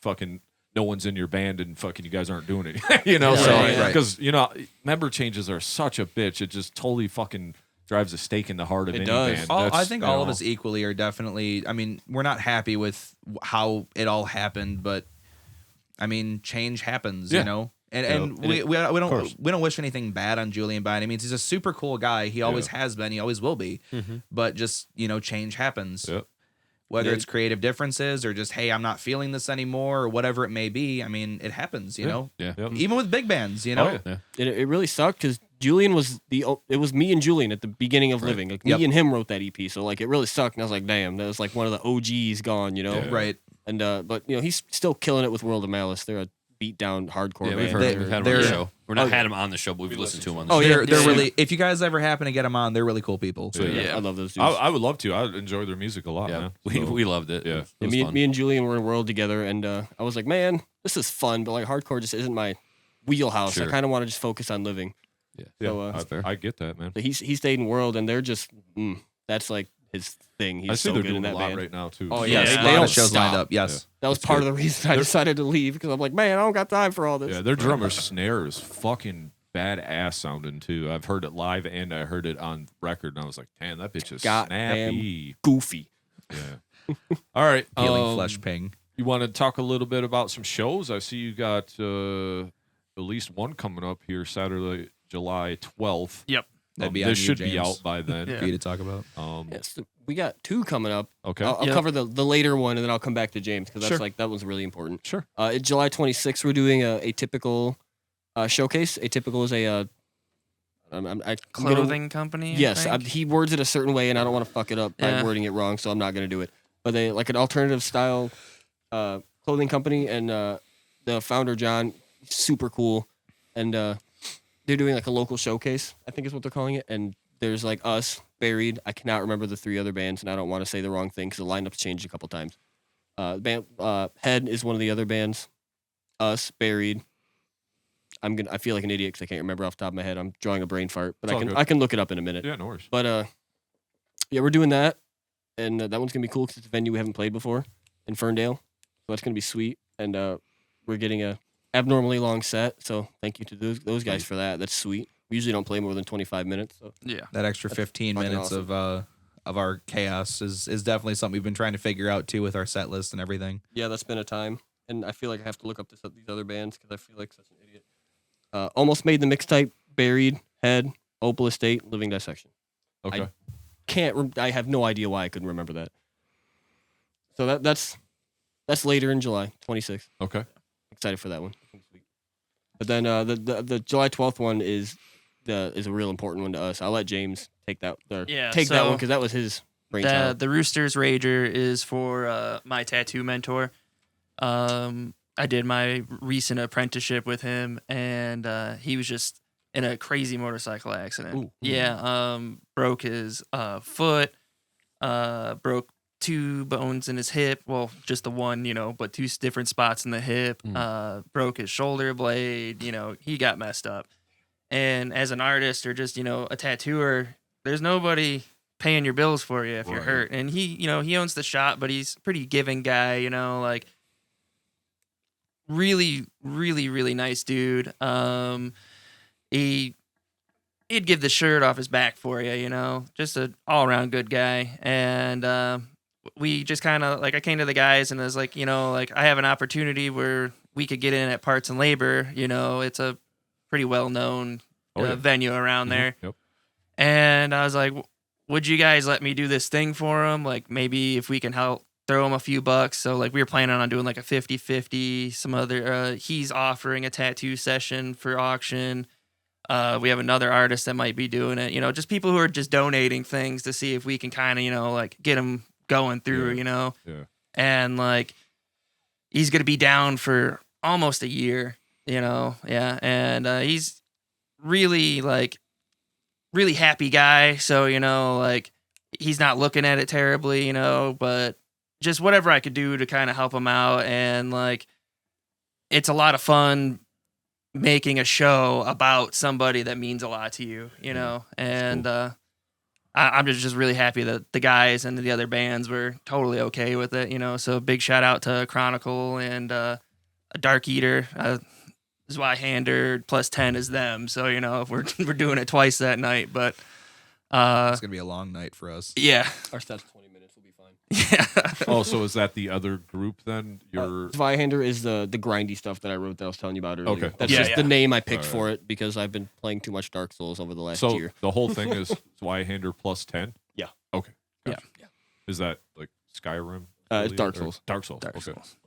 fucking no one's in your band and fucking you guys aren't doing it. You know, because you know member changes are such a bitch. It just totally fucking drives a stake in the heart of any band. I think all of us equally are definitely. I mean, we're not happy with how it all happened, but I mean, change happens. You know. And we don't wish anything bad on Julian by any means. He's a super cool guy. He always has been. He always will be. But just, you know, change happens. Whether it's creative differences or just, hey, I'm not feeling this anymore or whatever it may be. I mean, it happens, you know? Even with big bands, you know? It really sucked because Julian was it was me and Julian at the beginning of Living. Like me and him wrote that EP. So like it really sucked. And I was like, damn, that was like one of the OGs gone, you know? Right. And but you know, he's still killing it with World of Malice. They're a beat down hardcore band. We've had him on the show. We're not had him on the show, but we've listened to him on the show. They're really. If you guys ever happen to get them on, they're really cool people. So, I love those dudes. I would love to. I enjoy their music a lot. Man. We loved it. Yeah, me and Julian were in World together, and I was like, man, this is fun, but like hardcore just isn't my wheelhouse. I kind of want to just focus on Living. So, I get that, man. But he stayed in World, and they're just that's like his thing. He's so good in that band right now too. Oh yeah, they don't shows lined up. Yes, that was part of the reason I decided to leave because I'm like, man, I don't got time for all this. Yeah, their drummer's snare is fucking badass sounding too. I've heard it live and I heard it on record, and I was like, damn, that bitch is snappy, goofy. Yeah. All right, peeling flesh ping. You want to talk a little bit about some shows? I see you got at least one coming up here Saturday, July 12th. Yep. This should be out by then. For you to talk about. Yes, we got 2 coming up. Okay. I'll cover the later one, and then I'll come back to James because that's that was really important. Sure. July 26th, we're doing a typical showcase. Atypical is a clothing company. Yes, he words it a certain way, and I don't want to fuck it up by wording it wrong, so I'm not going to do it. But they like an alternative style clothing company, and the founder John, super cool, and they're doing like a local showcase, I think is what they're calling it. And there's like us, Buried. I cannot remember the 3 other bands, and I don't want to say the wrong thing because the lineup's changed a couple times. Band Head is one of the other bands. Us, Buried. I feel like an idiot because I can't remember off the top of my head. I'm drawing a brain fart, but I can look it up in a minute. Yeah, no worries. But yeah, we're doing that, and that one's gonna be cool because it's a venue we haven't played before in Ferndale, so that's gonna be sweet. And we're getting a abnormally long set, so thank you to those guys for that. That's sweet. We usually don't play more than 25 minutes. So that extra 15 minutes awesome. of our chaos is definitely something we've been trying to figure out too with our set list and everything. Yeah, that's been a time, and I feel like I have to look up these other bands because I feel like such an idiot. Almost Made the Mixtape, Buried, Head, Opal Estate, Living Dissection. Okay. I have no idea why I couldn't remember that. So that's later in July, 26th. Okay. Excited for that one. But then the July 12th one is a real important one to us. I'll let James take that. That one because that was his brainchild. The Roosters Rager is for my tattoo mentor. I did my recent apprenticeship with him, and he was just in a crazy motorcycle accident. Ooh. Broke his foot, broke 2 bones in his hip. Well, just the one, but 2 different spots in the hip. Broke his shoulder blade. He got messed up. And as an artist or just, a tattooer, there's nobody paying your bills for you if you're hurt. And he owns the shop, but he's a pretty giving guy, like, really, really, really nice dude. He'd give the shirt off his back for you, just an all-around good guy. And we just kind of, like, I came to the guys and I was like, I have an opportunity where we could get in at Parts and Labor. It's a pretty well-known venue around there. Yep. And I was like, would you guys let me do this thing for him? Like, maybe if we can help throw him a few bucks. So, like, we were planning on doing like a 50-50. Some other, he's offering a tattoo session for auction. We have another artist that might be doing it. Just people who are just donating things to see if we can kind of, like, get him going through, Yeah. And, like, he's going to be down for almost a year, Yeah. And he's really, like, really happy guy. So, like, he's not looking at it terribly, but just whatever I could do to kind of help him out. And, like, it's a lot of fun making a show about somebody that means a lot to you, and cool. I'm just really happy that the guys and the other bands were totally okay with it, so big shout out to Chronicle and a Dark Eater, Zweihander plus 10 is them, so if we're doing it twice that night, but it's gonna be a long night for us. Yeah, our set's 20 minutes, we'll be fine. Yeah. Oh, so is that the other group then? Zweihander is the grindy stuff that I wrote that I was telling you about earlier. Okay. That's just the name I picked for it because I've been playing too much Dark Souls over the last year. So the whole thing is Zweihander plus 10? Yeah. Okay. Gotcha. Yeah. Is that like Skyrim? It's Dark Souls. Dark Souls. Dark Okay. Souls.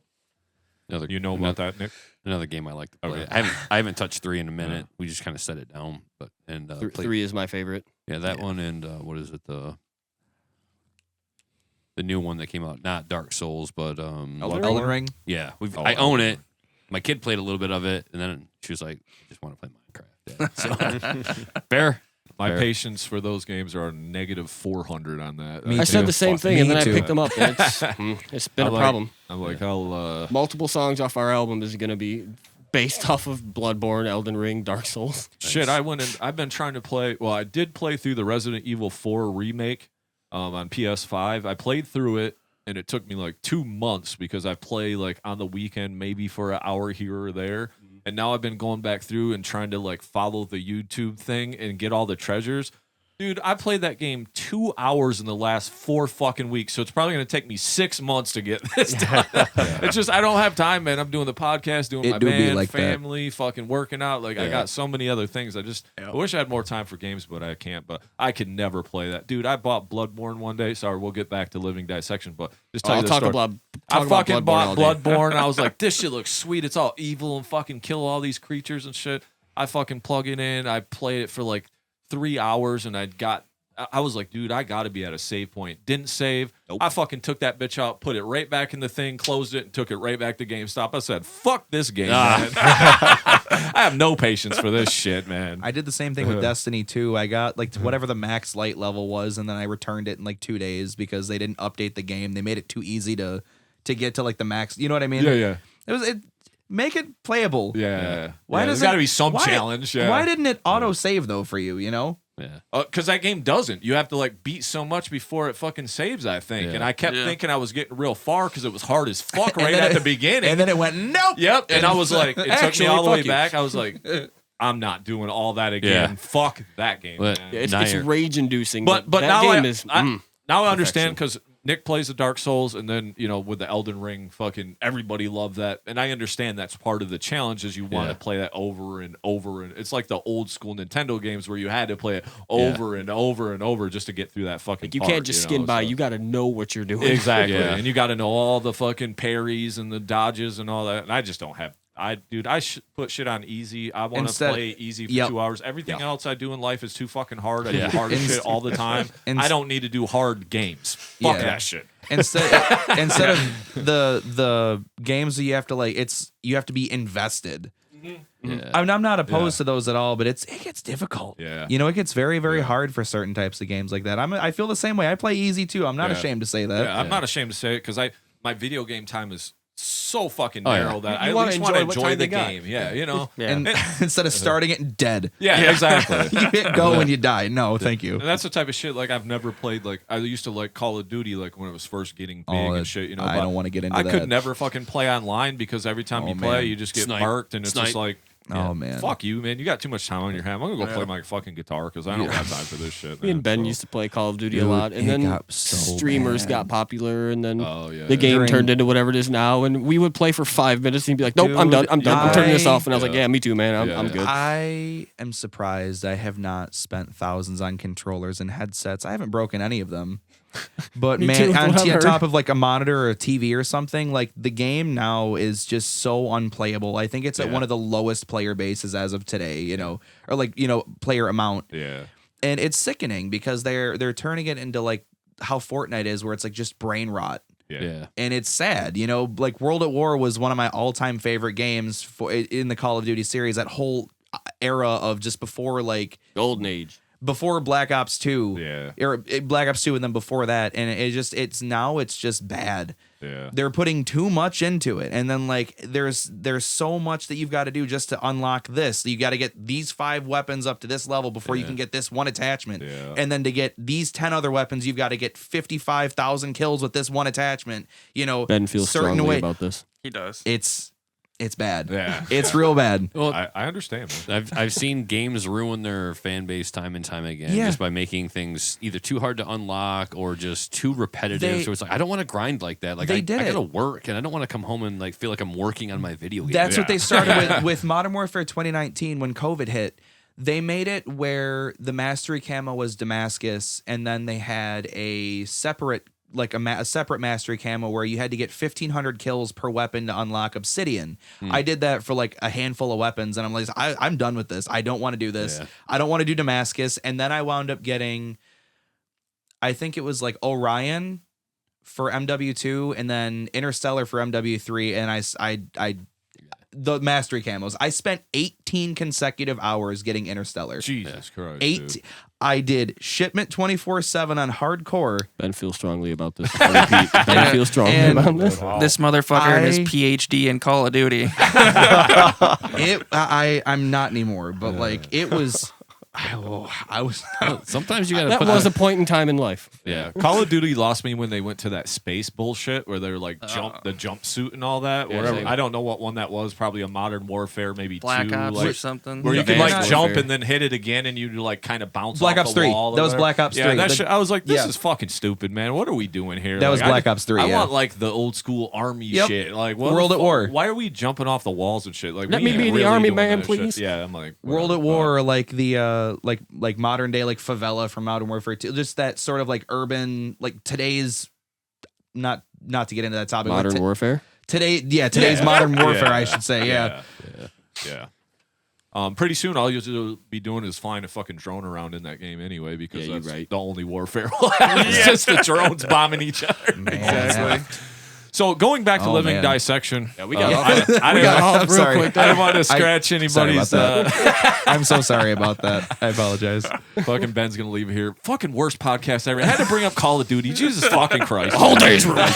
About that, Nick? Another game I like to play. Okay. I haven't touched 3 in a minute. We just kind of set it down, but 3 is my favorite. Yeah, that one and what is it, the new one that came out, not Dark Souls, but Elden Ring. Yeah, I own it. My kid played a little bit of it, and then she was like, "I just want to play Minecraft." Yeah. So fair. My patience for those games are -400 on that. I said the same thing, and then I picked them up. And it's been a problem. I'm like, I'll multiple songs off our album is going to be based off of Bloodborne, Elden Ring, Dark Souls. Shit, I've been trying to play. Well, I did play through the Resident Evil 4 remake on PS5. I played through it, and it took me like 2 months because I play like on the weekend, maybe for an hour here or there. And now I've been going back through and trying to like follow the YouTube thing and get all the treasures. Dude, I played that game 2 hours in the last 4 fucking weeks, so it's probably going to take me 6 months to get this done. It's just, I don't have time, man. I'm doing the podcast, doing my band, family, fucking working out. Like, I got so many other things. I wish I had more time for games, but I can't. But I could never play that. Dude, I bought Bloodborne one day. Sorry, we'll get back to Living Dissection, but just tell you the story. I fucking bought Bloodborne. I was like, this shit looks sweet. It's all evil and fucking kill all these creatures and shit. I fucking plug it in. I played it for like 3 hours, and I was like, dude, I got to be at a save point. Didn't save. Nope. I fucking took that bitch out, put it right back in the thing, closed it, and took it right back to GameStop. I said, fuck this game, man. I have no patience for this shit, man. I did the same thing with Destiny 2. I got like to whatever the max light level was, and then I returned it in like 2 days because they didn't update the game. They made it too easy to get to like the max. You know what I mean? Yeah. Make it playable. Yeah. There's got to be some challenge. Yeah. Why didn't it auto save though for you? You know? Yeah. Because that game doesn't. You have to like beat so much before it fucking saves, I think. Yeah. And I kept thinking I was getting real far because it was hard as fuck right at the beginning. And then it went, nope. Yep. And I was like, it took me all the way back. I was like, I'm not doing all that again. Yeah. Fuck that game. But, it's rage inducing. But now now I understand because Nick plays the Dark Souls, and then, you know, with the Elden Ring, fucking everybody loved that. And I understand that's part of the challenge is you want to play that over and over. And it's like the old school Nintendo games where you had to play it over and over and over just to get through that fucking you can't just skin by. You got to know what you're doing. Exactly. And you got to know all the fucking parries and the dodges and all that. And I just don't have... I put shit on easy. I want to play easy for 2 hours. Everything else I do in life is too fucking hard. I do hard shit all the time. I don't need to do hard games. Fuck that shit. Instead of the games that you have to you have to be invested. Yeah. I'm not opposed to those at all, but it gets difficult. Yeah, you know, it gets very, very hard for certain types of games like that. I feel the same way. I play easy too. I'm not ashamed to say that. Yeah, I'm not ashamed to say it because my video game time is so fucking narrow that I at least want to enjoy the game. Yeah, you know. And instead of starting it and dead. Yeah, exactly. You hit go and you die. No, thank you. And that's the type of shit like I've never played. Like I used to like Call of Duty like when it was first getting big and shit. You know, I don't want to get into that. I could never fucking play online because every time you play, you just get marked, and it's just like. Oh man! Fuck you, man! You got too much time on your hands. I'm gonna go play my fucking guitar because I don't have time for this shit. Me and Ben used to play Call of Duty a lot, and then streamers got popular, and then the game turned into whatever it is now. And we would play for 5 minutes, and he'd be like, "Nope, I'm done. I'm turning this off." And I was like, "Yeah, me too, man. I'm good." I am surprised I have not spent thousands on controllers and headsets. I haven't broken any of them. But man, on top of like a monitor or a TV or something, like the game now is just so unplayable. I think it's at one of the lowest player bases as of today, you know, or like, you know, player amount. Yeah. And it's sickening because they're turning it into like how Fortnite is, where it's like just brain rot. Yeah. And it's sad, you know, like World at War was one of my all-time favorite games in the Call of Duty series, that whole era of just before like Golden Age. Before Black Ops 2, or Black Ops 2, and then before that, and it's just bad. Yeah, they're putting too much into it, and then like there's so much that you've got to do just to unlock this. You got to get these 5 weapons up to this level before you can get this one attachment, and then to get these 10 other weapons, you've got to get 55,000 kills with this one attachment. You know, Ben feels strongly about this. He does. It's bad. Yeah, it's real bad. Well, I understand. Man. I've seen games ruin their fan base time and time again just by making things either too hard to unlock or just too repetitive. So it's like I don't want to grind like that. Like I gotta work, and I don't want to come home and like feel like I'm working on my video game. That's what they started with Modern Warfare 2019 when COVID hit. They made it where the mastery camo was Damascus, and then they had a separate. Like a separate mastery camo where you had to get 1,500 kills per weapon to unlock Obsidian. I did that for like a handful of weapons, and I'm like, I'm done with this. I don't want to do this. Yeah. I don't want to do Damascus. And then I wound up getting, I think it was like Orion for MW2, and then Interstellar for MW3, and I the mastery camos. I spent 18 consecutive hours getting Interstellar. Jesus Christ. 8. Dude. I did shipment 24/7 on hardcore. Ben feels strongly about this. Ben feels strongly about this. This motherfucker and his PhD in Call of Duty. I'm not anymore, but like it was I was. Sometimes you gotta. That was a point in time in life. Yeah, Call of Duty lost me when they went to that space bullshit where they're like the jumpsuit and all that. Yeah, Whatever. I don't know what one that was. Probably a Modern Warfare, maybe Black 2, Ops like, or something. where you could Advanced like jump Warfare. and then hit it again, and you like kind of bounce. Black off Ops the 3. wall or That was whatever. Black Ops 3. Yeah, that shit, I was like, this Yeah. is fucking stupid, man. What are we doing here? That was Like, Black Ops 3, I yeah. want like the old school army Yep. shit. Like what World the at fuck? War. Why are we jumping off the walls and shit? Like Let we me be ain't the really army doing man, that shit. please. Yeah, I'm like World at whatever. War, like the like modern day like favela from Modern Warfare 2, just that sort of like urban, like today's not to get into that topic. Modern like Warfare. Today's Modern Warfare, I should say. Yeah. Pretty soon, all you'll be doing is flying a fucking drone around in that game anyway, because Yeah, you're that's right. the only warfare we'll have. It's just the drones bombing each other. Exactly. So going back to Oh, Living man. Dissection, Yeah, we got I we got off I'm real sorry. quick. I didn't want to scratch Sorry anybody's. about that. I'm so sorry about that. I apologize. Fucking Ben's gonna leave here. Fucking worst podcast ever. I had to bring up Call of Duty. Jesus fucking Christ. Whole day's ruined.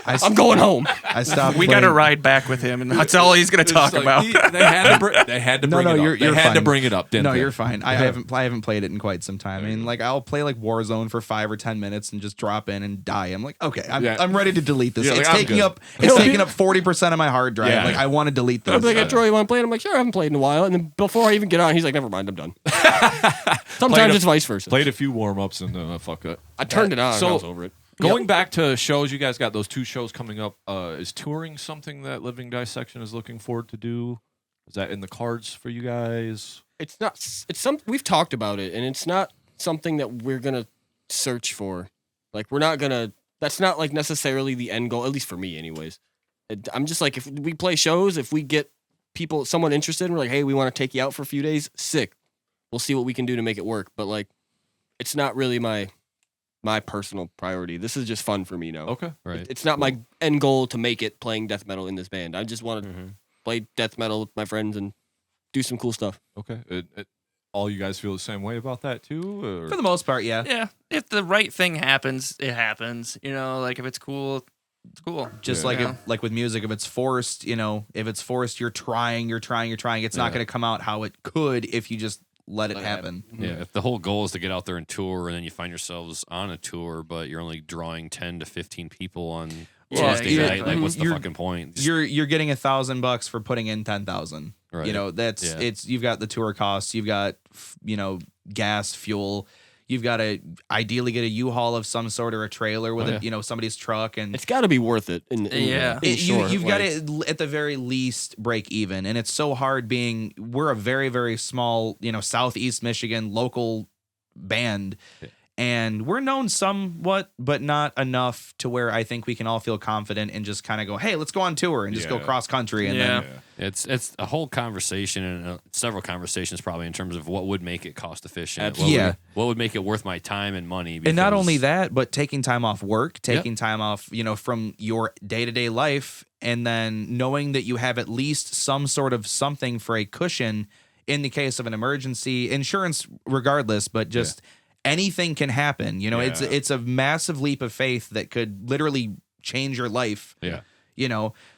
I'm going home. I stopped. We got to ride back with him, and that's all he's going to talk It's like, about. They had to No, bring no, it up. you're They had to fine. bring it up, didn't No, they? you're fine. I haven't played it in quite some time. I mean, like I'll play like Warzone for 5 or 10 minutes and just drop in and die. I'm like, okay, I'm ready to delete this. Yeah, like, it's I'm taking good. up 40% of my hard drive. Yeah. Like I want to delete I'm this. like, Troy, you want to play it? I'm like, sure, I haven't played in a while. And then before I even get on, he's like, never mind, I'm done. Sometimes it's vice versa. Played a few warm ups and fuck it. I turned it on. So- and I was over it. Going back to shows, you guys got those 2 shows coming up. Is touring something that Living Dissection is looking forward to do? Is that in the cards for you guys? It's not. It's some. We've talked about it, and it's not something that we're gonna search for. Like we're not gonna. That's not like necessarily the end goal. At least for me, anyways. I'm just like, if we play shows, if we get someone interested, and we're like, hey, we want to take you out for a few days. Sick. We'll see what we can do to make it work. But like, it's not really my personal priority. This is just fun for me now. Okay. Right. It's not my end goal to make it playing death metal in this band. I just want to play death metal with my friends and do some cool stuff. Okay. All you guys feel the same way about that too? Or? For the most part, yeah. Yeah, if the right thing happens, it happens. You know, like if it's cool, it's cool. Just Yeah. like Yeah. like with music, if it's forced, if it's forced, you're trying. It's not going to come out how it could if you just let it happen. Yeah, if the whole goal is to get out there and tour, and then you find yourselves on a tour, but you're only drawing 10 to 15 people on Yeah, Tuesday exactly. night, like what's the You're- fucking point? Just- You're getting $1,000 for putting in 10,000. Right. That's Yeah. it's you've got the tour costs, you've got gas, fuel. You've got to ideally get a U-Haul of some sort or a trailer with somebody's truck, and It's got to be worth it. Yeah. you've got to at the very least break even. And it's so hard we're a very, very small, Southeast Michigan local band. And we're known somewhat, but not enough to where I think we can all feel confident and just kind of go, hey, let's go on tour and just go cross country. And Yeah. then It's a whole conversation and several conversations probably in terms of what would make it cost efficient. Absolutely. What would make it worth my time and money. And not because- only that, but taking time off work, taking time off, from your day-to-day life, and then knowing that you have at least some sort of something for a cushion in the case of an emergency, insurance regardless, but just anything can happen. It's a massive leap of faith that could literally change your life. Yeah.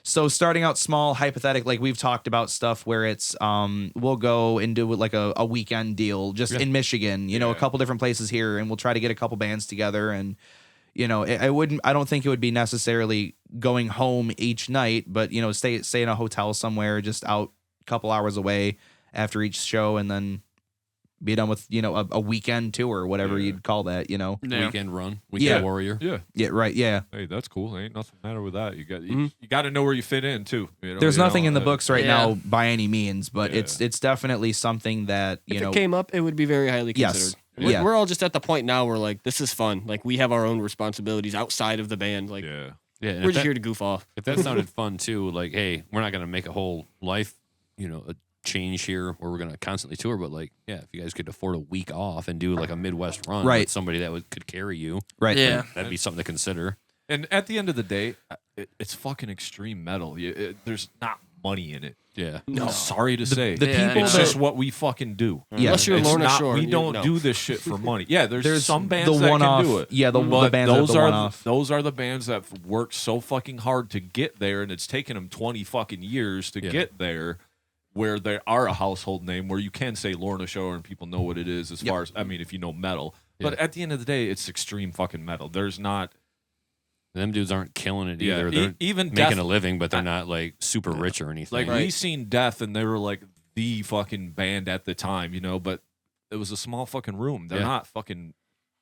So starting out small, hypothetical, like we've talked about stuff where it's we'll go and do like a weekend deal just in Michigan, a couple different places here, and we'll try to get a couple bands together. And I don't think it would be necessarily going home each night, but stay in a hotel somewhere just out a couple hours away after each show, and then be done with a weekend tour or whatever you'd call that. Yeah. Weekend run, weekend warrior. Yeah. Right. Yeah. Hey, that's cool. Ain't nothing matter with that. You got to know where you fit in too. There's nothing in the books right Yeah. now by any means, but it's definitely something that If it came up, it would be very highly considered. Yes. Yeah. We're all just at the point now where like this is fun. Like we have our own responsibilities outside of the band. Like Yeah. Yeah. And we're if just that, here to goof off. if that sounded fun too, like, hey, we're not gonna make a whole life, a change here where we're gonna constantly tour, but like, yeah, if you guys could afford a week off and do like a Midwest run Right. with somebody that could carry you, right. Yeah. that'd be something to consider. And at the end of the day, it's fucking extreme metal. There's not money in it. Yeah. No, sorry to say. the Yeah, people it's no. just what we fucking do. Yeah. Unless you're It's Lorna not- Shore. we you- don't no. do this shit for money. Yeah, there's some bands the that one-off, can do it. yeah, the But bands that those the are one-off. those are the bands that worked so fucking hard to get there, and it's taken them 20 fucking years to Yeah. get there. where they are a household name, where you can say Lorna Shore and people know what it is as far as, I mean, if you know metal. But at the end of the day, it's extreme fucking metal. There's not... Them dudes aren't killing it either. Yeah, they're even making a living, but they're not like super rich or anything. Like we seen Death, and they were like the fucking band at the time, you know. But it was a small fucking room. They're not fucking,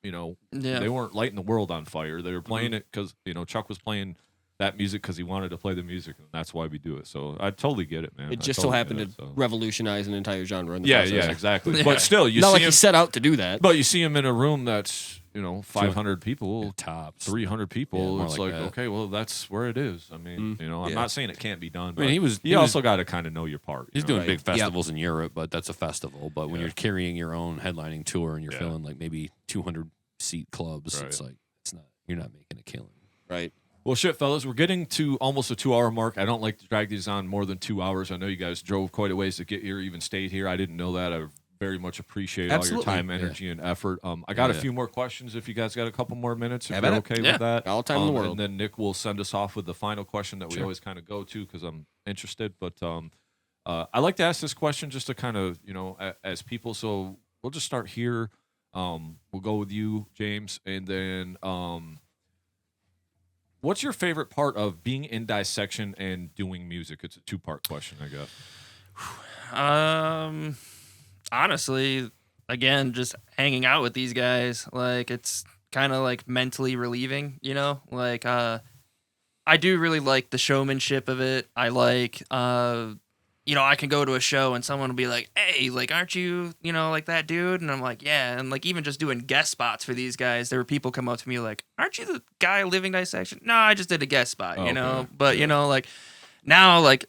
you know. They weren't lighting the world on fire. They were playing it because Chuck was playing that music because he wanted to play the music, and that's why we do it. So I totally get it, man. It just so happened to revolutionize an entire genre. In the process. Yeah, exactly. But still, you not see like him, he set out to do that. But you see him in a room that's 500 people, tops, 300 people. Yeah, it's like okay, well, that's where it is. I mean, I'm not saying it can't be done. But I mean, you also got to kind of know your part. He's doing big festivals in Europe, but that's a festival. But when you're carrying your own headlining tour and you're filling like maybe 200 seat clubs, it's like you're not making a killing. Right. Well, shit, fellas, we're getting to almost a 2-hour mark. I don't like to drag these on more than 2 hours. I know you guys drove quite a ways to get here, even stayed here. I didn't know that. I very much appreciate all your time, energy, and effort. I got a few more questions if you guys got a couple more minutes, if you're okay with that. All time in the world. And then Nick will send us off with the final question that we always kind of go to because I'm interested. But I like to ask this question just to kind of, as people. So we'll just start here. We'll go with you, James, and then what's your favorite part of being in Dissection and doing music? It's a 2-part question, I guess. Honestly, again, just hanging out with these guys, like it's kind of like mentally relieving, like I do really like the showmanship of it. I like I can go to a show and someone will be like, hey, like, aren't you, like that dude? And I'm like, yeah. And like, even just doing guest spots for these guys, there were people come up to me like, aren't you the guy living Dissection? No, I just did a guest spot, but like now, like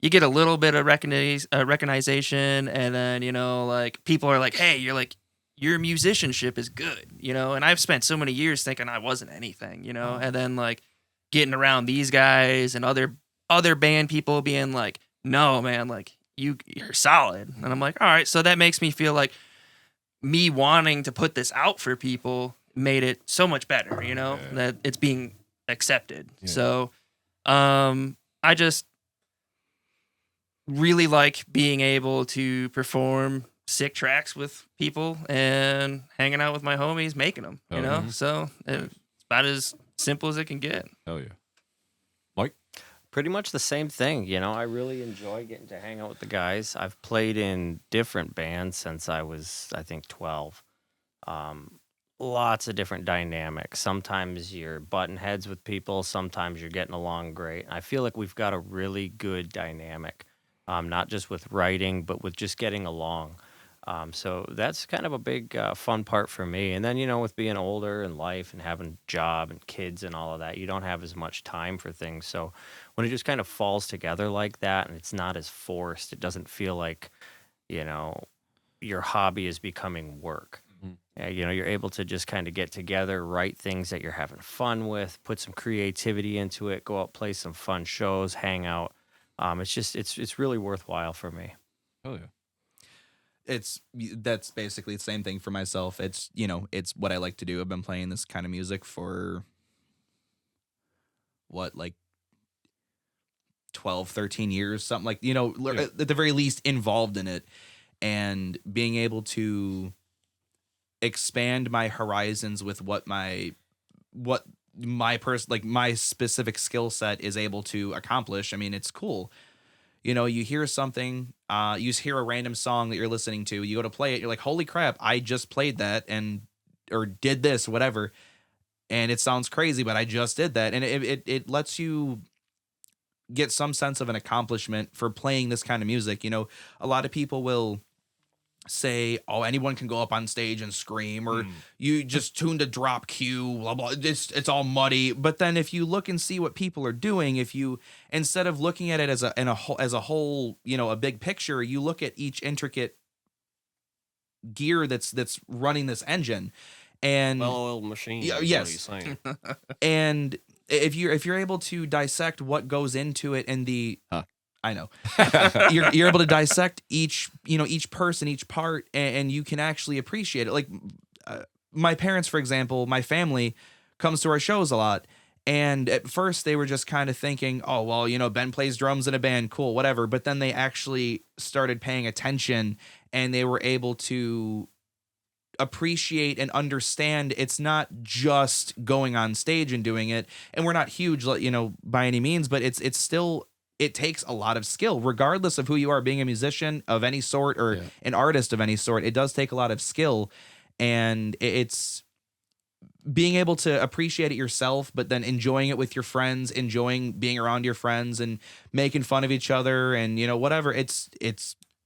you get a little bit of recognition, and then, like people are like, hey, you're like, your musicianship is good, and I've spent so many years thinking I wasn't anything, and then like getting around these guys and other band people being like, no, man, like you're solid. And I'm like, all right. So that makes me feel like me wanting to put this out for people made it so much better, that it's being accepted. Yeah. So I just really like being able to perform sick tracks with people and hanging out with my homies, making them, So it's about as simple as it can get. Hell yeah. Mike? Pretty much the same thing. I really enjoy getting to hang out with the guys. I've played in different bands since I was, I think, 12. Lots of different dynamics. Sometimes you're butting heads with people. Sometimes you're getting along great. I feel like we've got a really good dynamic, not just with writing, but with just getting along. So that's kind of a big fun part for me. And then, with being older in life and having a job and kids and all of that, you don't have as much time for things. So when it just kind of falls together like that and it's not as forced, it doesn't feel like, your hobby is becoming work. Mm-hmm. You're able to just kind of get together, write things that you're having fun with, put some creativity into it, go out, play some fun shows, hang out. It's really worthwhile for me. Oh, yeah. That's basically the same thing for myself. It's it's what I like to do. I've been playing this kind of music for 12, 13 years, something like, at the very least involved in it, and being able to expand my horizons with what my specific skill set is able to accomplish. I mean, it's cool. You hear something, you hear a random song that you're listening to, you go to play it, you're like, holy crap, I just played that or did this, whatever. And it sounds crazy, but I just did that. And it lets you get some sense of an accomplishment for playing this kind of music. A lot of people will say, oh, anyone can go up on stage and scream, or you just tuned a drop Q, blah, blah. It's all muddy. But then if you look and see what people are doing, if you, instead of looking at it as a whole, a big picture, you look at each intricate gear that's running this engine. And well-oiled machine. Yeah, yes. And if you're able to dissect what goes into it and I know. You're able to dissect each person, each part, and you can actually appreciate it. Like my parents, for example, my family comes to our shows a lot, And at first they were just kind of thinking, oh, well, you know, Ben plays drums in a band, cool, whatever. But then they actually started paying attention and they were able to appreciate and understand it's not just going on stage and doing it. And we're not huge, you know, by any means, but it's still, it takes a lot of skill, regardless of who you are, being a musician of any sort or an artist of any sort. It does take a lot of skill, and it's being able to appreciate it yourself, but then enjoying it with your friends, enjoying being around your friends and making fun of each other and, you know, whatever. It's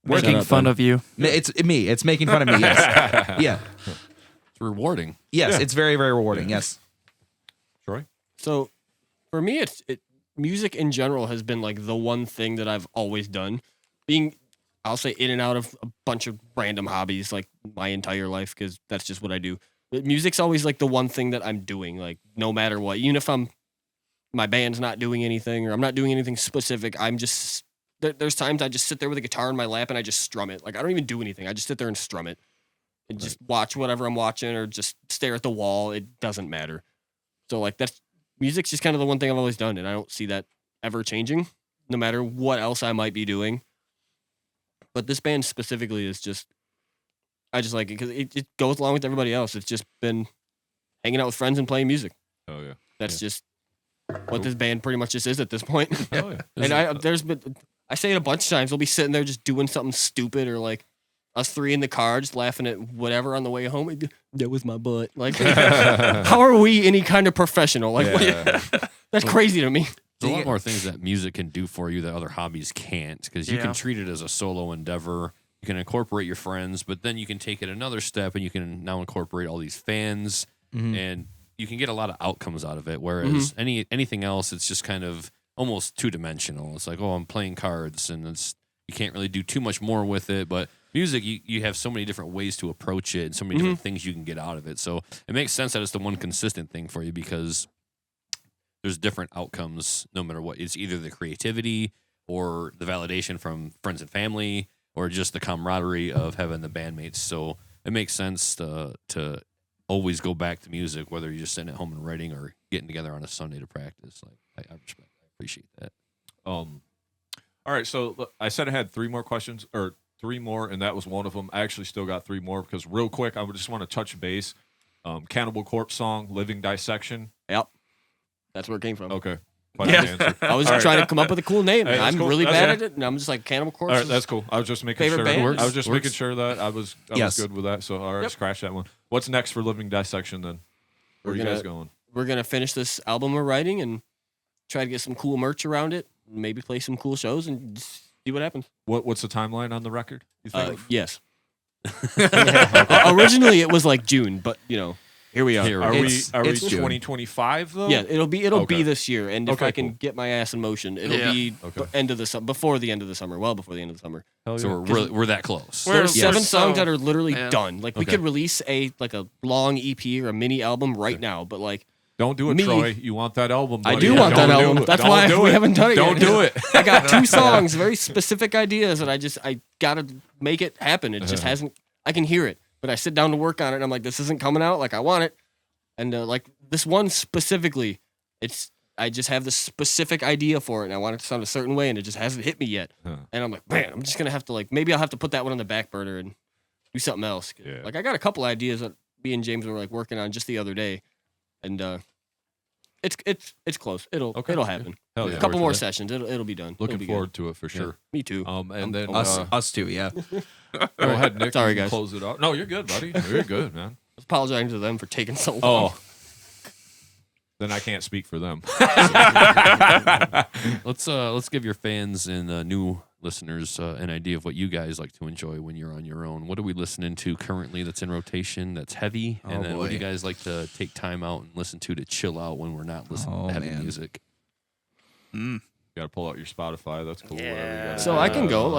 making fun of you. It's me. It's making fun of me. Yes. Yeah. It's rewarding. Yes. It's very, very rewarding. Yes. Troy? So for me, music in general has been like the one thing that I've always done. Being, I'll say, in and out of a bunch of random hobbies like my entire life, because that's just what I do. But music's always like the one thing that I'm doing, like no matter what. Even if my band's not doing anything or I'm not doing anything specific, I'm just, there's times I just sit there with a guitar in my lap and I just strum it. Like I don't even do anything. I just sit there and strum it and just watch whatever I'm watching or just stare at the wall. It doesn't matter. So like music's just kind of the one thing I've always done, and I don't see that ever changing, no matter what else I might be doing. But this band specifically is just, I just like it because it goes along with everybody else. It's just been hanging out with friends and playing music. Oh yeah, that's just what this band pretty much just is at this point. Oh yeah, and I say it a bunch of times. We'll be sitting there just doing something stupid, or like us three in the car just laughing at whatever on the way home. That was my butt. Like, how are we any kind of professional? Like, that's crazy to me. There's a lot more things that music can do for you that other hobbies can't, because you can treat it as a solo endeavor. You can incorporate your friends, but then you can take it another step and you can now incorporate all these fans, and you can get a lot of outcomes out of it. Whereas anything else, it's just kind of almost two-dimensional. It's like, oh, I'm playing cards, and you can't really do too much more with it. But music, you have so many different ways to approach it and so many different things you can get out of it. So it makes sense that it's the one consistent thing for you, because there's different outcomes no matter what. It's either the creativity or the validation from friends and family, or just the camaraderie of having the bandmates. So it makes sense to always go back to music, whether you're just sitting at home and writing or getting together on a Sunday to practice. Like I respect, I appreciate that. All right, so look, I said I had three more, and that was one of them. I actually still got three more, because real quick, I would just want to touch base. Cannibal Corpse song, Living Dissection. Yep. That's where it came from. Okay. I was trying to come up with a cool name. Hey, I'm really bad at it, and I'm just like Cannibal Corpse. All right, that's cool. I was just making sure. Band? I was just making sure that I was good with that. So all right, scratch that one. What's next for Living Dissection then? Where are you guys going? We're gonna finish this album we're writing and try to get some cool merch around it. Maybe play some cool shows and see what happens. What's the timeline on the record? You think? Yes. Originally it was like June, but you know. Here we are. Are we 2025 though? Yeah, it'll be this year, and if I can get my ass in motion, it'll be end of the before the end of the summer, well before the end of the summer. So we're that close. There's 7 songs that are literally done. Like we could release a long EP or a mini album right now, but like don't do it, Troy. You want that album? Buddy. I do want that album. That's why we haven't done it yet. Don't do it. I got 2 songs, very specific ideas, and I gotta make it happen. It just hasn't. I can hear it. But I sit down to work on it, and I'm like, this isn't coming out like I want it. And like this one specifically, I just have this specific idea for it, and I want it to sound a certain way, and it just hasn't hit me yet. And I'm like, man, I'm just going to have to maybe I'll have to put that one on the back burner and do something else. Yeah. Like I got a couple ideas that me and James were working on just the other day, and it's close. It'll happen. Hell yeah. A couple more sessions. It'll be done. Looking forward to it for sure. Me too. And then us too. Yeah. Go ahead, Nick. Sorry, guys. Close it out. No, you're good, buddy. You're good, man. I was apologizing to them for taking so long. Oh. Then I can't speak for them. Let's give your fans and new listeners an idea of what you guys like to enjoy when you're on your own. What are we listening to currently that's in rotation, that's heavy? And then what do you guys like to take time out and listen to chill out when we're not listening to heavy music? You gotta pull out your Spotify. That's cool. Yeah. So I can go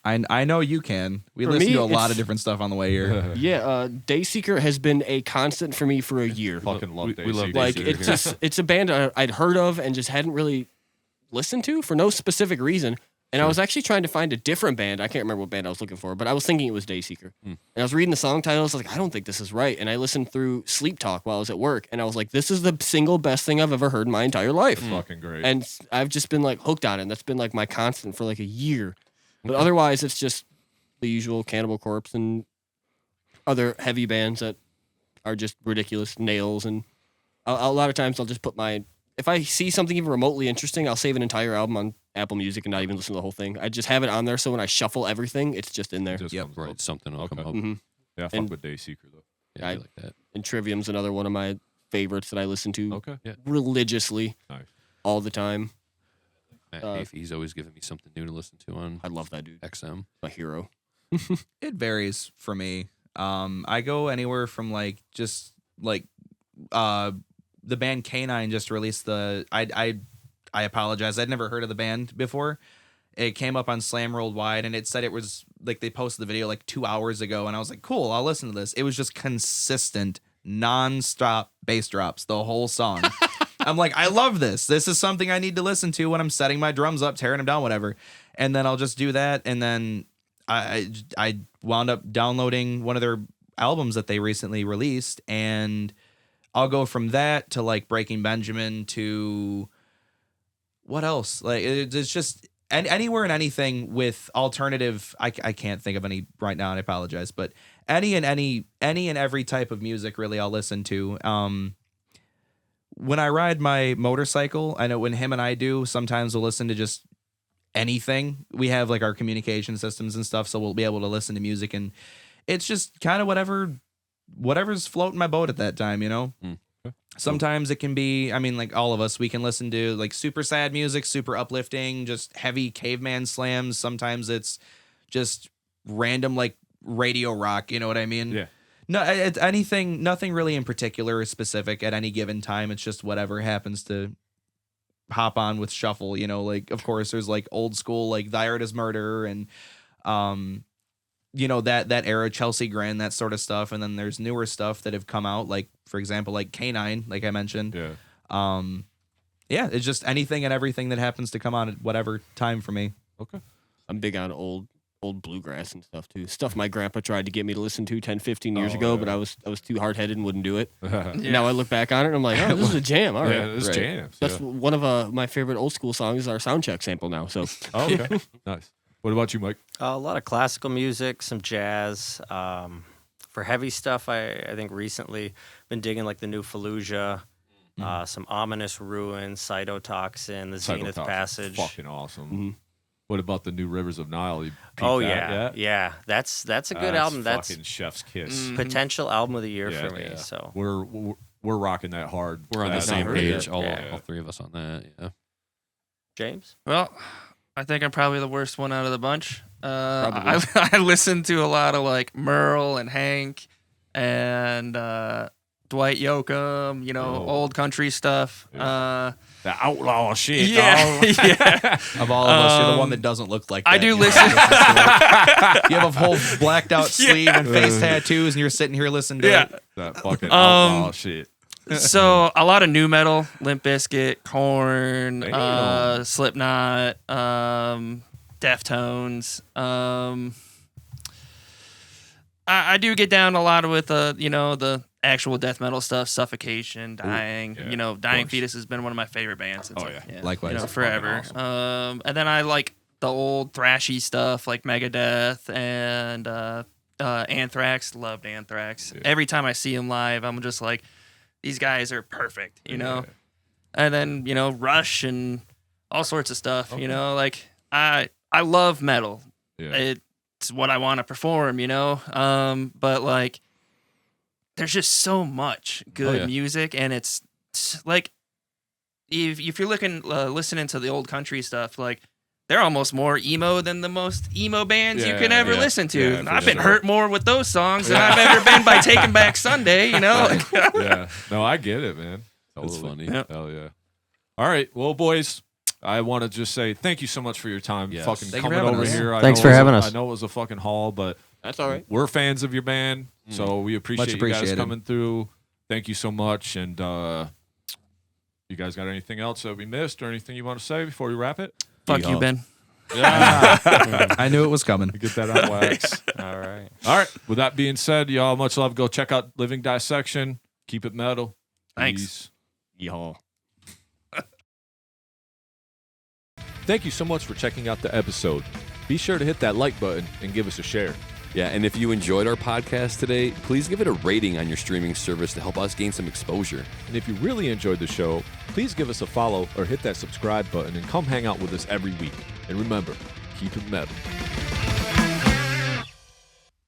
I know you can. We listen to a lot of different stuff on the way here. Yeah, Dayseeker has been a constant for me for a year. Fucking love Dayseeker. We love Dayseeker. It's a band I'd heard of and just hadn't really listened to for no specific reason. And I was actually trying to find a different band. I can't remember what band I was looking for, but I was thinking it was Dayseeker. And I was reading the song titles. I was like, I don't think this is right. And I listened through Sleep Talk while I was at work. And I was like, this is the single best thing I've ever heard in my entire life. Fucking great. And I've just been like hooked on it. And that's been like my constant for like a year. But otherwise, it's just the usual Cannibal Corpse and other heavy bands that are just ridiculous. Nails. And a lot of times I'll just put if I see something even remotely interesting, I'll save an entire album on Apple Music and not even listen to the whole thing. I just have it on there, so when I shuffle everything, it's just in there. Right. Something will come up. Yeah, fuck with Dayseeker though. Yeah, I like that. And Trivium's another one of my favorites that I listen to Yeah. religiously all the time. He's always giving me something new to listen to on I love that dude. XM. My hero. It varies for me. I go anywhere from like just like the band K9 just released I apologize. I'd never heard of the band before. It came up on Slam Worldwide and it said it was like they posted the video like 2 hours ago and I was like, cool, I'll listen to this. It was just consistent, non-stop bass drops the whole song. I'm like, I love this. This is something I need to listen to when I'm setting my drums up, tearing them down, whatever. And then I'll just do that. And then I wound up downloading one of their albums that they recently released and I'll go from that to like Breaking Benjamin to what else? Like it's just anywhere and anything with alternative. I can't think of any right now, and I apologize. But any and every type of music, really, I'll listen to. When I ride my motorcycle, I know when him and I do, sometimes we'll listen to just anything. We have like our communication systems and stuff, so we'll be able to listen to music, and it's just kind of whatever's floating my boat at that time, you know? Sometimes it can be, I mean, like all of us, we can listen to like super sad music, super uplifting, just heavy caveman slams. Sometimes it's just random like radio rock, you know what I mean? Yeah. No, it's anything, nothing really in particular is specific at any given time. It's just whatever happens to hop on with shuffle, you know, like of course there's like old school, like Thy Art Is Murder and, you know, that era, Chelsea Grin, that sort of stuff. And then there's newer stuff that have come out, like, for example, like K9, like I mentioned. Yeah. Yeah, it's just anything and everything that happens to come on at whatever time for me. Okay. I'm big on old bluegrass and stuff too. Stuff my grandpa tried to get me to listen to 10, 15 years ago, but I was too hard-headed and wouldn't do it. Now I look back on it and I'm like, oh, this is a jam. All right. Yeah, this is jams. That's one of my favorite old school songs is our Soundcheck sample now. So okay. Nice. What about you, Mike? A lot of classical music, some jazz. For heavy stuff, I think recently been digging like the new Fallujah, some Ominous Ruin, Cytotoxin, the Zenith Passage. Fucking awesome. What about the new Rivers of Nile? Yeah. That's a good album. That's fucking chef's kiss. potential album of the year for me. So we're rocking that hard. We're on the same page, all Yeah. three of us on that. Yeah. James? Well, I think I'm probably the worst one out of the bunch. I listen to a lot of like Merle and Hank and Dwight Yoakam, you know, old country stuff. The outlaw shit. Yeah, dog. yeah. Of all of us, you're the one that doesn't look like that. I do You listen. You have a whole blacked out sleeve and face tattoos, and you're sitting here listening to it. That fucking outlaw shit. So a lot of new metal, Limp Bizkit, Korn, Damn. Slipknot, Deftones. I do get down a lot with you know, the actual death metal stuff, Suffocation, Dying. yeah, You know, Dying Fetus has been one of my favorite bands since Likewise. you know, forever. Awesome. And then I like the old thrashy stuff like Megadeth and Anthrax. Loved Anthrax. Yeah. Every time I see them live, I'm just like, these guys are perfect, you know? And then, you know, Rush and all sorts of stuff, you know? Like, I love metal. Yeah. It's what I want to perform, you know? But, like, there's just so much good music, and it's like, if you're listening to the old country stuff, like, they're almost more emo than the most emo bands you can ever listen to. Yeah, I've been hurt more with those songs than I've ever been by Taking Back Sunday, you know? Yeah. No, I get it, man. That's funny. Yep. Hell yeah. All right. Well, boys, I want to just say thank you so much for your time. Yes. Fucking Thank you coming for having over us. here. Thanks for having us. I know it was a fucking haul, but that's all right. we're fans of your band, so we appreciate you guys appreciated. coming through. Thank you so much. And you guys got anything else that we missed or anything you want to say before we wrap it? Fuck you, Ben. Yeah. I knew it was coming. Get that on wax. All right. All right. With that being said, y'all, much love. Go check out Living Dissection. Keep it metal. Thanks. Peace. Yeehaw. Thank you so much for checking out the episode. Be sure to hit that like button and give us a share. Yeah, and if you enjoyed our podcast today, please give it a rating on your streaming service to help us gain some exposure. And if you really enjoyed the show, please give us a follow or hit that subscribe button and come hang out with us every week. And remember, keep it metal.